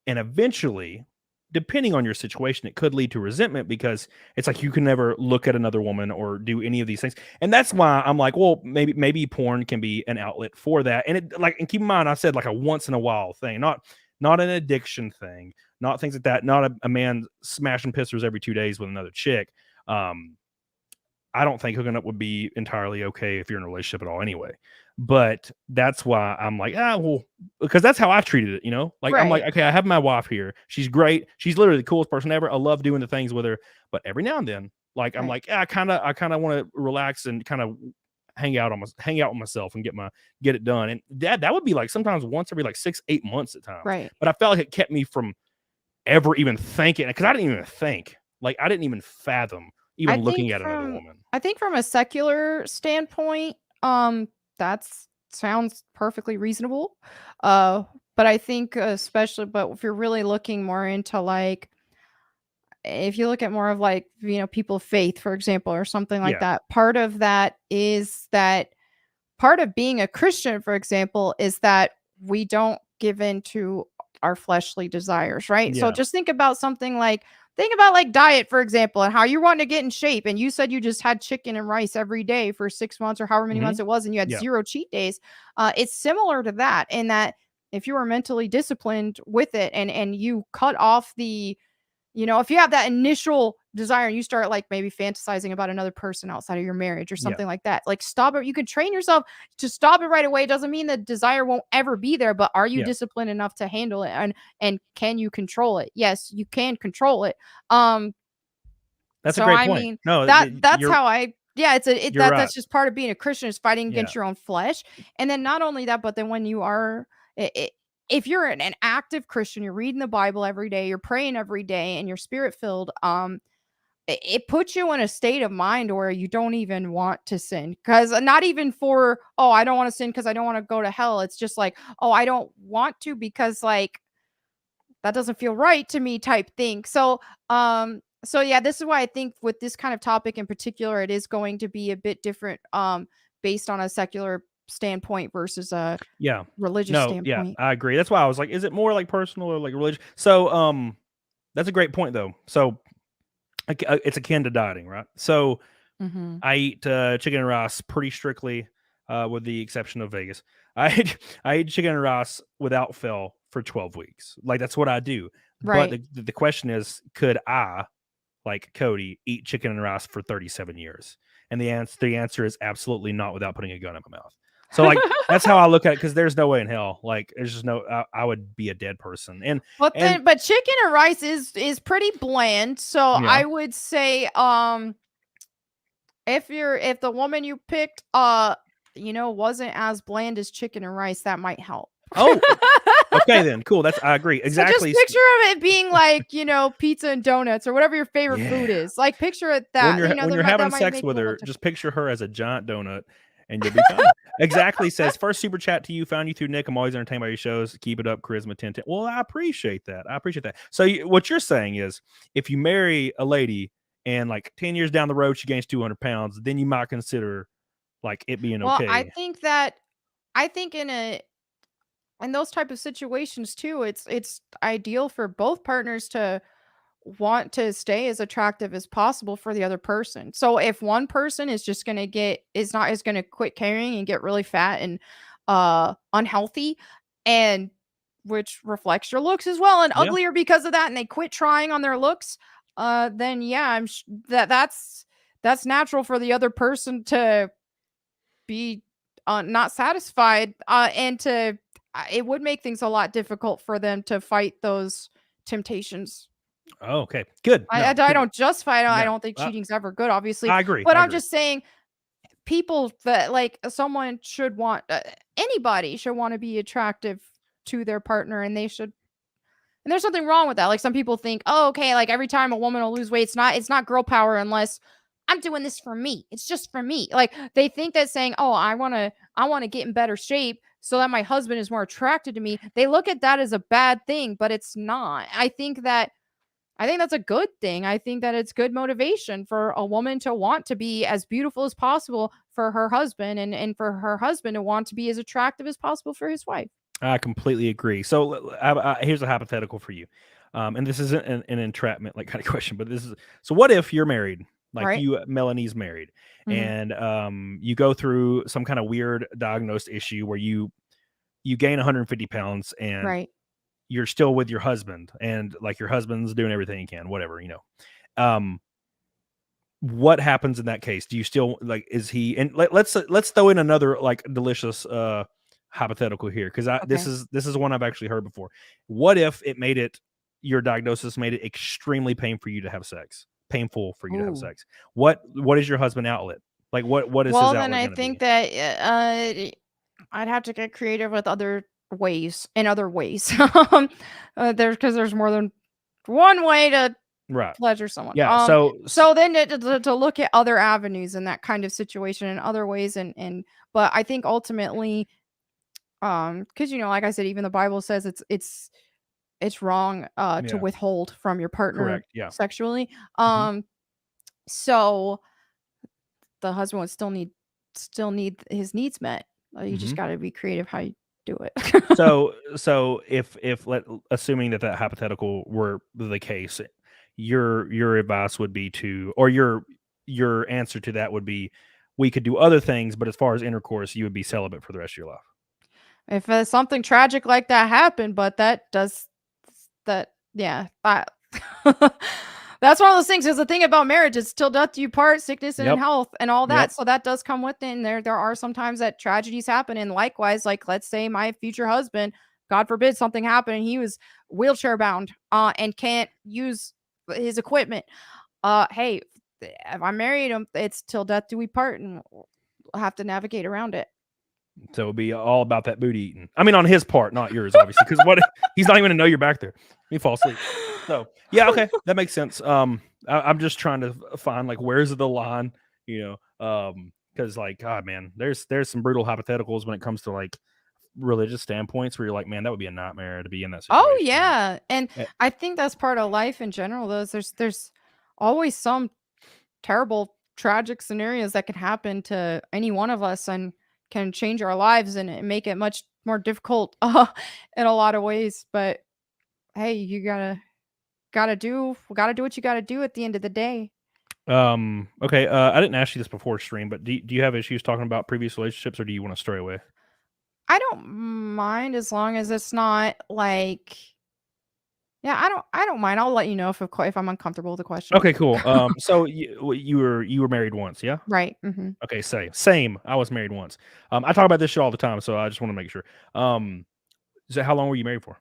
and eventually, depending on your situation, it could lead to resentment because it's like you can never look at another woman or do any of these things. And that's why I'm like, well, maybe porn can be an outlet for that. And and keep in mind, I said like a once in a while thing, not an addiction thing, not things like that, not a man smashing pistons every 2 days with another chick. I don't think hooking up would be entirely okay if you're in a relationship at all anyway. But that's why I'm like, well, because that's how I've treated it, Like I'm like, Right. okay, I have my wife here. She's great. She's literally the coolest person ever. I love doing the things with her. But every now and then Like I'm like, yeah, I kind of want to relax and kind of hang out with myself and get it done. And that would be like sometimes once every like 6-8 months at times. Right. But I felt like it kept me from ever even thinking, because I didn't even think, like I didn't even fathom even looking at another woman. I think from a secular standpoint, that sounds perfectly reasonable. But I think especially, but if you're really looking more into like, if you look at more of like, people of faith, for example, or something like that, part of that is that part of being a Christian, for example, is that we don't give in to our fleshly desires, right? So just think about something like, diet, for example, and how you're wanting to get in shape. And you said you just had chicken and rice every day for 6 months or however many months it was, and you had 0 cheat days. It's similar to that in that if you are mentally disciplined with it and you cut off the, if you have that initial desire and you start like maybe fantasizing about another person outside of your marriage or something like that, like stop it. You can train yourself to stop it right away. It doesn't mean the desire won't ever be there, but are you disciplined enough to handle it? And can you control it? Yes, you can control it. That's a great point. Mean, no, that's how that's just part of being a Christian, is fighting against your own flesh. And then not only that, but then when you are, if you're an active Christian, you're reading the Bible every day, you're praying every day, and you're spirit filled, it puts you in a state of mind where you don't even want to sin. Because not even for, I don't want to sin because I don't want to go to hell. It's just like, I don't want to because like that doesn't feel right to me type thing. So yeah, this is why I think with this kind of topic in particular, it is going to be a bit different based on a secular standpoint versus a religious standpoint. Yeah, I agree. That's why I was like, is it more like personal or like religious? So that's a great point though. So it's akin to dieting, right? So I eat chicken and rice pretty strictly, with the exception of Vegas. I eat chicken and rice without fail for 12 weeks. Like that's what I do. Right. But the question is, could I, like Cody, eat chicken and rice for 37 years? And the answer is absolutely not, without putting a gun in my mouth. So like that's how I look at it, because there's no way in hell. Like there's just no, I would be a dead person. But chicken and rice is pretty bland. So I would say if the woman you picked wasn't as bland as chicken and rice, that might help. Oh, okay then, cool. I agree exactly. So just picture of it being like pizza and donuts or whatever your favorite food is. Like picture it that when you're having sex with her, just picture her as a giant donut. And you'll be fine. Exactly. Says, first super chat to you. Found you through Nick. I'm always entertained by your shows. Keep it up. Charisma 10. Well, I appreciate that. So what you're saying is, if you marry a lady and like 10 years down the road she gains 200 pounds, then you might consider like it being okay. Well, I think in those type of situations too, it's ideal for both partners to want to stay as attractive as possible for the other person. So if one person is just going to quit carrying and get really fat and unhealthy, and which reflects your looks as well, and uglier because of that, and they quit trying on their looks, then that's natural for the other person to be not satisfied, and it would make things a lot difficult for them to fight those temptations. Oh, okay, good. I don't justify it. I don't think cheating's ever good, obviously. I agree. But I'm just saying, people that like someone should want, anybody should want to be attractive to their partner, and they should. And there's nothing wrong with that. Like some people think, okay, like every time a woman will lose weight, it's not girl power unless I'm doing this for me. It's just for me. Like they think that saying, I want to get in better shape so that my husband is more attracted to me. They look at that as a bad thing, but it's not. I think that's a good thing. I think that it's good motivation for a woman to want to be as beautiful as possible for her husband, and for her husband to want to be as attractive as possible for his wife. I completely agree. So here's a hypothetical for you. And this isn't an entrapment like kind of question, but so what if you're married, like Melonie's married, and you go through some kind of weird diagnosed issue where you gain 150 pounds and you're still with your husband, and like your husband's doing everything he can, whatever, what happens in that case? Do you still like, is he, and let's throw in another like delicious hypothetical here, because this is one I've actually heard before. What if your diagnosis made it extremely painful for you to have sex? painful for you to have Ooh. sex. What is your husband outlet? Like what is his Well, outlet then I gonna think be? that I'd have to get creative with other ways. There's more than one way to Right. pleasure someone. Yeah. So then to look at other avenues in that kind of situation and other ways but I think ultimately, because like I said, even the Bible says it's wrong to yeah, withhold from your partner correct. Yeah. sexually. Mhm. So the husband would still need his needs met. You just Mhm. got to be creative how you do it. So if assuming that hypothetical were the case, your advice would be or your answer to that would be, we could do other things, but as far as intercourse, you would be celibate for the rest of your life. If something tragic like that happened, but yeah, that's one of those things. Is the thing about marriage is till death do you part, sickness and in Yep. health and all that. Yep. So that does come with it. And there are sometimes that tragedies happen. And likewise, like let's say my future husband, God forbid something happened and he was wheelchair bound and can't use his equipment. Hey, if I married him, it's till death do we part, and we'll have to navigate around it. So it'll be all about that booty eating. I mean, on his part, not yours, obviously, because he's not even gonna know you're back there. He fall asleep. So yeah, okay, that makes sense. I'm just trying to find like where's the line, because like God, man, there's some brutal hypotheticals when it comes to like religious standpoints where you're like, man, that would be a nightmare to be in that situation. Oh yeah, and Eh, I think that's part of life in general. There's always some terrible, tragic scenarios that can happen to any one of us and can change our lives and make it much more difficult in a lot of ways. But hey, you gotta do what you gotta do at the end of the day. Okay. I didn't ask you this before stream, but do you have issues talking about previous relationships, or do you want to stray away? I don't mind as long as it's not like, yeah, I don't mind. I'll let you know if I'm uncomfortable with the question. Okay, cool. So you were married once, yeah? Right. Mm-hmm. Okay, same. I was married once. I talk about this shit all the time, so I just want to make sure. So how long were you married for?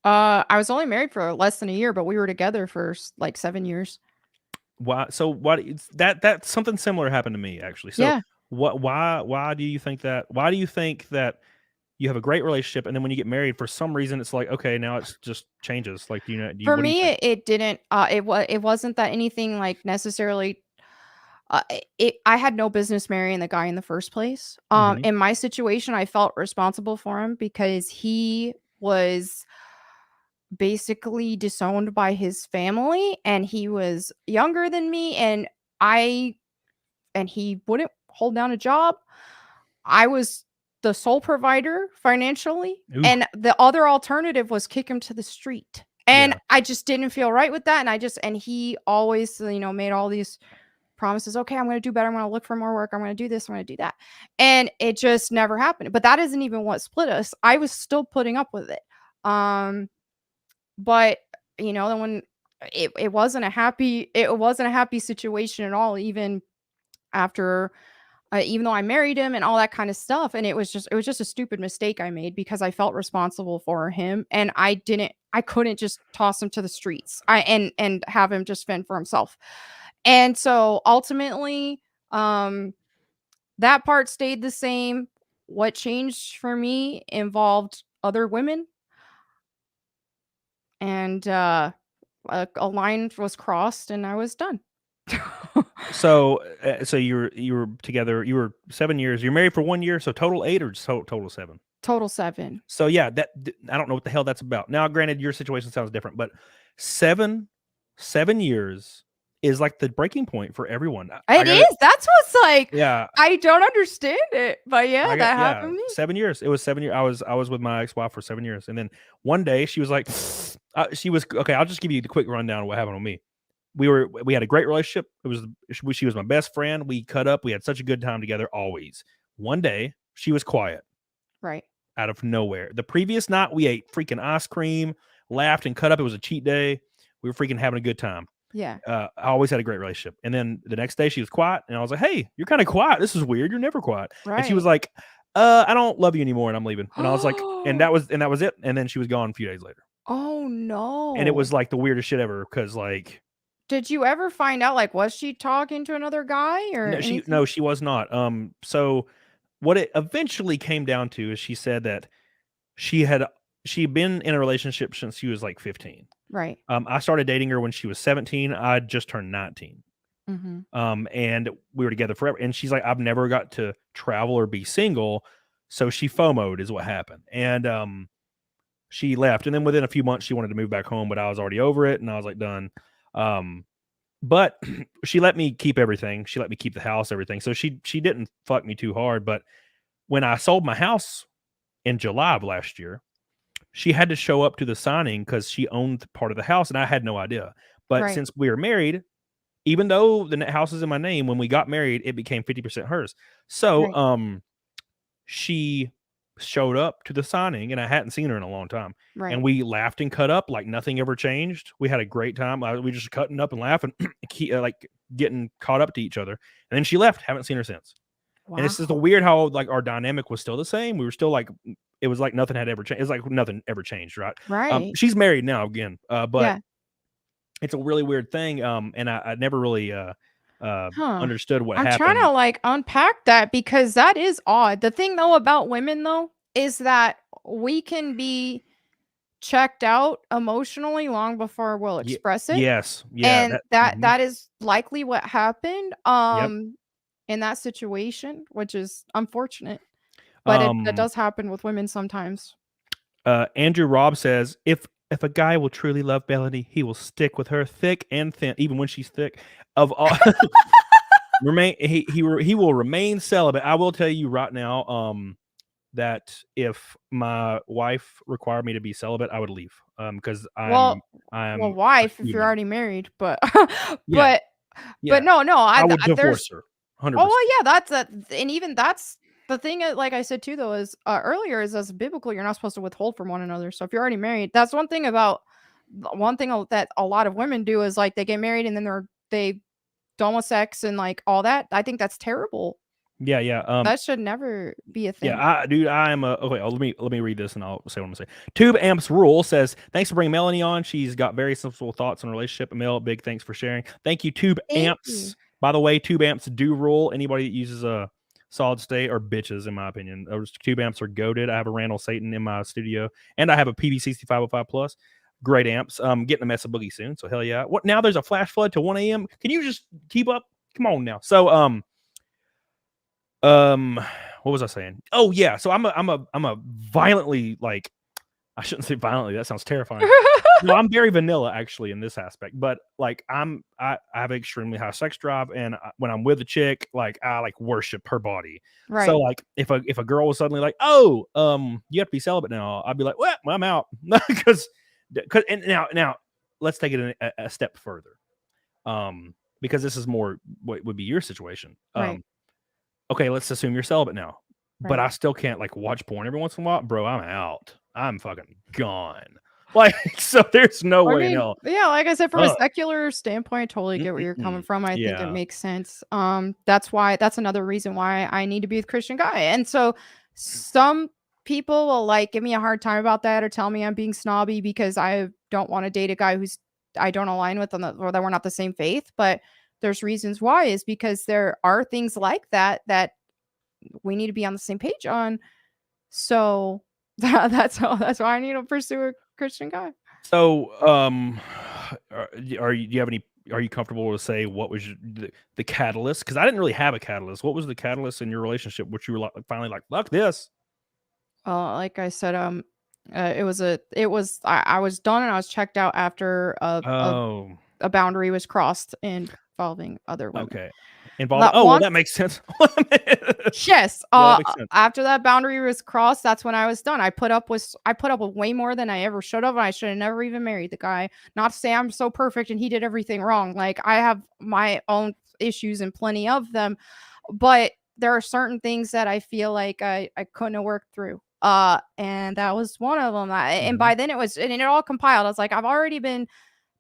I was only married for less than a year, but we were together for like 7 years. Why? So why that something similar happened to me actually. So Yeah. why do you think that? Why do you think that you have a great relationship and then when you get married, for some reason it's like, okay, now it's just changes. Like, For what do you me, think? it didn't. It wasn't that anything like necessarily. I had no business marrying the guy in the first place. Mhm. In my situation, I felt responsible for him because he was basically disowned by his family, and he was younger than me, and he wouldn't hold down a job. I was the sole provider financially, Ooh, and the other alternative was kick him to the street. And yeah. I just didn't feel right with that. And he always, made all these promises. Okay, I'm going to do better. I'm going to look for more work. I'm going to do this. I'm going to do that. And it just never happened. But that isn't even what split us. I was still putting up with it. But then when it wasn't a happy situation at all, even after even though I married him and all that kind of stuff. And it was just a stupid mistake I made because I felt responsible for him, and I couldn't just toss him to the streets and have him just fend for himself. And so ultimately, that part stayed the same. What changed for me involved other women, and a line was crossed and I was done. So you were together. You were 7 years. You're married for 1 year, so total 8 or just total 7? Total 7. So yeah, I don't know what the hell that's about. Now, granted, your situation sounds different, but 7 years is like the breaking point for everyone. It is. That's what's like. Yeah, I don't understand it, but yeah, that happened to me. 7 years. It was 7 years. I was with my ex-wife for 7 years, and then one day she was like, she was okay. I'll just give you the quick rundown of what happened with me. We had a great relationship. She was my best friend. We cut up. We had such a good time together always. One day she was quiet. Right. Out of nowhere. The previous night we ate freaking ice cream, laughed and cut up. It was a cheat day. We were freaking having a good time. Yeah. I always had a great relationship. And then the next day she was quiet and I was like, "Hey, you're kind of quiet. This is weird. You're never quiet." Right. And she was like, I don't love you anymore and I'm leaving." And I was like, and that was it. And then she was gone a few days later. Oh no. And it was like the weirdest shit ever because like did you ever find out, like, was she talking to another guy or anything? No, she was not. So what it eventually came down to is she said that she'd been in a relationship since she was like 15. Right. I started dating her when she was 17. I just turned 19. And we were together forever. And she's like, I've never got to travel or be single. So she FOMO'd is what happened. And she left. And then within a few months, she wanted to move back home, but I was already over it. And I was like, done. But she let me keep everything. She let me keep the house, everything. So she didn't fuck me too hard. But when I sold my house in July of last year, she had to show up to the signing because she owned part of the house and I had no idea. But Right. since we were married, even though the house is in my name, when we got married, it became 50% hers. So Right. she showed up to the signing and I hadn't seen her in a long time. Right. And we laughed and cut up like nothing ever changed. We had a great time. We just cutting up and laughing, like getting caught up to each other. And then she left. Haven't seen her since. Wow. And it's just weird how like our dynamic was still the same. We were still like, it was like nothing had ever changed. It's like nothing ever changed, right? Right. She's married now again, but Yeah. it's a really weird thing. And I never really understood what I'm happened. trying to like unpack that because that is odd. The thing though about women though is that we can be checked out emotionally long before we'll express it. Yes. Yeah. And that is likely what happened Yep. in that situation, which is unfortunate. But it does happen with women sometimes. Andrew Robb says if a guy will truly love Melanie, he will stick with her thick and thin, even when she's thick. Of all he will remain celibate. I will tell you right now, that if my wife required me to be celibate, I would leave. Because I'm wife if you're already married, but Yeah. but no, I would divorce her. 100%. Oh well, yeah, that's and even that's the thing. Like I said too, though, is earlier is as biblical, you're not supposed to withhold from one another. So if you're already married, that's one thing that a lot of women do is like they get married and then they don't want sex and like all that. I think that's terrible. Yeah. That should never be a thing. Yeah, I am a okay. Let me read this and I'll say what I'm gonna say. Tube Amps Rule says, thanks for bringing Melanie on. She's got very sensible thoughts on relationship. Mel, big thanks for sharing. Thank you, Tube Amps. By the way, Tube Amps do rule. Anybody that uses a solid state are bitches, in my opinion. Those Tube Amps are goated. I have a Randall Satan in my studio, and I have a PV6505 Plus. Great amps. Getting a mess of boogie soon, so hell yeah. What now? There's a flash flood to 1 a.m. Can you just keep up? Come on now. So what was I saying? Oh yeah, so I'm a violently, like, I shouldn't say violently, that sounds terrifying. No, I'm very vanilla actually in this aspect, but like I have an extremely high sex drive, and when I'm with a chick, like I like worship her body. Right. So like if a girl was suddenly like, oh, you have to be celibate now, I'd be like, well, I'm out. because and now let's take it a step further, because this is more what would be your situation. Right. Okay, let's assume you're celibate now, but Right. I still can't like watch porn every once in a while, bro. I'm out. I'm fucking gone. Like, so there's no way in hell. Yeah, like I said, from a secular standpoint, I totally get where you're coming from. I think it makes sense. That's another reason why I need to be with a Christian guy. And so some people will like give me a hard time about that or tell me I'm being snobby because I don't want to date a guy who's I don't align with or that we're not the same faith. But there's reasons why is because there are things like that we need to be on the same page on. So that's why I need to pursue a Christian guy. So, do you have any? Are you comfortable to say what was the catalyst? Because I didn't really have a catalyst. What was the catalyst in your relationship, which you were like, finally like, fuck this? Like I said, I was done and I was checked out after a boundary was crossed involving other women. Okay. Well, that makes sense. Yes. Yeah, that makes sense. After that boundary was crossed, that's when I was done. I put up with way more than I ever should have. And I should have never even married the guy. Not to say I'm so perfect and he did everything wrong. Like I have my own issues and plenty of them, but there are certain things that I feel like I couldn't have worked through. And that was one of them. And by then it all compiled. I was like, I've already been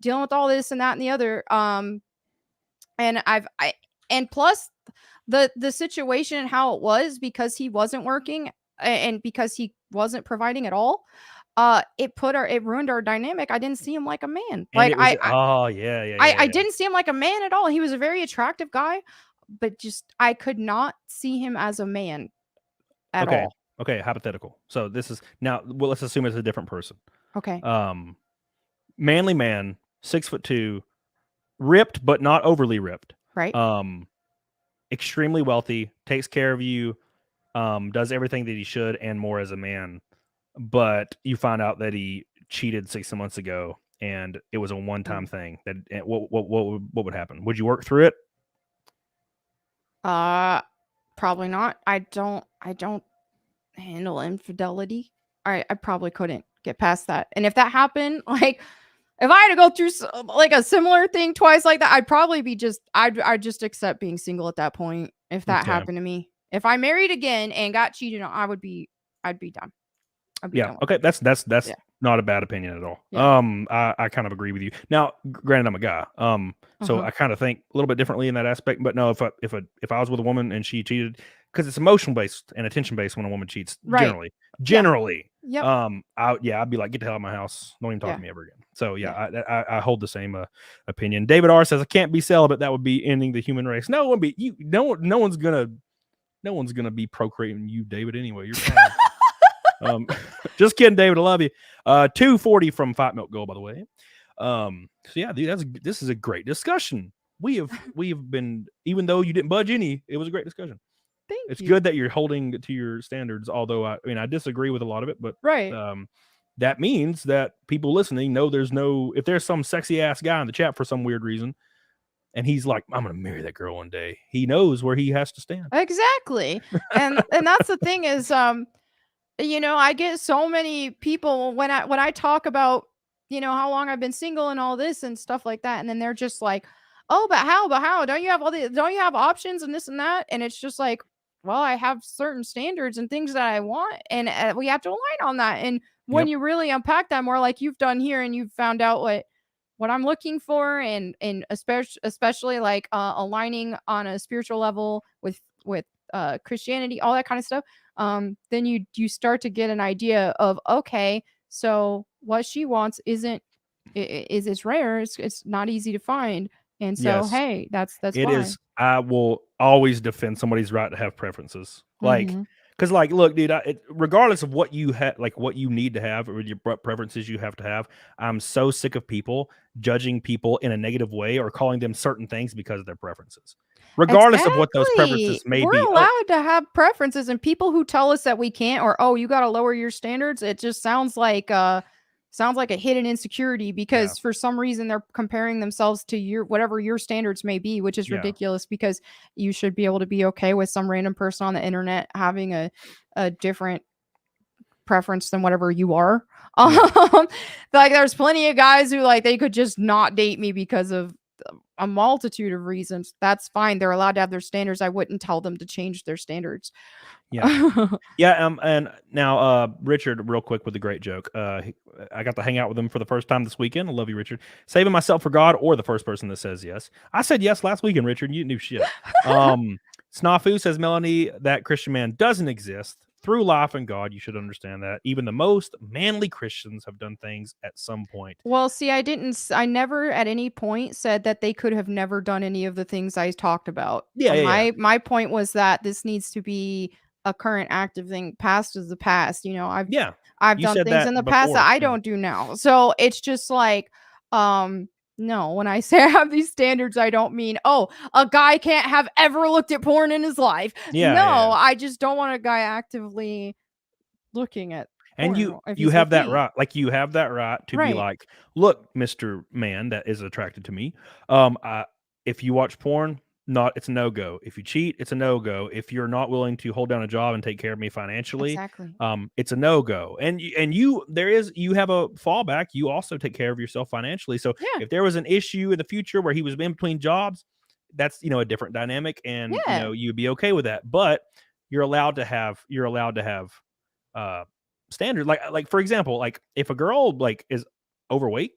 dealing with all this and that and the other. And plus the situation and how it was because he wasn't working and because he wasn't providing at all. it ruined our dynamic. I didn't see him like a man. And Like it was, oh yeah. I didn't see him like a man at all. He was a very attractive guy, but just I could not see him as a man at all. Okay, hypothetical. So this is now. Well, let's assume it's a different person. Okay. Manly man, 6'2", ripped but not overly ripped. Right. Extremely wealthy, takes care of you, does everything that he should and more as a man. But you find out that he cheated 6 months ago, and it was a one-time thing. That what would happen? Would you work through it? Probably not. I don't handle infidelity. I probably couldn't get past that. And if that happened, like if I had to go through like a similar thing twice like that, I'd probably be I'd just accept being single at that point if that happened to me. If I married again and got cheated on, I'd be done. Yeah. Okay. That's not a bad opinion at all. Yeah. I kind of agree with you. Now, granted, I'm a guy. So I kind of think a little bit differently in that aspect. But no, if I was with a woman and she cheated, because it's emotional based and attention based when a woman cheats, generally. Yeah. I'd be like, get the hell out of my house. Don't even talk to me ever again. So I hold the same opinion. David R says I can't be celibate. That would be ending the human race. No, it wouldn't be. No one's gonna be procreating you, David. Anyway, you're fine. Just kidding, David. I love you. 240 from Fight Milk Gold, by the way. So yeah, dude, this is a great discussion. We have been, even though you didn't budge any, it was a great discussion. It's good that you're holding to your standards, although I mean I disagree with a lot of it, but that means that people listening know if there's some sexy ass guy in the chat for some weird reason, and he's like, I'm gonna marry that girl one day, he knows where he has to stand. Exactly. And that's the thing is I get so many people when I talk about, how long I've been single and all this and stuff like that. And then they're just like, oh, but how? Don't you have options and this and that? And it's just like, well, I have certain standards and things that I want. And we have to align on that. And when you really unpack that more like you've done here and you've found out what I'm looking for and especially like aligning on a spiritual level with Christianity, all that kind of stuff. Then you start to get an idea of, okay, so what she wants is it's rare. It's not easy to find. And so, hey, that's it why. is. I will always defend somebody's right to have preferences. Like, because look, dude, regardless of what you have, like what you need to have or your preferences you have to have, I'm so sick of people judging people in a negative way or calling them certain things because of their preferences. Regardless of what those preferences may be. We're allowed to have preferences, and people who tell us that we can't, or, oh, you got to lower your standards, it just sounds like a hidden insecurity because for some reason they're comparing themselves to whatever your standards may be, which is ridiculous because you should be able to be okay with some random person on the internet having a different preference than whatever you are. Like there's plenty of guys who like they could just not date me because of a multitude of reasons. That's fine. They're allowed to have their standards. I wouldn't tell them to change their standards. And now Richard, real quick with a great joke. I got to hang out with him for the first time this weekend. I love you, Richard. Saving myself for God, or the first person that says yes. I said yes last weekend, Richard. You knew shit. Snafu says, Melanie, that Christian man doesn't exist. Through life and God, you should understand that. Even the most manly Christians have done things at some point. Well, see, I never at any point said that they could have never done any of the things I talked about. My point was that this needs to be a current active thing. Past is the past. I've done things in the past that I don't do now. So it's just like, no, when I say I have these standards, I don't mean, oh, a guy can't have ever looked at porn in his life. I just don't want a guy actively looking at porn. And you have that right. Like you have that right to be like, look, Mr. Man that is attracted to me. If you watch porn, it's a no-go. If you cheat, it's a no-go. If you're not willing to hold down a job and take care of me financially, it's a no-go. And you have a fallback. You also take care of yourself financially. So if there was an issue in the future where he was in between jobs, that's a different dynamic, and you'd be okay with that. But you're allowed to have standard. Like for example, like if a girl like is overweight,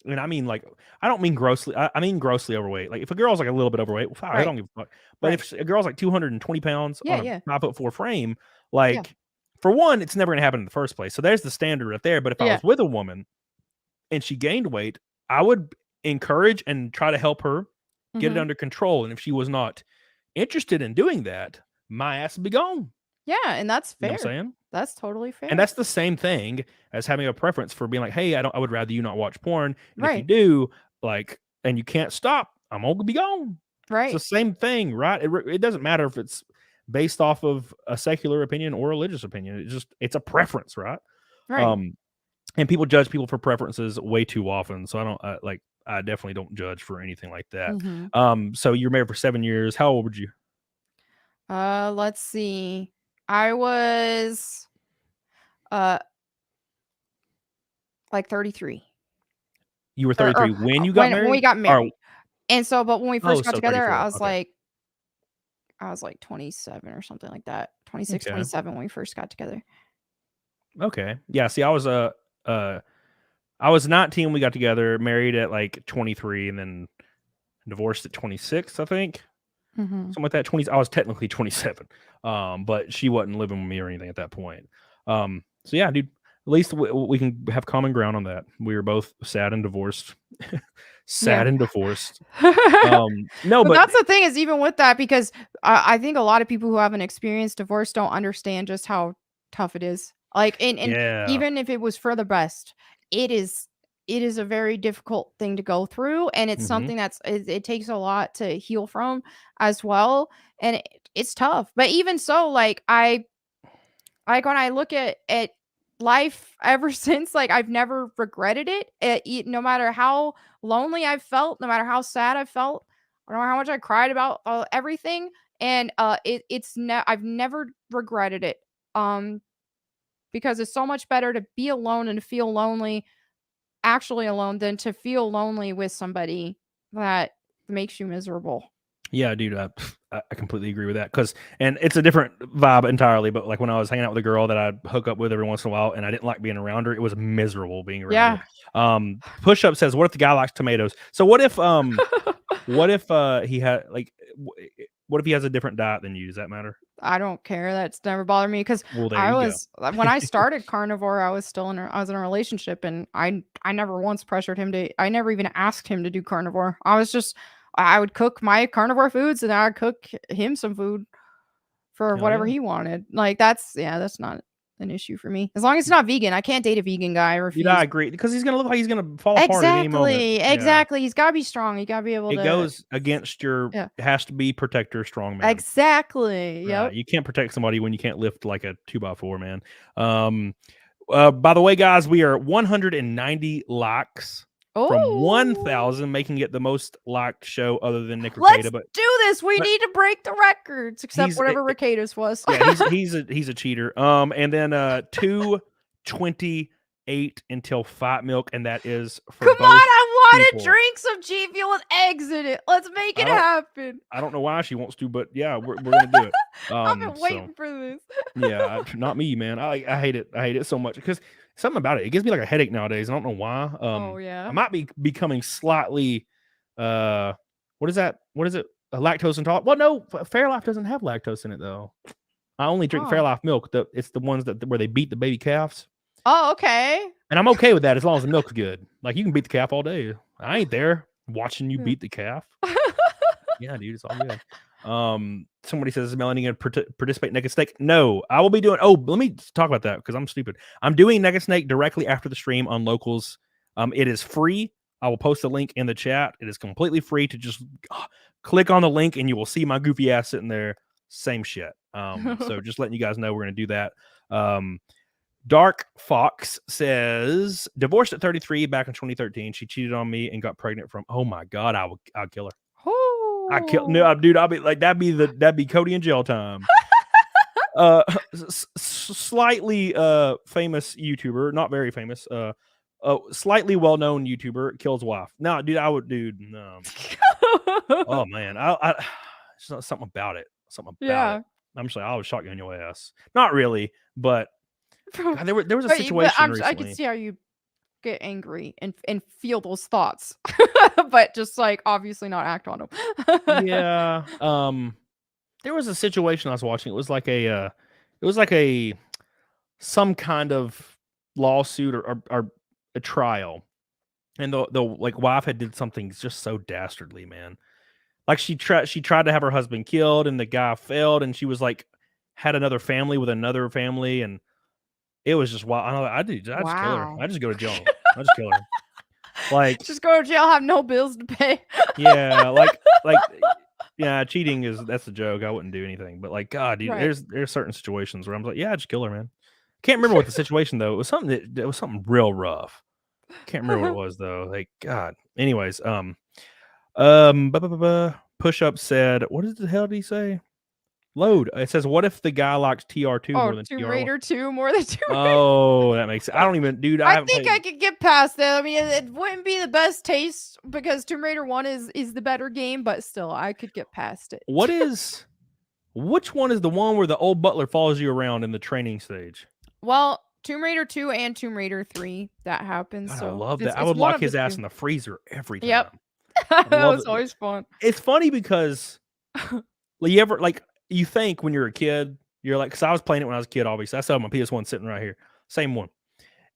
and I mean, like, I don't mean grossly. I mean grossly overweight. Like, if a girl's like a little bit overweight, well, I don't give a fuck. But if a girl's like 220 pounds on a 5'4" frame, like for one, it's never going to happen in the first place. So there's the standard right there. But if I was with a woman and she gained weight, I would encourage and try to help her get it under control. And if she was not interested in doing that, my ass would be gone. Yeah, and that's fair. You know what I'm saying? That's totally fair. And that's the same thing as having a preference for being like, hey, I would rather you not watch porn. And if you Right. do, like, and you can't stop, I'm gonna be gone. Right. It's the same thing, right? It doesn't matter if it's based off of a secular opinion or a religious opinion. It's a preference, right? Right. And people judge people for preferences way too often. So I definitely don't judge for anything like that. So you're married for 7 years. How old were you? Let's see. I was like 33. You were 33 when you got married? When we got married. And so, but when we first got so together, 34. I was like 27 or something like that. 26, 27 when we first got together. Okay. Yeah. See, I was 19 when we got together, married at like 23, and then divorced at 26, I think. Something like that. I was technically 27. But she wasn't living with me or anything at that point. So yeah, dude, at least we can have common ground on that. We were both sad and divorced. And divorced. No, but that's the thing is, even with that, because I think a lot of people who haven't experienced divorce don't understand just how tough it is. Like, and even if it was for the best, it is a very difficult thing to go through, and it's something it takes a lot to heal from as well, and it's tough. But even so, like when I look at life ever since, like I've never regretted it. No matter how lonely I've felt, no matter how sad I felt, no matter how much I cried about everything, and I've never regretted it. Because it's so much better to be alone and to feel lonely, actually alone, than to feel lonely with somebody that makes you miserable. Yeah, dude, I completely agree with that. And it's a different vibe entirely. But like when I was hanging out with a girl that I'd hook up with every once in a while, and I didn't like being around her, it was miserable being around her. Push Up says, "What if the guy likes tomatoes? So what if he had what if he has a different diet than you? Does that matter?" I don't care. That's never bothered me because when I started carnivore, I was in a relationship, and I never once pressured him to. I never even asked him to do carnivore. I would cook my carnivore foods, and I would cook him some food for whatever he wanted. Like that's not an issue for me. As long as it's not vegan. I can't date a vegan guy. I refuse. I agree, because he's gonna look like he's gonna fall apart at any moment. Exactly. He's gotta be strong. He gotta be able to. It goes against your. It has to be protector, strong man. Exactly. Yep. You can't protect somebody when you can't lift like a 2x4, man. By the way, guys, we are 190 likes. From 1,000, making it the most liked show other than Nick Ricada. Let's do this. We need to break the records, except whatever Ricadas was. Yeah, he's a cheater. And then 228 until 5 milk, and that is for Come both on, I want people. to drink some G Fuel with eggs in it. Let's make it happen. I don't know why she wants to, but yeah, we're gonna do it. I've been waiting for this. Yeah, not me, man. I hate it. I hate it so much because something about it. It gives me like a headache nowadays. I don't know why. I might be becoming slightly what is that? What is it? A lactose intolerant? Well, no, Fairlife doesn't have lactose in it though. I only drink Fairlife milk. It's the ones where they beat the baby calves. Oh, okay. And I'm okay with that as long as the milk's good. Like you can beat the calf all day. I ain't there watching you beat the calf. Yeah, dude, it's all good. Somebody says, is Melanie going to participate in Naked Snake? No, I will be doing. Oh, let me talk about that because I'm stupid. I'm doing Naked Snake directly after the stream on Locals. It is free. I will post a link in the chat. It is completely free to just click on the link and you will see my goofy ass sitting there. Same shit. So just letting you guys know we're going to do that. Dark Fox says, divorced at 33 back in 2013. She cheated on me and got pregnant from. Oh my God, I'll kill her. Dude, I'll be like, that'd be Cody in jail time. Slightly famous YouTuber, not very famous, slightly well-known YouTuber kills wife. No, dude, no. Oh man, it's something about it. It. I'm just like, I was shotgun your ass. Not really, but God, there was a situation recently. I can see how you get angry and feel those thoughts, but just like obviously not act on them. Yeah. There was a situation I was watching. It was like a some kind of lawsuit or a trial, and the like wife had did something just so dastardly, man. Like she tried to have her husband killed, and the guy failed, and she was like had another family with another family, and it was just wild. I just kill her. Wow. I just go to jail. I just kill her. Like Just go to jail, have no bills to pay. yeah, yeah, cheating that's a joke. I wouldn't do anything, but like God, dude, Right. there's certain situations where I'm like, yeah, just kill her, man. Can't remember what the situation though. It was something real rough. Can't remember what it was though. Like God. Anyways, Push Up said, what the hell did he say? Load. It says, what if the guy likes TR2 more Oh, than Tomb TR1? Raider 2 more than Tomb Raider. Oh, that makes sense. I don't even, dude. I I haven't think played. I could get past that. I mean, it wouldn't be the best taste because Tomb Raider 1 is the better game, but still, I could get past it. Which one is the one where the old butler follows you around in the training stage? Well, Tomb Raider 2 and Tomb Raider 3, that happens. God, So I love it's that. I would one lock of the his ass two. in the freezer every time. Yep. I That love was it. always fun. It's funny because you ever you think when you're a kid, you're like, because I was playing it when I was a kid, obviously. I still have my PS1 sitting right here. Same one.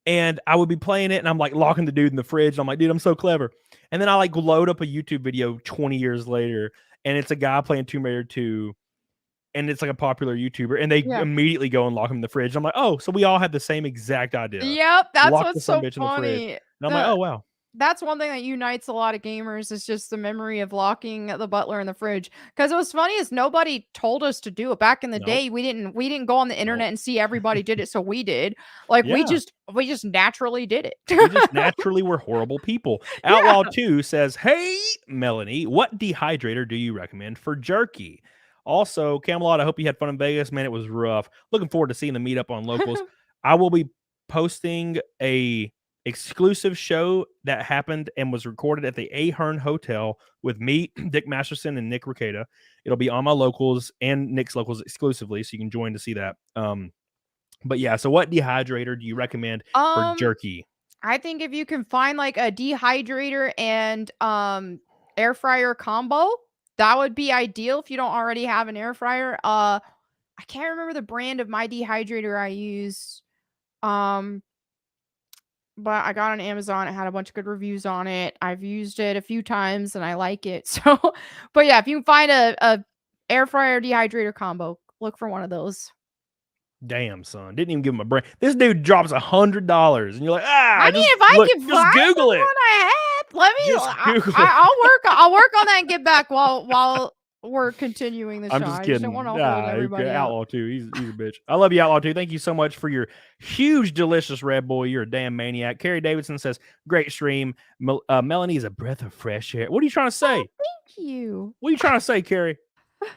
And I would be playing it and I'm like locking the dude in the fridge. And I'm like, dude, I'm so clever. And then I like load up a YouTube video 20 years later and it's a guy playing Tomb Raider 2 and it's like a popular YouTuber and they Yeah. immediately go and lock him in the fridge. I'm like, oh, so we all had the same exact idea. Yep, that's Lock the what's son so bitch in the fridge. funny. And I'm like, oh, wow. That's one thing that unites a lot of gamers is just the memory of locking the butler in the fridge. Because it was funny is nobody told us to do it back in the Nope. day. We didn't go on the internet and see everybody did it, so we did. Like Yeah. we just naturally did it. We just naturally were horrible people. Outlaw 2 says, hey, Melanie, what dehydrator do you recommend for jerky? Also, Camelot, I hope you had fun in Vegas. Man, it was rough. Looking forward to seeing the meetup on Locals. I will be posting a exclusive show that happened and was recorded at the Ahern Hotel with me, Dick Masterson, and Nick Ricada. It'll be on my Locals and Nick's Locals exclusively, so you can join to see that. But yeah, so what dehydrator do you recommend for jerky? I think if you can find like a dehydrator and air fryer combo, that would be ideal if you don't already have an air fryer. I can't remember the brand of my dehydrator I use. But I got on Amazon. It had a bunch of good reviews on it. I've used it a few times and I like it. So, but yeah, if you can find a air fryer dehydrator combo, look for one of those. Damn, son. Didn't even give him a brand. This dude drops $100 and you're like, I mean, if I can just find Google it. one I had, let me. Just Google it. I'll work on that and get back while we're continuing the show. I'm just kidding. Don't want to hold everybody out. Outlaw 2. He's a bitch. I love you, Outlaw 2. Thank you so much for your huge, delicious Red Bull. You're a damn maniac. Carrie Davidson says, great stream. Melanie is a breath of fresh air. What are you trying to say? Thank you. What are you trying to say, Carrie?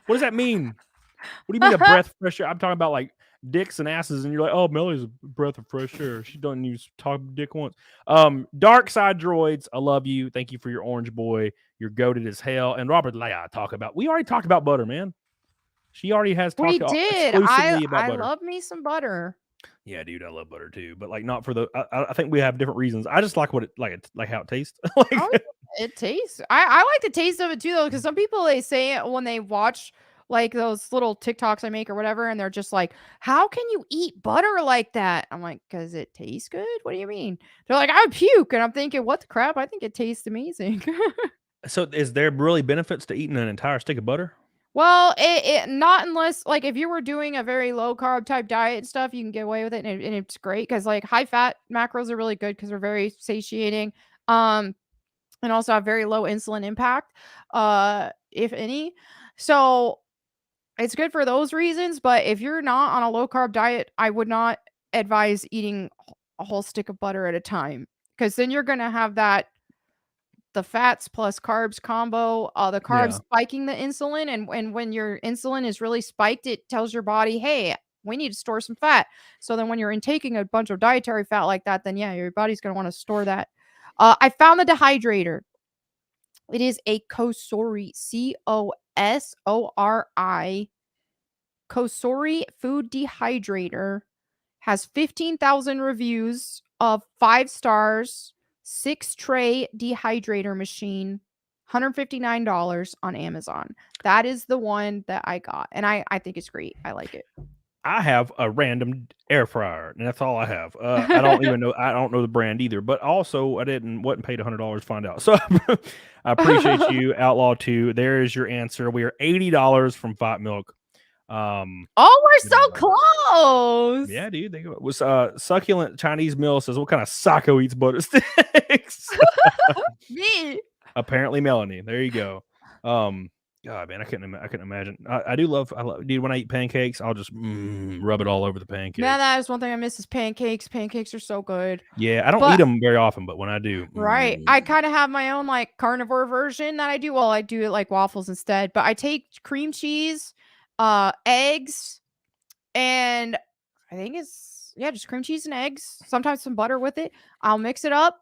What does that mean? What do you mean a breath of fresh air? I'm talking about like dicks and asses, and you're like, oh, Melanie's a breath of fresh air. She doesn't use talk dick once. Dark Side Droids, I love you. Thank you for your orange boy. You're goated as hell. And Robert Leia, we already talked about butter, man. She already has talked exclusively about butter. I love me some butter. Yeah, dude, I love butter too, but like not for the. I think we have different reasons. I just like like how it tastes. It tastes. I like the taste of it too, though, because some people they say it when they watch like those little TikToks I make or whatever, and they're just like, "How can you eat butter like that?" I'm like, "Cause it tastes good." What do you mean? They're like, "I would puke," and I'm thinking, "What the crap?" I think it tastes amazing. So, is there really benefits to eating an entire stick of butter? Well, it not unless like if you were doing a very low carb type diet and stuff, you can get away with it, and it's great because like high fat macros are really good because they're very satiating, and also have very low insulin impact, if any. So it's good for those reasons. But if you're not on a low carb diet, I would not advise eating a whole stick of butter at a time because then you're gonna have the fats plus carbs combo, the carbs spiking the insulin. And when your insulin is really spiked, it tells your body, hey, we need to store some fat. So then when you're intaking a bunch of dietary fat like that, then yeah, your body's going to want to store that. I found the dehydrator. It is a Cosori, Cosori, Cosori food dehydrator. Has 15,000 reviews of 5 stars. 6-tray dehydrator machine, $159 on Amazon. That is the one that I got, and I think it's great. I like it. I have a random air fryer, and that's all I have. I don't even know. I don't know the brand either. But also, wasn't paid $100 to find out. So I appreciate you, Outlaw 2. There is your answer. We are $80 from Fight Milk. Oh, we're so close. Yeah, dude. They was succulent Chinese meal says, "What kind of psycho eats butter sticks?" Me. Apparently, Melanie. There you go. God, man, I couldn't imagine. I love, dude. When I eat pancakes, I'll just rub it all over the pancakes. Man, that is one thing I miss is pancakes. Pancakes are so good. Yeah, I don't eat them very often, but when I do, right, I kind of have my own like carnivore version that I do. Well, I do it like waffles instead, but I take cream cheese, eggs, and I think it's just cream cheese and eggs. Sometimes some butter with it. I'll mix it up,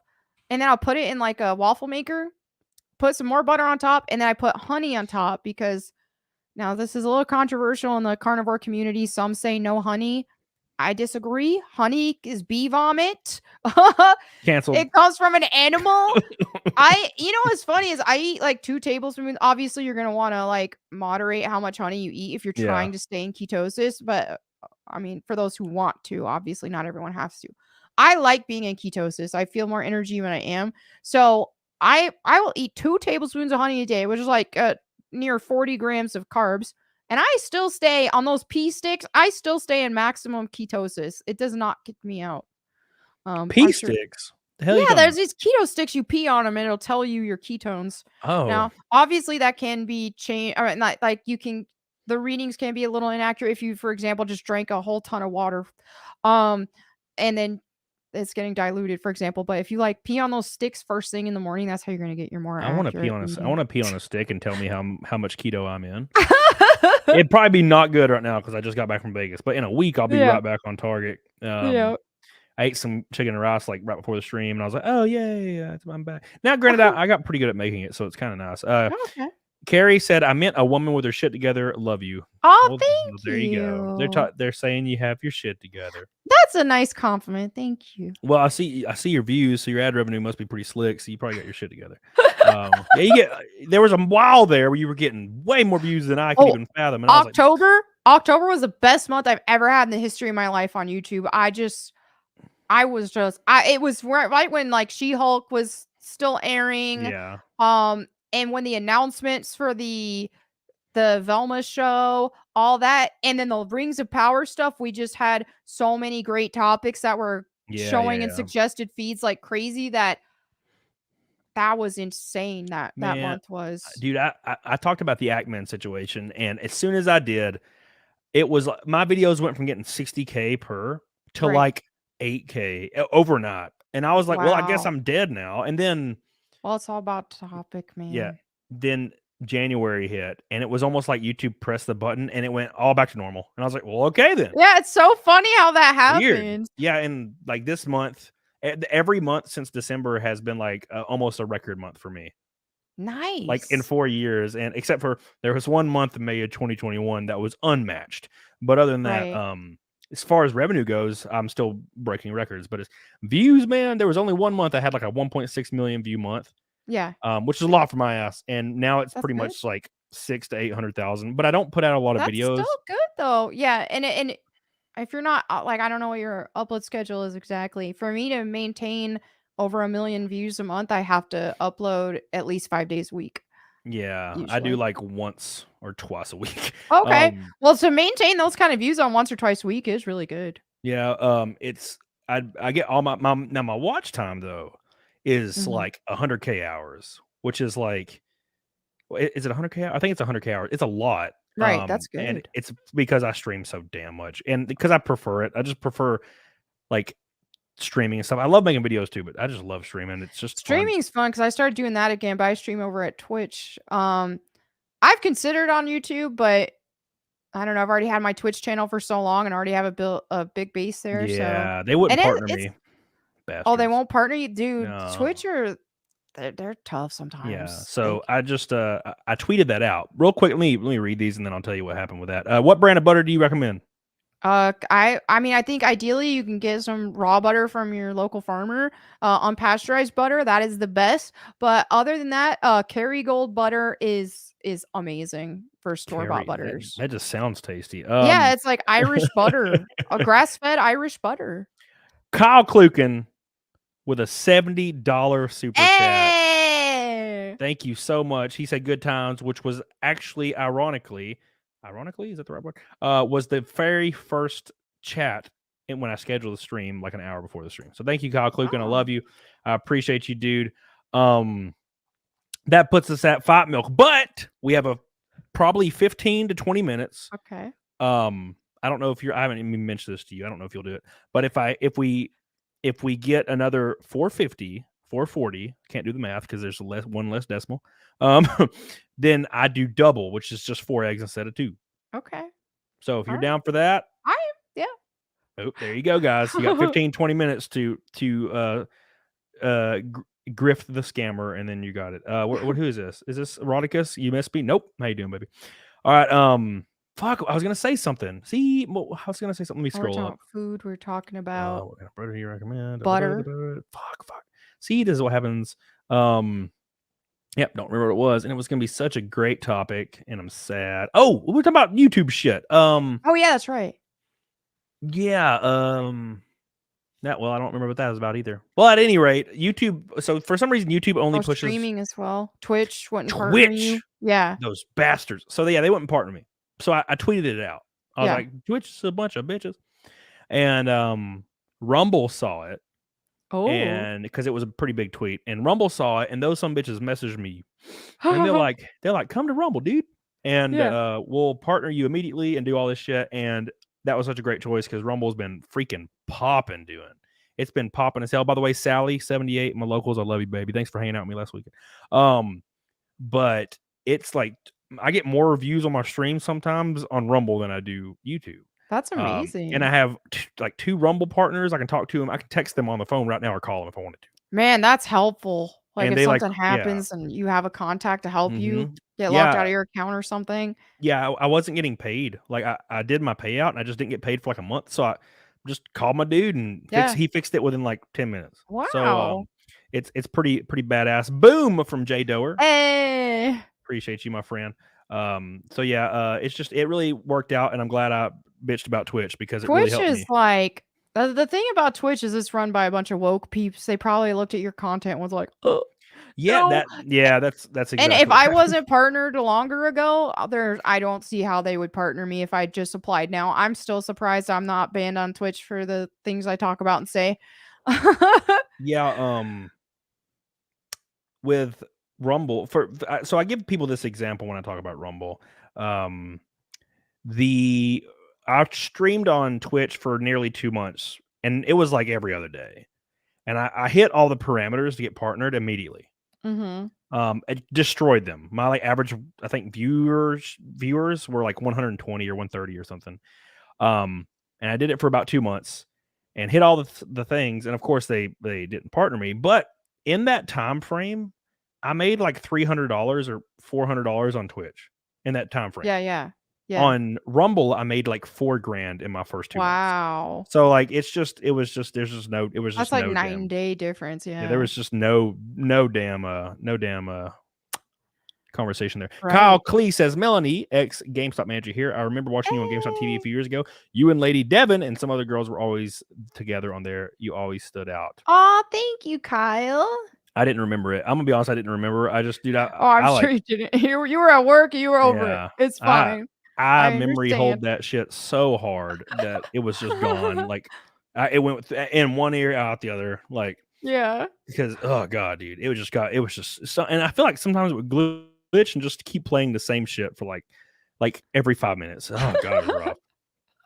and then I'll put it in like a waffle maker. Put some more butter on top, and then I put honey on top because now this is a little controversial in the carnivore community. Some say no honey. I disagree. Honey is bee vomit. Canceled. It comes from an animal. You know what's funny is I eat like 2 tablespoons. Obviously, you're gonna want to like moderate how much honey you eat if you're trying to stay in ketosis. But I mean, for those who want to, obviously not everyone has to. I like being in ketosis. I feel more energy when I am. So I will eat 2 tablespoons of honey a day, which is like near 40 grams of carbs. And I still stay on those pea sticks. I still stay in maximum ketosis. It does not kick me out. Pea sticks? The hell yeah, there's these keto sticks. You pee on them and it'll tell you your ketones. Oh. Now, obviously that can be changed. Not like you can, the readings can be a little inaccurate if you, for example, just drank a whole ton of water. And then it's getting diluted, for example. But if you like pee on those sticks first thing in the morning, that's how you're going to get your more. I want to pee on I want to pee on a stick and tell me how much keto I'm in. It'd probably be not good right now because I just got back from Vegas. But in a week, I'll be right back on target. I ate some chicken and rice like right before the stream, and I was like, "Oh yeah, I'm back." Now, granted, I got pretty good at making it, so it's kind of nice. Okay. Carrie said, "I meant a woman with her shit together. Love you." Oh, well, thank there you go. They're saying you have your shit together. That's a nice compliment. Thank you. Well, I see your views, so your ad revenue must be pretty slick. So you probably got your shit together. Yeah, there was a while there where you were getting way more views than I could even fathom. And October was the best month I've ever had in the history of my life on YouTube. It was right when like She-Hulk was still airing. Yeah. And when the announcements for the Velma show, all that, and then the Rings of Power stuff, we just had so many great topics that were showing in suggested feeds like crazy. That was insane. That month was. Dude, I talked about the Ackman situation, and as soon as I did, it was my videos went from getting 60K per to like 8K overnight, and I was like, well, I guess I'm dead now. And then, well, it's all about topic, man. Yeah. Then January hit, and it was almost like YouTube pressed the button and it went all back to normal. And I was like, well, okay then. Yeah, it's so funny how that happened. Weird. Yeah, and like this month, every month since December has been like almost a record month for me. Nice. Like in 4 years, and except for there was 1 month in May of 2021 that was unmatched. But other than that, as far as revenue goes, I'm still breaking records. But as views, man, there was only 1 month I had like a 1.6 million view month. Yeah. Which is a lot for my ass. And now it's pretty much like 600,000 to 800,000. But I don't put out a lot of videos. That's still good though. Yeah. And if you're not like, I don't know what your upload schedule is exactly. For me to maintain over 1 million views a month, I have to upload at least 5 days a week. Yeah, usually. I do like once or twice a week. Okay. Well, to maintain those kind of views on once or twice a week is really good. Yeah. I get all my watch time though is like 100K hours, which is like, is it 100K? I think it's 100K hours. It's a lot. Right. That's good. And it's because I stream so damn much, and because I prefer it. I just prefer like streaming and stuff. I love making videos too, but I just love streaming. It's just streaming's fun because I started doing that again, but I stream over at Twitch. I've considered on YouTube, but I don't know. I've already had my Twitch channel for so long and already have a big base there. Yeah, so. They wouldn't partner me. Bastards. Oh, they won't partner you, dude. No. Twitch they're tough sometimes. Yeah. So I just I tweeted that out real quick. Let me read these and then I'll tell you what happened with that. What brand of butter do you recommend? I mean, I think ideally you can get some raw butter from your local farmer, unpasteurized butter. That is the best. But other than that, Kerrygold butter is amazing for store-bought Carrie, that, butters. that just sounds tasty. Yeah, it's like Irish butter, a grass-fed Irish butter. Kyle Kluken with a $70 super chat. Hey! Thank you so much. He said good times, which was actually ironically, is that the right word? Was the very first chat when I scheduled the stream like an hour before the stream. So thank you, Kyle Kluken. I love you. I appreciate you, dude. That puts us at Fight Milk, but we have probably 15 to 20 minutes. Okay. I don't know if I haven't even mentioned this to you. I don't know if you'll do it, but if we get another 450, 440, can't do the math because there's one less decimal. Then I do double, which is just 4 eggs instead of 2. Okay. So if you're down for that, I am. Yeah. Oh, there you go, guys. You got 15, 20 minutes to grift the scammer, and then you got it. Who is this? Is this Eroticus? You must be. Nope. How you doing, baby? All right. Fuck. I was gonna say something. See, I was gonna say something. Let me scroll up. Food. We're talking about what kind of butter do you recommend? butter. Fuck. See, this is what happens. Yep, don't remember what it was, and it was gonna be such a great topic, and I'm sad. Oh, we're talking about YouTube shit. Oh yeah, that's right. Yeah. Well, I don't remember what that was about either. Well, at any rate, YouTube. So for some reason, YouTube only pushes streaming as well. Twitch wouldn't partner you. Yeah. Those bastards. So they wouldn't partner me. So I tweeted it out. I was like, Twitch is a bunch of bitches. And Rumble saw it. Oh. And because it was a pretty big tweet, and Rumble saw it, and those some bitches messaged me, and they're like, come to Rumble, dude, and we'll partner you immediately and do all this shit. And that was such a great choice because Rumble's been freaking popping, it's been popping as hell. By the way, Sally 78, my locals, I love you, baby. Thanks for hanging out with me last weekend. But it's like I get more reviews on my stream sometimes on Rumble than I do YouTube. That's amazing. And I have like 2 Rumble partners. I can talk to them. I can text them on the phone right now or call them if I wanted to. Man, that's helpful. Like and if something happens and you have a contact to help you get locked out of your account or something. Yeah, I wasn't getting paid. Like I did my payout and I just didn't get paid for like a month. So I just called my dude and he fixed it within like 10 minutes. Wow. So it's pretty badass. Boom from Jay Doer. Hey. Appreciate you, my friend. So yeah, it really worked out, and I'm glad I bitched about Twitch because it really helped me. Twitch is like the thing about Twitch is it's run by a bunch of woke peeps. They probably looked at your content and was like, oh. Yeah, that's exactly. And if I wasn't partnered longer ago, I don't see how they would partner me if I just applied now. I'm still surprised I'm not banned on Twitch for the things I talk about and say. Yeah, with Rumble so I give people this example when I talk about Rumble. I've streamed on Twitch for nearly 2 months, and it was like every other day, and I hit all the parameters to get partnered immediately. It destroyed them. My like average, I think viewers were like 120 or 130 or something. And I did it for about 2 months and hit all the things, and of course they didn't partner me, but in that time frame I made like $300 or $400 on Twitch in that time frame. Yeah. On Rumble I made like $4,000 in my first 2 months. Wow. So like that's like night and day difference. Yeah, there was just no damn conversation there. Right. Kyle Klee says, Melanie, ex GameStop manager here. I remember watching you on GameStop TV a few years ago. You and Lady Devin and some other girls were always together on there. You always stood out. Oh, thank you, Kyle. I didn't remember it. I'm gonna be honest, I didn't remember. I just, dude. I'm sure you didn't. You were at work. You were over it. It's fine. I memory hold that shit so hard that it was just gone. Like it went in one ear out the other. Like because oh god, dude, it was just so. And I feel like sometimes it would glitch and just keep playing the same shit for like every 5 minutes. Oh god, it was rough.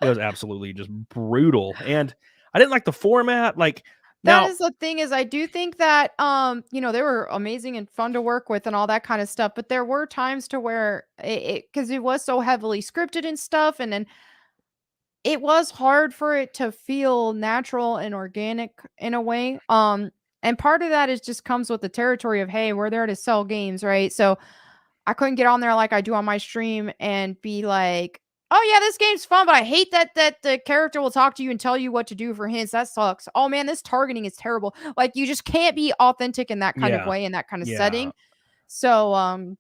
It was absolutely just brutal, and I didn't like the format. Like. That is the thing is I do think that, they were amazing and fun to work with and all that kind of stuff. But there were times to where because it was so heavily scripted and stuff. And then it was hard for it to feel natural and organic in a way. And part of that is just comes with the territory of, hey, we're there to sell games, right? So I couldn't get on there like I do on my stream and be like, oh yeah, this game's fun, but I hate that the character will talk to you and tell you what to do for hints. That sucks. Oh man, this targeting is terrible. Like you just can't be authentic in that kind of Yeah. way, in that kind of Yeah. setting. So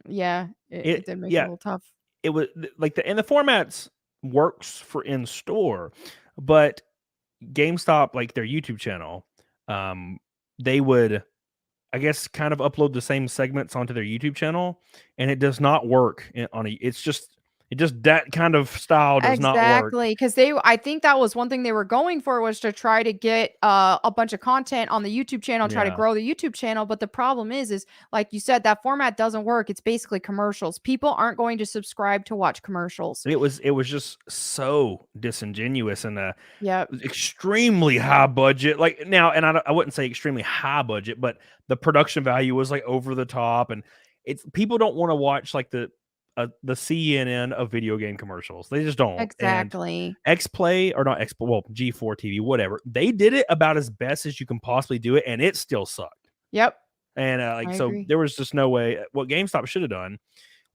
yeah, it did make it a Yeah. little tough. It was like and the formats works for in store, but GameStop, like their YouTube channel, they would, I guess, kind of upload the same segments onto their YouTube channel, and it does not work on a. It's just that kind of style does not work. Exactly, because I think that was one thing they were going for, was to try to get a bunch of content on the YouTube channel, try to Yeah. grow the YouTube channel. But the problem is like you said, that format doesn't work. It's basically commercials. People aren't going to subscribe to watch commercials. It was just so disingenuous and Yep. extremely high budget. Like now, and I wouldn't say extremely high budget, but the production value was like over the top, and it's people don't want to watch like the CNN of video game commercials. They just don't. Exactly. And XPlay, or not XPlay, well, G4 TV, whatever. They did it about as best as you can possibly do it, and it still sucked. Yep. And I so agree. there was just no way. What GameStop should have done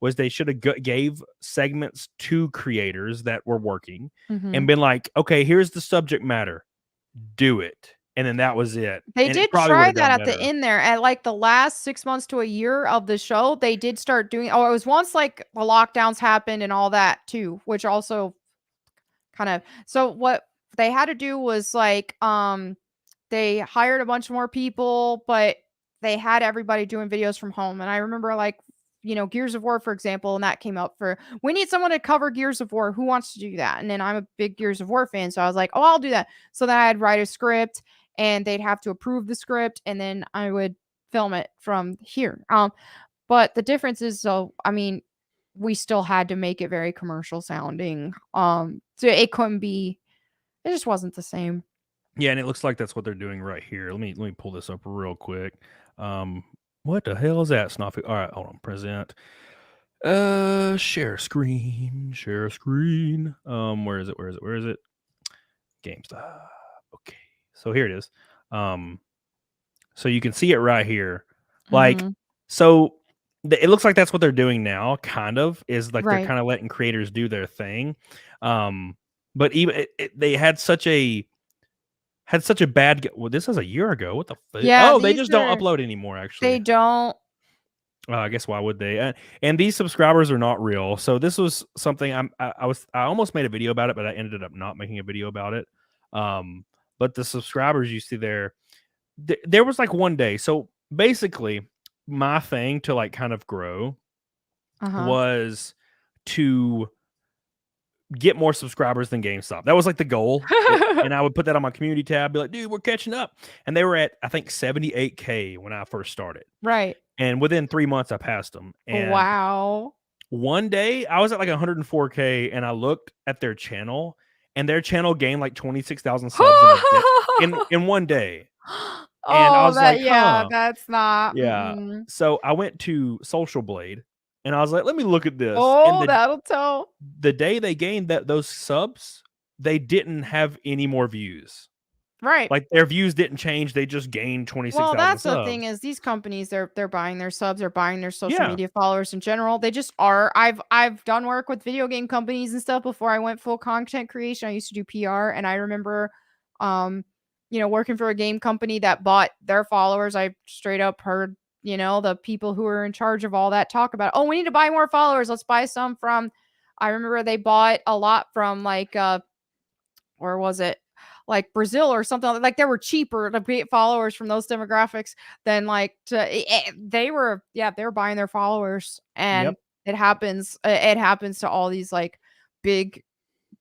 was they should have gave segments to creators that were working and been like, okay, here's the subject matter, do it. And then that was it. They And did it probably try would've done that at the better. end there. At like the last 6 months to a year of the show, they did start doing. Oh, it was once like the lockdowns happened and all that too, which also kind of. So what they had to do was like, they hired a bunch more people, but they had everybody doing videos from home. And I remember like, Gears of War, for example, and that came up for, we need someone to cover Gears of War. Who wants to do that? And then I'm a big Gears of War fan. So I was like, oh, I'll do that. So then I'd write a script and they'd have to approve the script, and then I would film it from here. But the difference is, so I mean, we still had to make it very commercial sounding. So it couldn't be, it just wasn't the same. Yeah, and it looks like that's what they're doing right here. Let me pull this up real quick. What the hell is that, Snuffy? All right, hold on. Present. Share screen. Share screen. Where is it? GameStop. Okay. So here it is. So you can see it right here. Like, so it looks like that's what they're doing now, kind of, is like they're kind of letting creators do their thing. But even they had such a bad. Well, this is a year ago. What the fuck? Yeah, they just don't upload anymore. Actually, they don't. I guess why would they? And these subscribers are not real. So this was something I almost made a video about it, but I ended up not making a video about it. But the subscribers you see there was like one day. So basically, my thing to like kind of grow was to get more subscribers than GameStop. That was like the goal. And I would put that on my community tab, be like, dude, we're catching up. And they were at, I think, 78K when I first started. Right. And within 3 months, I passed them. And wow. One day, I was at like 104K, and I looked at their channel, and their channel gained like 26,000 subs in one day. And I was like, yeah, that's not. Yeah. So I went to Social Blade, and I was like, let me look at this. Oh, that'll tell. The day they gained those subs, they didn't have any more views. Right. Like their views didn't change. They just gained 26,000 Well, that's subs. the thing is these companies, they're buying their subs, they're buying their social media followers in general. They just are. I've done work with video game companies and stuff before I went full content creation. I used to do PR, and I remember working for a game company that bought their followers. I straight up heard, the people who are in charge of all that talk about, oh, we need to buy more followers. Let's buy some from, I remember they bought a lot from like, where was it? Like Brazil or something. Like they were cheaper to get followers from those demographics than like they were buying their followers. And it happens to all these like big,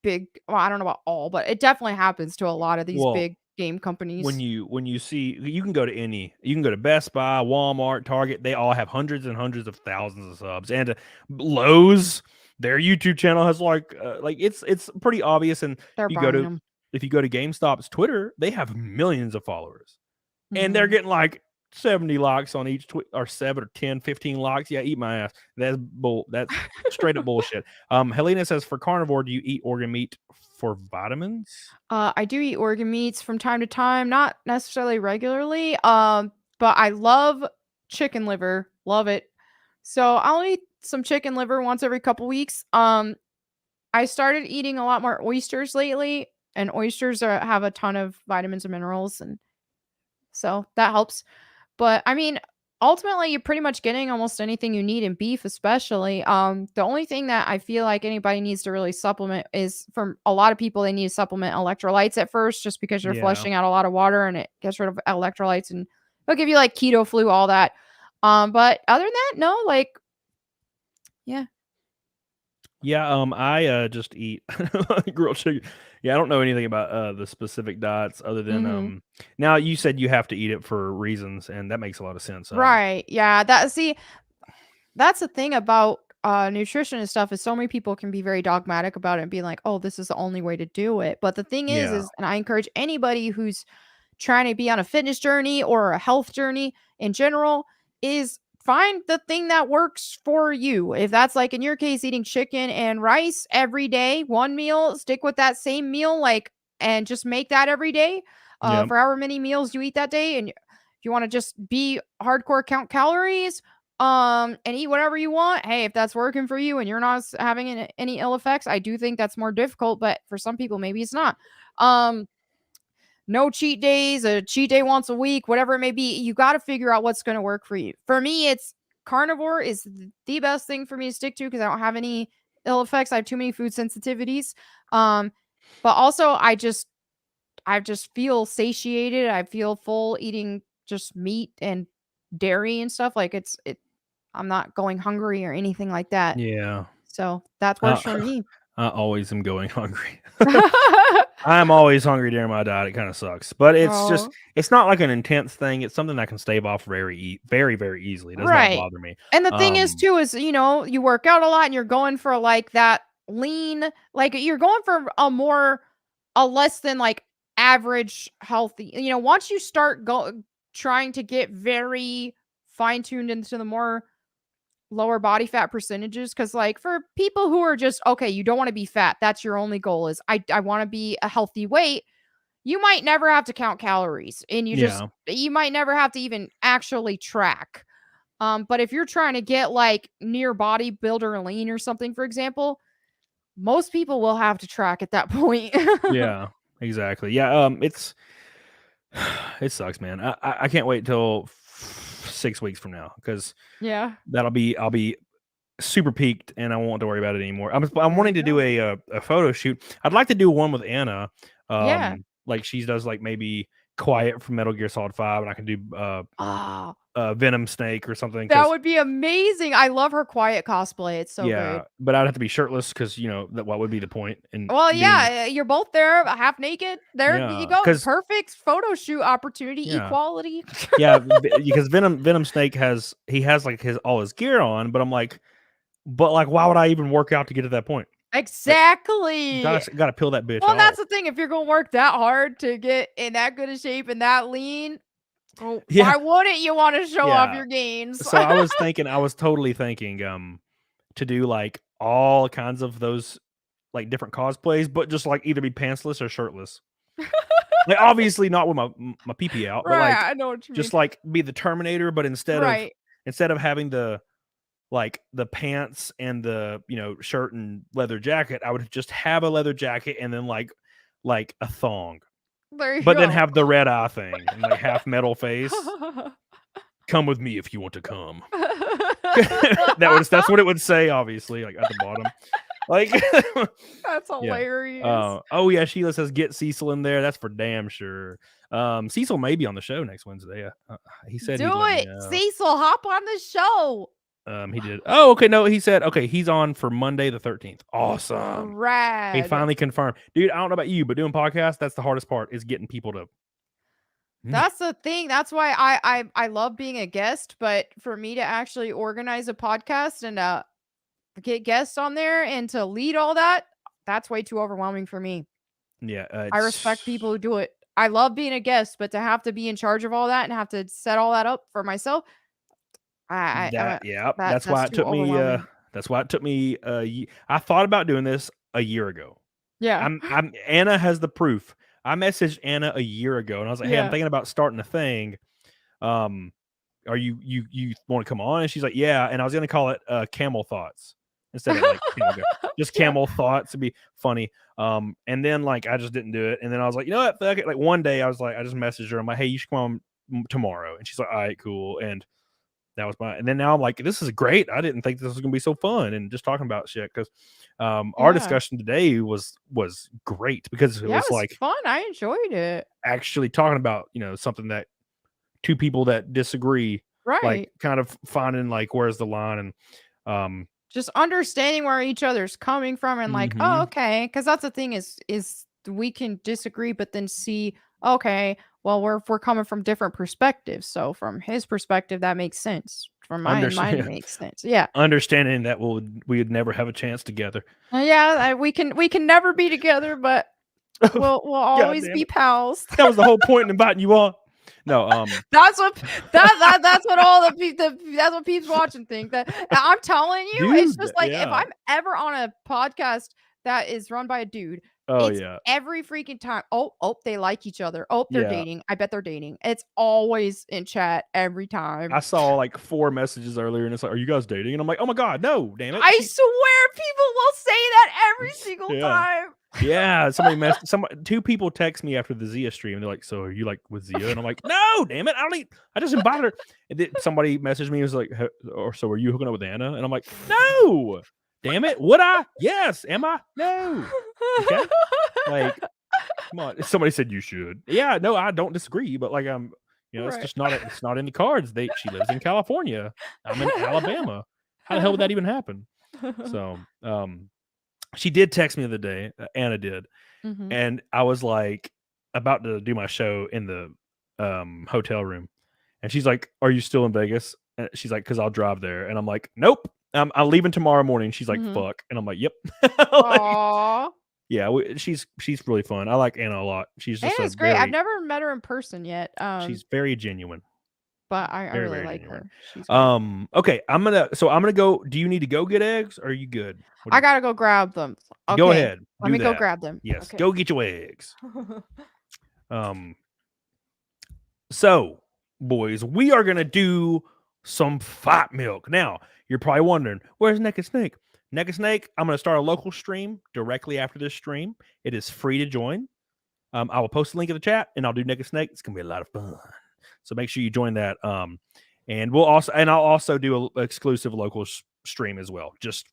well, I don't know about all, but it definitely happens to a lot of these big game companies. When you see, you can go to Best Buy, Walmart, Target, they all have hundreds and hundreds of thousands of subs. And Lowe's, their YouTube channel has like it's pretty obvious. And if you go to GameStop's Twitter, they have millions of followers. And they're getting like 70 likes on each tweet, or 7 or 10, 15 likes. Yeah, eat my ass. That's straight up bullshit. Helena says, for carnivore, do you eat organ meat for vitamins? I do eat organ meats from time to time, not necessarily regularly. But I love chicken liver. Love it. So I'll eat some chicken liver once every couple weeks. I started eating a lot more oysters lately, and oysters have a ton of vitamins and minerals, and so that helps. But I mean, ultimately, you're pretty much getting almost anything you need in beef, especially. The only thing that I feel like anybody needs to really supplement is, from a lot of people, they need to supplement electrolytes at first, just because you're Yeah. flushing out a lot of water and it gets rid of electrolytes, and it'll give you like keto flu, all that. But other than that, no, like, yeah. Yeah, I just eat grilled chicken. Yeah, I don't know anything about the specific diets other than now you said you have to eat it for reasons, and that makes a lot of sense. Right. Yeah. That's the thing about nutrition and stuff, is so many people can be very dogmatic about it and be like, oh, this is the only way to do it. But the thing Yeah. is, and I encourage anybody who's trying to be on a fitness journey or a health journey in general, is find the thing that works for you. If that's, like in your case, eating chicken and rice every day, one meal, stick with that same meal, like, and just make that every day Yep. for however many meals you eat that day. And if you want to just be hardcore, count calories, and eat whatever you want, hey, if that's working for you and you're not having any ill effects, I do think that's more difficult, but for some people, maybe it's not. No cheat days, a cheat day once a week, whatever it may be. You got to figure out what's going to work for you. For me, it's carnivore is the best thing for me to stick to, because I don't have any ill effects. I have too many food sensitivities. But also I just feel satiated. I feel full eating just meat and dairy and stuff. Like I'm not going hungry or anything like that. Yeah. So that works for me. I always am going hungry. I'm always hungry during my diet. It kind of sucks, but it's just, it's not like an intense thing. It's something I can stave off very, very easily. It does not bother me. And the thing is too, is, you work out a lot and you're going for like that lean, like you're going for a less than like average healthy, once you start trying to get very fine-tuned into the more lower body fat percentages, because like for people who are just, okay, you don't want to be fat, that's your only goal, is I want to be a healthy weight, you might never have to count calories, and you might never have to even actually track. But if you're trying to get like near bodybuilder lean or something, for example, most people will have to track at that point. Yeah, exactly. Yeah, it sucks, man. I can't wait till 6 weeks from now, because yeah, I'll be super peaked and I won't have to worry about it anymore. I'm wanting to do a photo shoot. I'd like to do one with Anna. Yeah. Like she does, like maybe Quiet from Metal Gear Solid 5, and I can do Venom Snake or something. That would be amazing. I love her Quiet cosplay. It's so good. But I'd have to be shirtless, because what would be the point? And well, yeah, you're both there, half naked. There you go. 'cause- Perfect photo shoot opportunity, equality. Yeah, because Venom Snake has like all his gear on, but I'm like, why would I even work out to get to that point? Exactly. Gotta peel that bitch Well, off. that's the thing. If you're gonna work that hard to get in that good of shape and that lean, why wouldn't you want to show off your gains? So I was totally thinking to do like all kinds of those like different cosplays, but just like either be pantsless or shirtless. Like obviously not with my pee out, but like I know what you just mean. like be the Terminator, but instead of having the pants and the shirt and leather jacket, I would just have a leather jacket and then like a thong. There you but go. then have the red eye thing and like half metal face. Come with me if you want to come. That's what it would say, obviously, like at the bottom. Like that's hilarious. Oh yeah, Sheila says get Cecil in there. That's for damn sure. Cecil may be on the show next Wednesday. He said do it. Cecil, hop on the show. He did. Oh, okay. No, he said, okay, he's on for Monday the 13th. Awesome. Rad. He finally confirmed. Dude, I don't know about you, but doing podcasts, that's the hardest part, is getting people to. That's the thing. That's why I love being a guest, but for me to actually organize a podcast and get guests on there and to lead all that, that's way too overwhelming for me. Yeah. I respect people who do it. I love being a guest, but to have to be in charge of all that and have to set all that up for myself, that's why it took me. That's why it took me. I thought about doing this a year ago. Yeah, Anna has the proof. I messaged Anna a year ago, and I was like, "Hey, I'm thinking about starting a thing. Are you want to come on?" And she's like, "Yeah." And I was gonna call it Camel Thoughts. instead of like just camel thoughts to be funny. And then like I just didn't do it. And then I was like, you know what? Fuck it. Like one day I was like, I just messaged her. I'm like, hey, you should come on tomorrow. And she's like, all right, cool. And that was and then now I'm like, this is great. I didn't think this was gonna be so fun and just talking about shit because our discussion today was great because it was like fun. I enjoyed it. Actually talking about, something that two people that disagree, right? Like kind of finding like where's the line and just understanding where each other's coming from and like, oh, okay, because that's the thing is we can disagree, but then see, okay, well, we're coming from different perspectives. So from his perspective, that makes sense. From mine, it makes sense. Yeah, understanding that we would never have a chance together. Yeah, we can never be together, but we'll always be pals. That was the whole point in inviting you on. No, that's what all that's what peeps watching think. That I'm telling you, dude, it's just like if I'm ever on a podcast that is run by a dude. It's every freaking time. Oh, they like each other. Oh, they're dating. I bet they're dating. It's always in chat every time. I saw like 4 messages earlier, and it's like, "Are you guys dating?" And I'm like, "Oh my god, no, damn it!" I swear, people will say that every single time. Yeah, 2 people text me after the Zia stream. And they're like, "So are you like with Zia?" And I'm like, "No, damn it, I just invited her." And then somebody messaged me and was like, "Or so are you hooking up with Anna?" And I'm like, "No." Damn it! Would I? Yes. Am I? No. Okay. Like, come on. Somebody said you should. Yeah. No, I don't disagree. But like, it's just not. It's not in the cards. She lives in California. I'm in Alabama. How the hell would that even happen? So, she did text me the other day. Anna did, and I was like about to do my show in the hotel room, and she's like, "Are you still in Vegas?" And she's like, "Because I'll drive there," and I'm like, "Nope. I'm leaving tomorrow morning." She's like, "Fuck," and I'm like, "Yep." Aww. Yeah, she's really fun. I like Anna a lot. She's just Anna's great. I've never met her in person yet. She's very genuine. But I really like her. She's okay, I'm gonna go. Do you need to go get eggs? Or are you good? I gotta go grab them. Okay. Go ahead. Let me go grab them. Yes, okay. Go get your eggs. So, boys, we are gonna do some fight milk. Now, you're probably wondering, where's Naked Snake? Naked Snake, I'm going to start a local stream directly after this stream. It is free to join. I will post a link in the chat, and I'll do Naked Snake. It's going to be a lot of fun. So make sure you join that. And I'll also do an exclusive local stream as well, just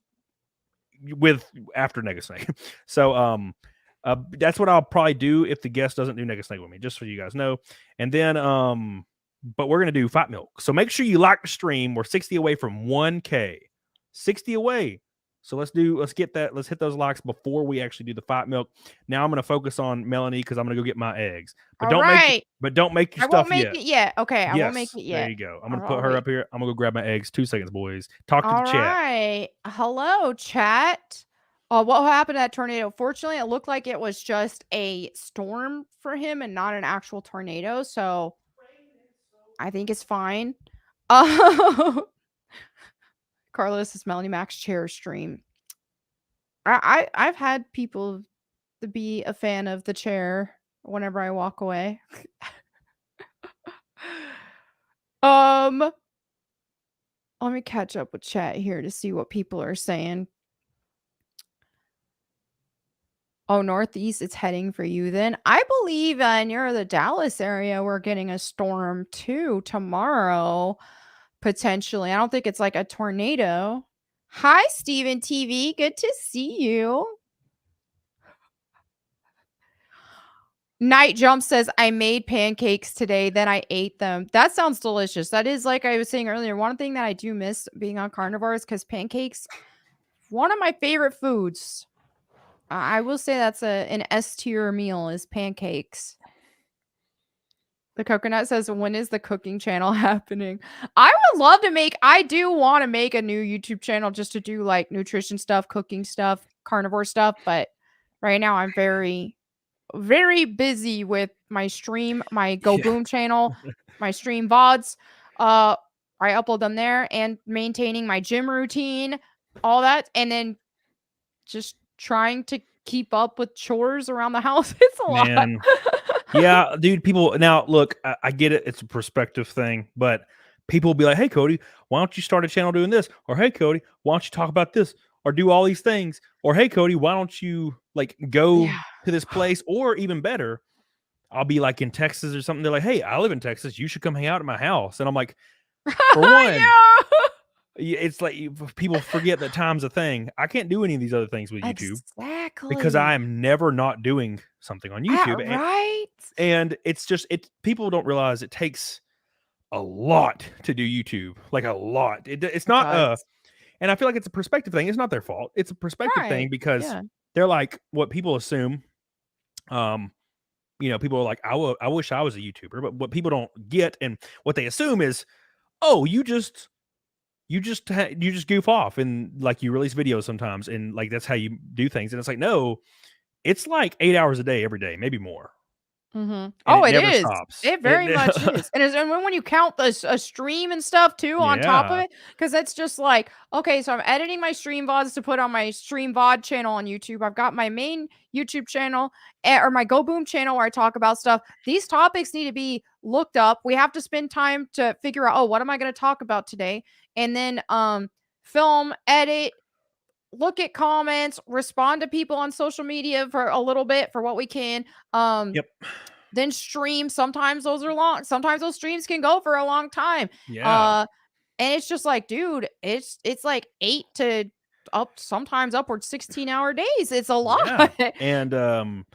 after Naked Snake. So that's what I'll probably do if the guest doesn't do Naked Snake with me, just so you guys know. And then but we're going to do fight milk. So make sure you like the stream. We're 60 away from 1K. 60 away. So let's hit those likes before we actually do the fight milk. Now I'm going to focus on Melanie because I'm going to go get my eggs. But don't make your stuff yet. I won't make it yet. Okay, I won't make it yet. There you go. I'm going to put her up here. I'm going to go grab my eggs. 2 seconds, boys. Talk to the chat. All right. Hello, chat. What happened to that tornado? Fortunately, it looked like it was just a storm for him and not an actual tornado. So I think it's fine. Carlos is Melanie Mac's chair stream. I've had people to be a fan of the chair whenever I walk away. Let me catch up with chat here to see what people are saying. Oh, Northeast, it's heading for you then. I believe near the Dallas area, we're getting a storm too tomorrow, potentially. I don't think it's like a tornado. Hi, Steven TV. Good to see you. Night Jump says, I made pancakes today, then I ate them. That sounds delicious. That is, like I was saying earlier, one thing that I do miss being on carnivores, because pancakes, one of my favorite foods. I will say that's an S tier meal is pancakes. The coconut says, when is the cooking channel happening? I would love to I do want to make a new YouTube channel just to do like nutrition stuff, cooking stuff, carnivore stuff. But right now I'm very, very busy with my stream, my Go Boom channel, my stream VODs. I upload them there and maintaining my gym routine, all that. And then just trying to keep up with chores around the house. It's a lot. Yeah, dude, people now look, I get it. It's a perspective thing, but people will be like, hey, Cody, why don't you start a channel doing this? Or hey, Cody, why don't you talk about this? or do all these things, or hey Cody, why don't you like go Yeah. to this place, or even better, I'll be like in Texas or something. They're like, hey, I live in Texas, you should come hang out at my house. And I'm like, for one, it's like people forget that time's a thing. I can't do any of these other things with YouTube because I am never not doing something on YouTube. Right. And it's just people don't realize it takes a lot to do YouTube, like a lot. It's not and I feel like it's a perspective thing. It's not their fault. It's a perspective thing because they're like what people assume. You know, people are like, I wish I was a YouTuber, but what people don't get and what they assume is, oh, you just goof off and like you release videos sometimes and like that's how you do things. And it's like, no, it's like 8 hours a day every day, maybe more. Oh, it never is. stops. It very much is. And when you count a stream and stuff too on top of it, because it's just like, okay, so I'm editing my stream VODs to put on my stream VOD channel on YouTube. I've got my main YouTube channel or my Go Boom channel where I talk about stuff. These topics need to be looked up. We have to spend time to figure out, oh, what am I going to talk about today? And then film, edit, look at comments, respond to people on social media for a little bit for what we can. Then stream. Sometimes those are long. Sometimes those streams can go for a long time. Yeah. And it's just like, dude, it's like 8 to sometimes upwards 16-hour days. It's a lot. Yeah. And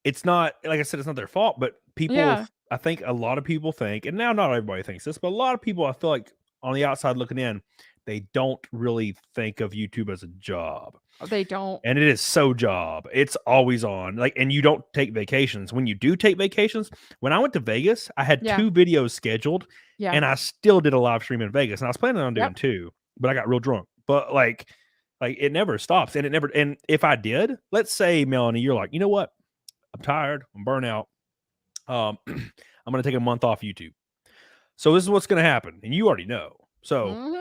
it's not, like I said, it's not their fault, but people, I think a lot of people think, and now not everybody thinks this, but a lot of people, I feel like on the outside looking in, they don't really think of YouTube as a job. They don't. And it is so job. It's always on. Like, and you don't take vacations. When you do take vacations, when I went to Vegas, I had 2 videos scheduled and I still did a live stream in Vegas. And I was planning on doing 2, but I got real drunk. But like it never stops. And if I did, let's say, Melanie, you're like, you know what? I'm tired. I'm burnt out. I'm going to take a month off YouTube. So this is what's going to happen. And you already know. So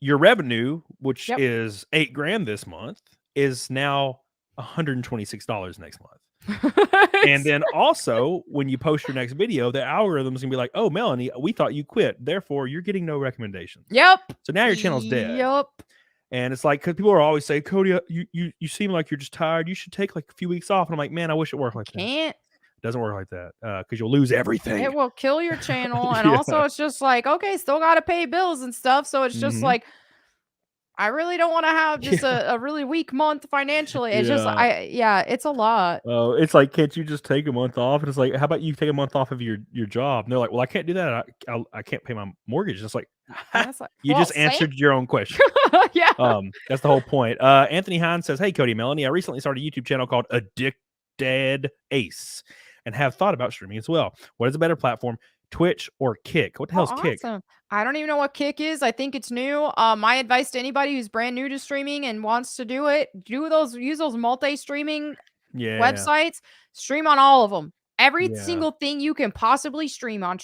your revenue, which is $8,000 this month, is now $126 next month. And then also, when you post your next video, the algorithm's gonna be like, "Oh, Melanie, we thought you quit. Therefore, you're getting no recommendations." So now your channel's dead. And it's like, because people are always saying, "Cody, you seem like you're just tired. You should take like a few weeks off." And I'm like, man, I wish it worked like that. It doesn't work like that because you'll lose everything. It will kill your channel. And also, it's just like, okay, still got to pay bills and stuff. So it's just like, I really don't want to have just a really weak month financially. It's just, it's a lot. Oh, it's like, can't you just take a month off? And it's like, how about you take a month off of your job? And they're like, well, I can't do that. I can't pay my mortgage. And it's like, you just answered your own question. That's the whole point. Anthony Hines says, hey, Cody and Melanie, I recently started a YouTube channel called Addicted Ace and have thought about streaming as well. What is a better platform, Twitch or Kick? What the hell's Kick? I don't even know what Kick is. I think it's new. My advice to anybody who's brand new to streaming and wants to do it, use those multi-streaming websites. Stream on all of them. Every single thing you can possibly stream on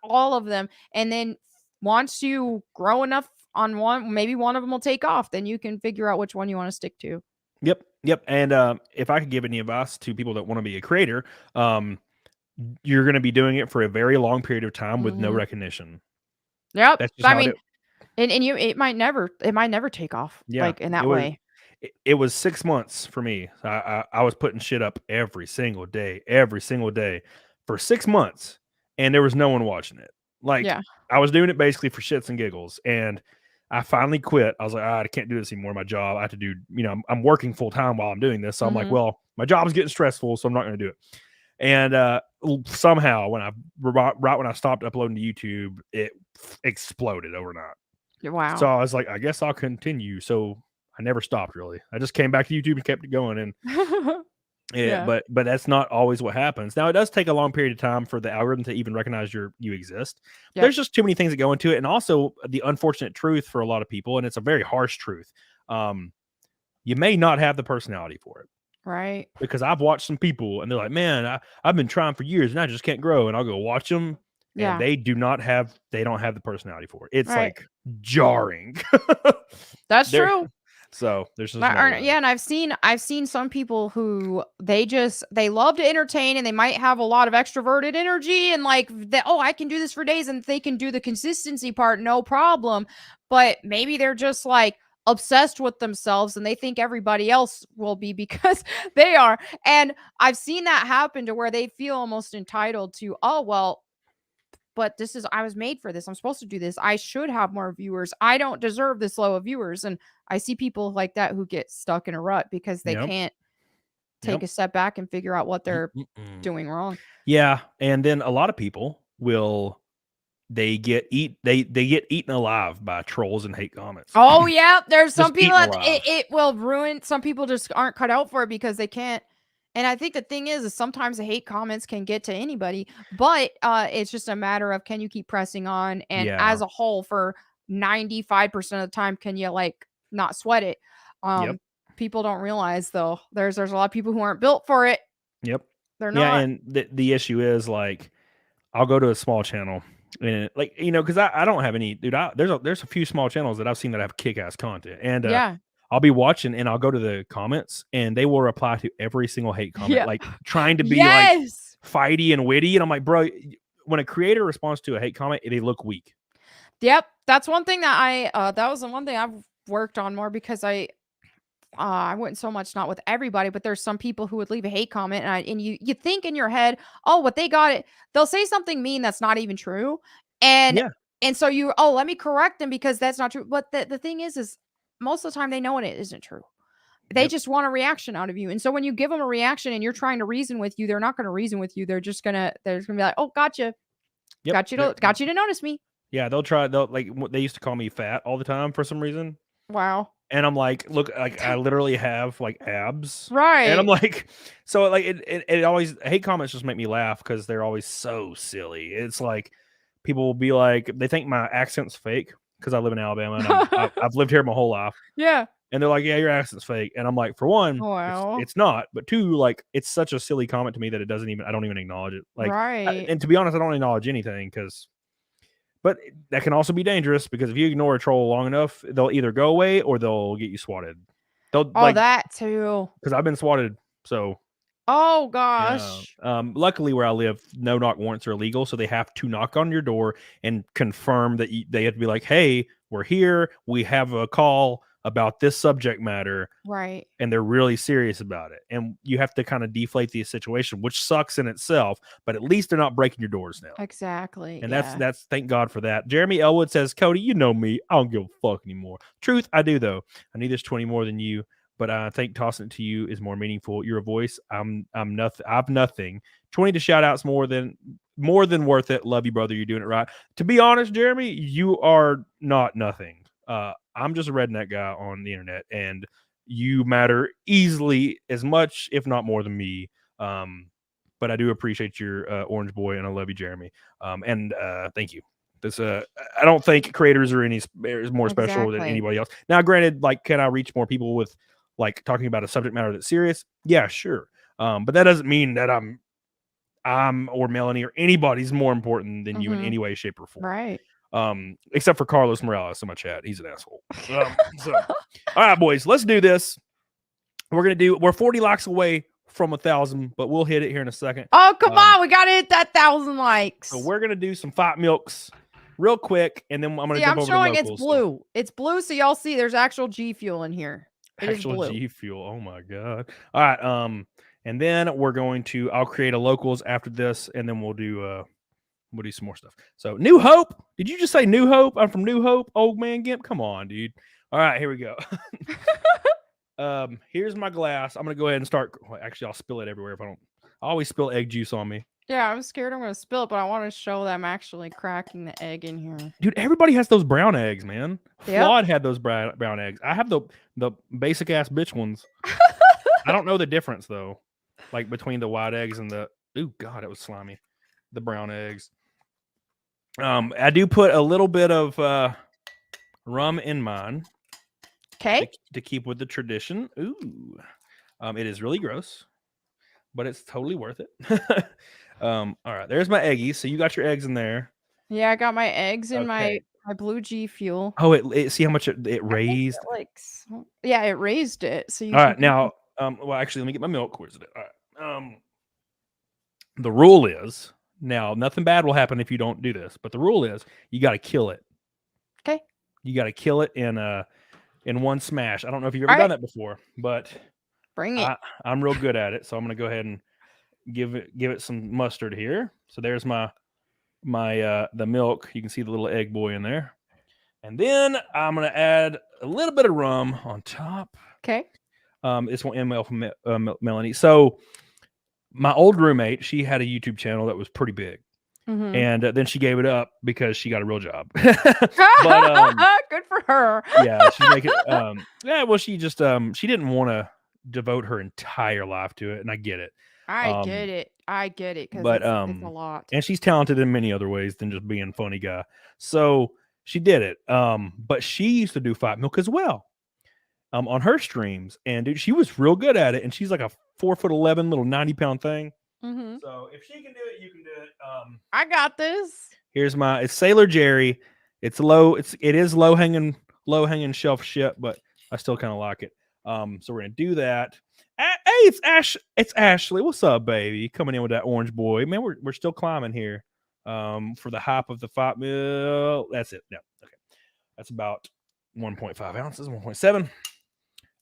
all of them. And then once you grow enough on one, maybe one of them will take off. Then you can figure out which one you want to stick to. Yep. And if I could give any advice to people that want to be a creator, you're going to be doing it for a very long period of time with no recognition. Yep. I mean, it might never take off like in that way. It was 6 months for me. I was putting shit up every single day for 6 months, and there was no one watching it. Like, I was doing it basically for shits and giggles, and I finally quit. I was like, I can't do this anymore. My job, I have to do, I'm working full time while I'm doing this. So I'm like, well, my job's getting stressful, so I'm not going to do it. And somehow, right when I stopped uploading to YouTube, it exploded overnight. Wow. So I was like, I guess I'll continue. So I never stopped, really. I just came back to YouTube and kept it going. And but that's not always what happens. Now, it does take a long period of time for the algorithm to even recognize you exist. There's just too many things that go into it. And also the unfortunate truth for a lot of people, and it's a very harsh truth, you may not have the personality for it. Right. Because I've watched some people and they're like, man, I've been trying for years and I just can't grow. And I'll go watch them. And they don't have the personality for it. It's like jarring. That's true. So there's just and I've seen some people who they love to entertain and they might have a lot of extroverted energy and like I can do this for days and they can do the consistency part, no problem. But maybe they're just like obsessed with themselves and they think everybody else will be because they are. And I've seen that happen to where they feel almost entitled to, oh, well, but I was made for this. I'm supposed to do this. I should have more viewers. I don't deserve this low of viewers. And I see people like that who get stuck in a rut because they can't take a step back and figure out what they're doing wrong. Yeah. And then a lot of people will, they get eaten alive by trolls and hate comments. Oh yeah. There's some Just people eaten that alive. it will ruin. Some people just aren't cut out for it because they can't. And I think the thing is sometimes the hate comments can get to anybody, but it's just a matter of, can you keep pressing on? And as a whole, for 95% of the time, can you like not sweat it? People don't realize though, there's a lot of people who aren't built for it. Yep. They're not. Yeah, and the issue is, like, I'll go to a small channel and, like, you know, because I don't have any, dude. There's a few small channels that I've seen that have kick-ass content, and I'll be watching and I'll go to the comments and they will reply to every single hate comment, like trying to be like fighty and witty. And I'm like, bro, when a creator responds to a hate comment, they look weak. Yep. That's one thing that that was the one thing I've worked on more, because I wouldn't so much, not with everybody, but there's some people who would leave a hate comment and you think in your head, oh, what they got it. They'll say something mean that's not even true. And so let me correct them because that's not true. But the thing is most of the time they know it isn't true. They just want a reaction out of you. And so when you give them a reaction and you're trying to reason with you, they're not going to reason with you. They're just gonna be like, oh, gotcha. Got you to notice me. Yeah, they'll like, they used to call me fat all the time for some reason. Wow. And I'm like, look, like, I literally have like abs. Right. And I'm like, so like it always, hate comments just make me laugh because they're always so silly. It's like, people will be like, they think my accent's fake because I live in Alabama and I've lived here my whole life. Yeah. And they're like, yeah, your accent's fake. And I'm like, for one, wow. it's not. But two, like, it's such a silly comment to me that I don't even acknowledge it. Like, right. And to be honest, I don't acknowledge anything but that can also be dangerous because if you ignore a troll long enough, they'll either go away or they'll get you swatted. That too. Because I've been swatted. So. Oh gosh. Luckily, where I live, no knock warrants are illegal, so they have to knock on your door and confirm that they have to be like, "Hey, we're here. We have a call about this subject matter." Right. And they're really serious about it. And you have to kind of deflate the situation, which sucks in itself, but at least they're not breaking your doors now. Exactly. And that's thank God for that. Jeremy Elwood says, Cody, you know me. I don't give a fuck anymore. Truth, I do though. I need this 20 more than you, but I think tossing it to you is more meaningful. You're a voice. I'm nothing. I've nothing. 20 to shout outs more than worth it. Love you, brother. You're doing it right. To be honest, Jeremy, you are not nothing. I'm just a redneck guy on the internet, and you matter easily as much, if not more than me. But I do appreciate your orange boy, and I love you, Jeremy. And thank you. This I don't think creators are more special than anybody else. Now, granted, like, can I reach more people with like talking about a subject matter that's serious? Yeah, sure. But that doesn't mean that I'm or Melanie or anybody's more important than you in any way, shape, or form. Right. Except for Carlos Morales in my chat. He's an asshole. All right, boys, let's do this. We're 40 likes away from 1,000, but we'll hit it here in a second. Oh, come on. We got to hit that 1,000 likes. So we're going to do some fight milks real quick, and then I'm going to jump over to locals. It's blue. It's blue, so y'all see there's actual G Fuel in here. Actual G Fuel. Oh, my God. All right. And then I'll create a locals after this, and then we'll do some more stuff. So New Hope. Did you just say New Hope? I'm from New Hope, old man Gimp. Come on, dude. All right, here we go. Here's my glass. I'm gonna go ahead and start. Well, actually, I'll spill it everywhere if I don't. I always spill egg juice on me. Yeah, I'm scared I'm gonna spill it, but I want to show that I'm actually cracking the egg in here. Dude, everybody has those brown eggs, man. Yep. Flawed had those brown eggs. I have the basic ass bitch ones. I don't know the difference though, like between the white eggs and the. Ooh, God, it was slimy. The brown eggs. I do put a little bit of rum in mine. Okay. To keep with the tradition. Ooh. It is really gross, but it's totally worth it. All right, there's my eggies. So you got your eggs in there. Yeah, I got my eggs in my blue G Fuel. Oh, it see how much it raised? It raised it. So you all right, now, well, actually, let me get my milk. Where's it? All right. The rule is, now, nothing bad will happen if you don't do this, but the rule is you got to kill it. Okay. You got to kill it in in one smash. I don't know if you've ever All done right. that before, but Bring it. I'm real good at it. So I'm gonna go ahead and give it some mustard here. So there's my the milk. You can see the little egg boy in there. And then I'm gonna add a little bit of rum on top. Okay. It's 1 ml from Melanie. So my old roommate, she had a YouTube channel that was pretty big. And then she gave it up because she got a real job. But good for her. yeah, she's making yeah, well, she just she didn't want to devote her entire life to it, and I get it. I get it. I get it because But it's a lot. and she's talented in many other ways than just being a funny guy. So she did it. But she used to do Fight Milk as well. On her streams, and dude, she was real good at it, and she's like a 4'11" little 90-pound thing. So if she can do it, you can do it. I got this. Here's it's Sailor Jerry. It is low hanging shelf shit, but I still kind of like it. So we're gonna do that. Hey, it's Ashley. What's up, baby? Coming in with that orange boy. Man, we're still climbing here. For the hype of the Fight Milk. That's it. No, okay. That's about 1.5 ounces, 1.7.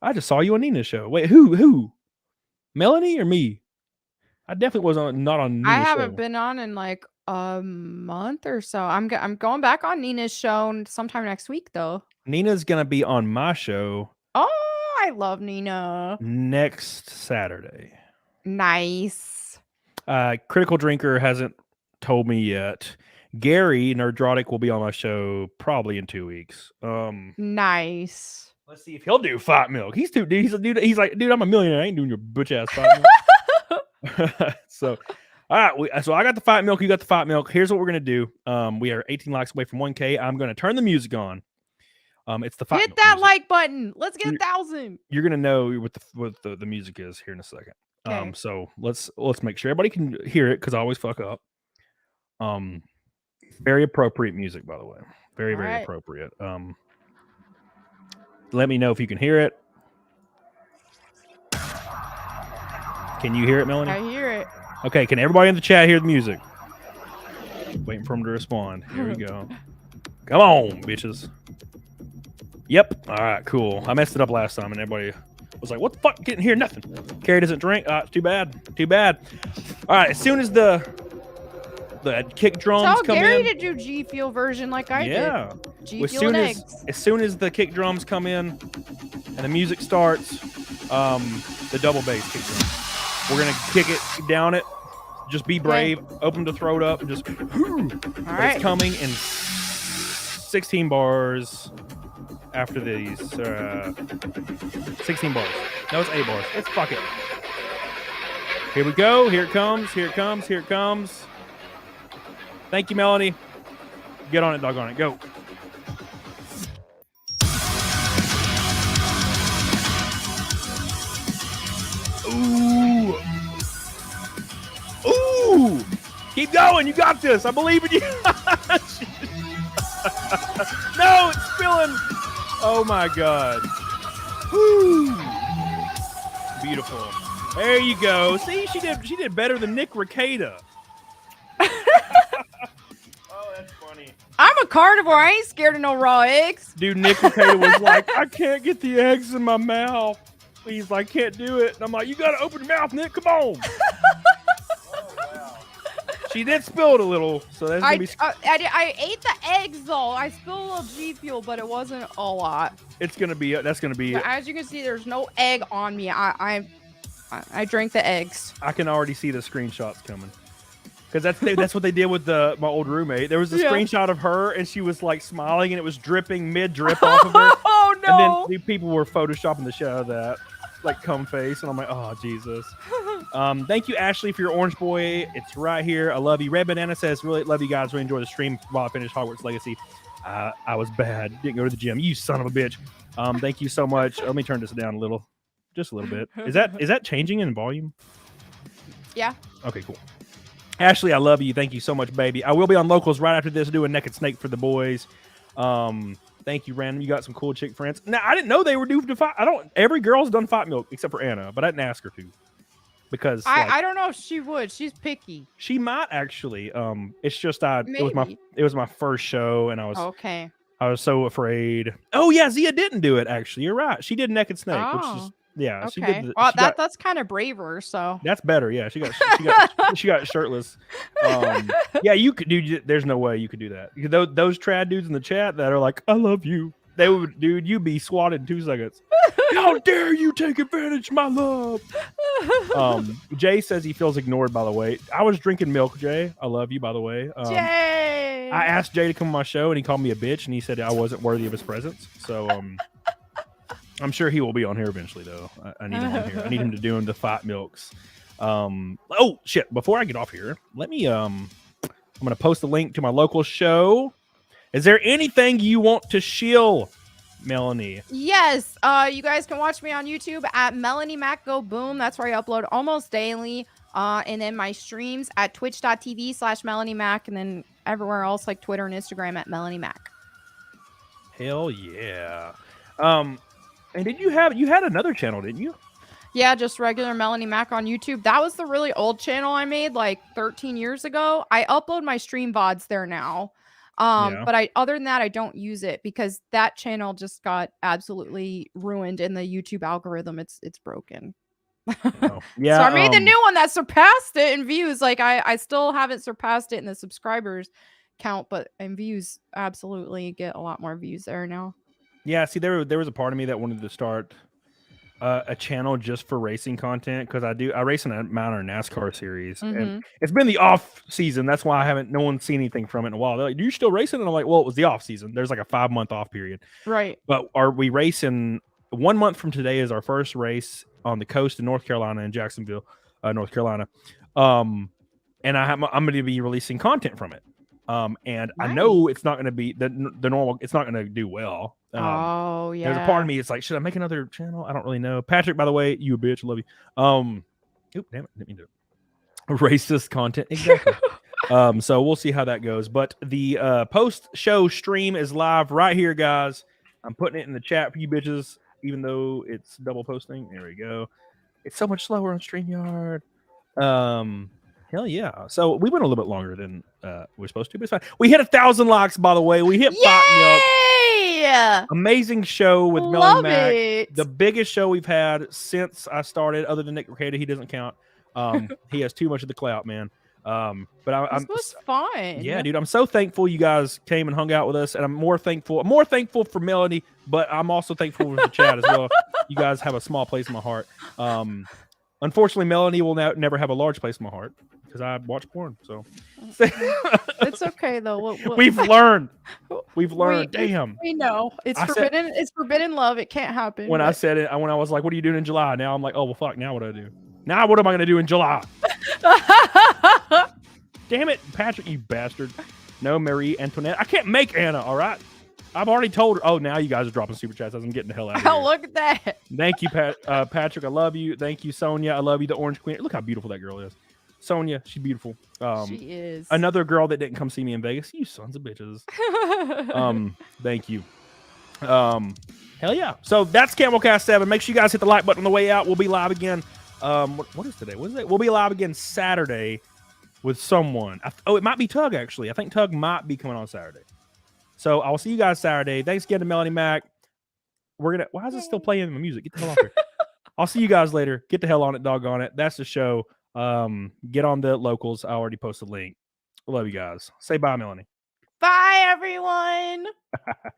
I just saw you on Nina's show. Wait, who? Melanie or me? I definitely was not on Nina's I haven't show. been on in like a month or so. I'm going back on Nina's show sometime next week though. Nina's gonna be on my show. Oh, I love Nina. Next Saturday. Nice. Critical Drinker hasn't told me yet. Gary Nerdrotic will be on my show probably in 2 weeks. Nice. Let's see if he'll do Fight Milk. He's like, dude, I'm a millionaire. I ain't doing your butch ass Fight Milk. So, all right. So I got the Fight Milk. You got the Fight Milk. Here's what we're gonna do. We are 18 likes away from 1K. I'm gonna turn the music on. It's the Fight Hit Milk that music. like button. Let's get 1,000. You're gonna know what the music is here in a second. Okay. So let's make sure everybody can hear it because I always fuck up. Very appropriate music, by the way. Very appropriate. Let me know if you can hear it. Can you hear it, Melanie? I hear it. Okay, can everybody in the chat hear the music? Waiting for them to respond. Here we go. Come on, bitches. Yep. All right, cool. I messed it up last time, and everybody was like, what the fuck? Didn't hear nothing. Carrie doesn't drink. Too bad. Too bad. All right, as soon as the kick drums Tell come Gary in. to do G Fuel version like I did. G Fuel and eggs. As soon as the kick drums come in and the music starts, the double bass kick drum. We're gonna kick it down it. Just be brave. Open the throat up and just. All right. It's coming in 16 bars after these. 16 bars. No, it's 8 bars. It's fuck it. Here we go. Here it comes. Here it comes. Here it comes. Thank you, Melanie. Get on it, doggone it. Go. Ooh. Ooh. Keep going. You got this. I believe in you. No, it's spilling. Oh, my God. Woo. Beautiful. There you go. See, she did better than Nick Ricada. Oh, that's funny. I'm a carnivore. I ain't scared of no raw eggs. Dude, Nick Ricada was like, I can't get the eggs in my mouth. He's like, can't do it. And I'm like, you got to open your mouth, Nick. Come on. Oh, wow. She did spill it a little, so that's going to be... I ate the eggs, though. I spilled a little G Fuel, but it wasn't a lot. It's going to be... That's going to be... As you can see, there's no egg on me. I drank the eggs. I can already see the screenshots coming. Because that's what they did with my old roommate. There was a screenshot of her, and she was like smiling, and it was dripping mid-drip off of her. Oh, no. And then the people were photoshopping the shit out of that. Like cum face, and I'm like, oh, Jesus. Thank you, Ashley, for your orange boy. It's right here. I love you. Red Banana says, really love you guys. Really enjoy the stream while I finish Hogwarts Legacy. I was bad. Didn't go to the gym. You son of a bitch. Thank you so much. Let me turn this down a little. Just a little bit. Is that changing in volume? Yeah. Okay, cool. Ashley, I love you. Thank you so much, baby. I will be on locals right after this doing Naked Snake for the boys. Thank you, Random. You got some cool chick friends. Now, I didn't know they were due to fight. Every girl's done Fight Milk except for Anna, but I didn't ask her to. Because I don't know if she would. She's picky. She might actually. It's just it was my first show, and I was okay. I was so afraid. Oh yeah, Zia didn't do it. Actually, you're right. She did Naked Snake, which is Okay. she did. Well, She got, that's kind of braver. So that's better. Yeah, she got shirtless. Yeah, you could do. There's no way you could do that. Those trad dudes in the chat that are like, "I love you," they would, dude. You'd be swatted in 2 seconds. How dare you take advantage of my love? Jay says he feels ignored. By the way, I was drinking milk. Jay, I love you. By the way, Jay. I asked Jay to come on my show, and he called me a bitch, and he said I wasn't worthy of his presence. So, I'm sure he will be on here eventually, though. I need him on here. I need him to do him the fight milks. Oh shit! Before I get off here, let me. I'm going to post a link to my local show. Is there anything you want to shill, Melanie? Yes. You guys can watch me on YouTube at Melanie Mac Go Boom. That's where I upload almost daily. And then my streams at twitch.tv/Melanie Mac, and then everywhere else like Twitter and Instagram at Melanie Mac. Hell yeah. And did you had another channel, didn't you? Yeah, just regular Melanie Mac on YouTube. That was the really old channel I made like 13 years ago. I upload my stream VODs there now. But other than that, I don't use it because that channel just got absolutely ruined in the YouTube algorithm. It's broken. Oh, yeah. So I made the new one that surpassed it in views. Like I still haven't surpassed it in the subscribers count, but in views, absolutely get a lot more views there now. Yeah, see, there was a part of me that wanted to start a channel just for racing content because I race in a minor NASCAR series, and it's been the off season. That's why no one's seen anything from it in a while. They're like, "Do you still racing?" And I'm like, "Well, it was the off season. There's like a 5-month off period, right? But are we racing? 1 month from today is our first race on the coast in North Carolina in Jacksonville, North Carolina, and I'm going to be releasing content from it. And nice. I know it's not going to be the normal. It's not going to do well. Oh yeah. There's a part of me. It's like, should I make another channel? I don't really know. Patrick, by the way, you a bitch. Love you. Oop, damn it. Didn't mean to. Racist content. Exactly. So we'll see how that goes. But the post-show stream is live right here, guys. I'm putting it in the chat for you bitches, even though it's double posting. There we go. It's so much slower on StreamYard. Hell yeah. So we went a little bit longer than we're supposed to, but it's fine. We hit 1,000 likes, by the way. We hit Fight Milk. Amazing show with Melanie Mac. The biggest show we've had since I started, other than Nick Ricada. He doesn't count. He has too much of the clout, man. But this was fun. Yeah, dude. I'm so thankful you guys came and hung out with us, and I'm more thankful for Melanie, but I'm also thankful for the chat as well. You guys have a small place in my heart. Unfortunately, Melanie will never have a large place in my heart because I watch porn. So it's okay though. We've learned. Damn. We know it's forbidden. It's forbidden love. It can't happen. When I said it, when I was like, "What are you doing in July?" Now I'm like, "Oh well, fuck. Now what do I do? Now what am I going to do in July?" Damn it, Patrick, you bastard. No, Marie Antoinette. I can't make Anna. All right. I've already told her. Oh, now you guys are dropping super chats as I'm getting the hell out of here. Oh, look at that. Thank you, Patrick. I love you. Thank you, Sonia. I love you, the Orange Queen. Look how beautiful that girl is. Sonia, she's beautiful. She is. Another girl that didn't come see me in Vegas. You sons of bitches. Thank you. Hell yeah. So that's CamelCast 7. Make sure you guys hit the like button on the way out. We'll be live again. What is today? What is it? We'll be live again Saturday with someone. It might be Tug, actually. I think Tug might be coming on Saturday. So I'll see you guys Saturday. Thanks again to Melanie Mac. Why is it still playing the music? Get the hell off here. I'll see you guys later. Get the hell on it, dog on it. That's the show. Get on the locals. I already posted a link. Love you guys. Say bye, Melanie. Bye, everyone.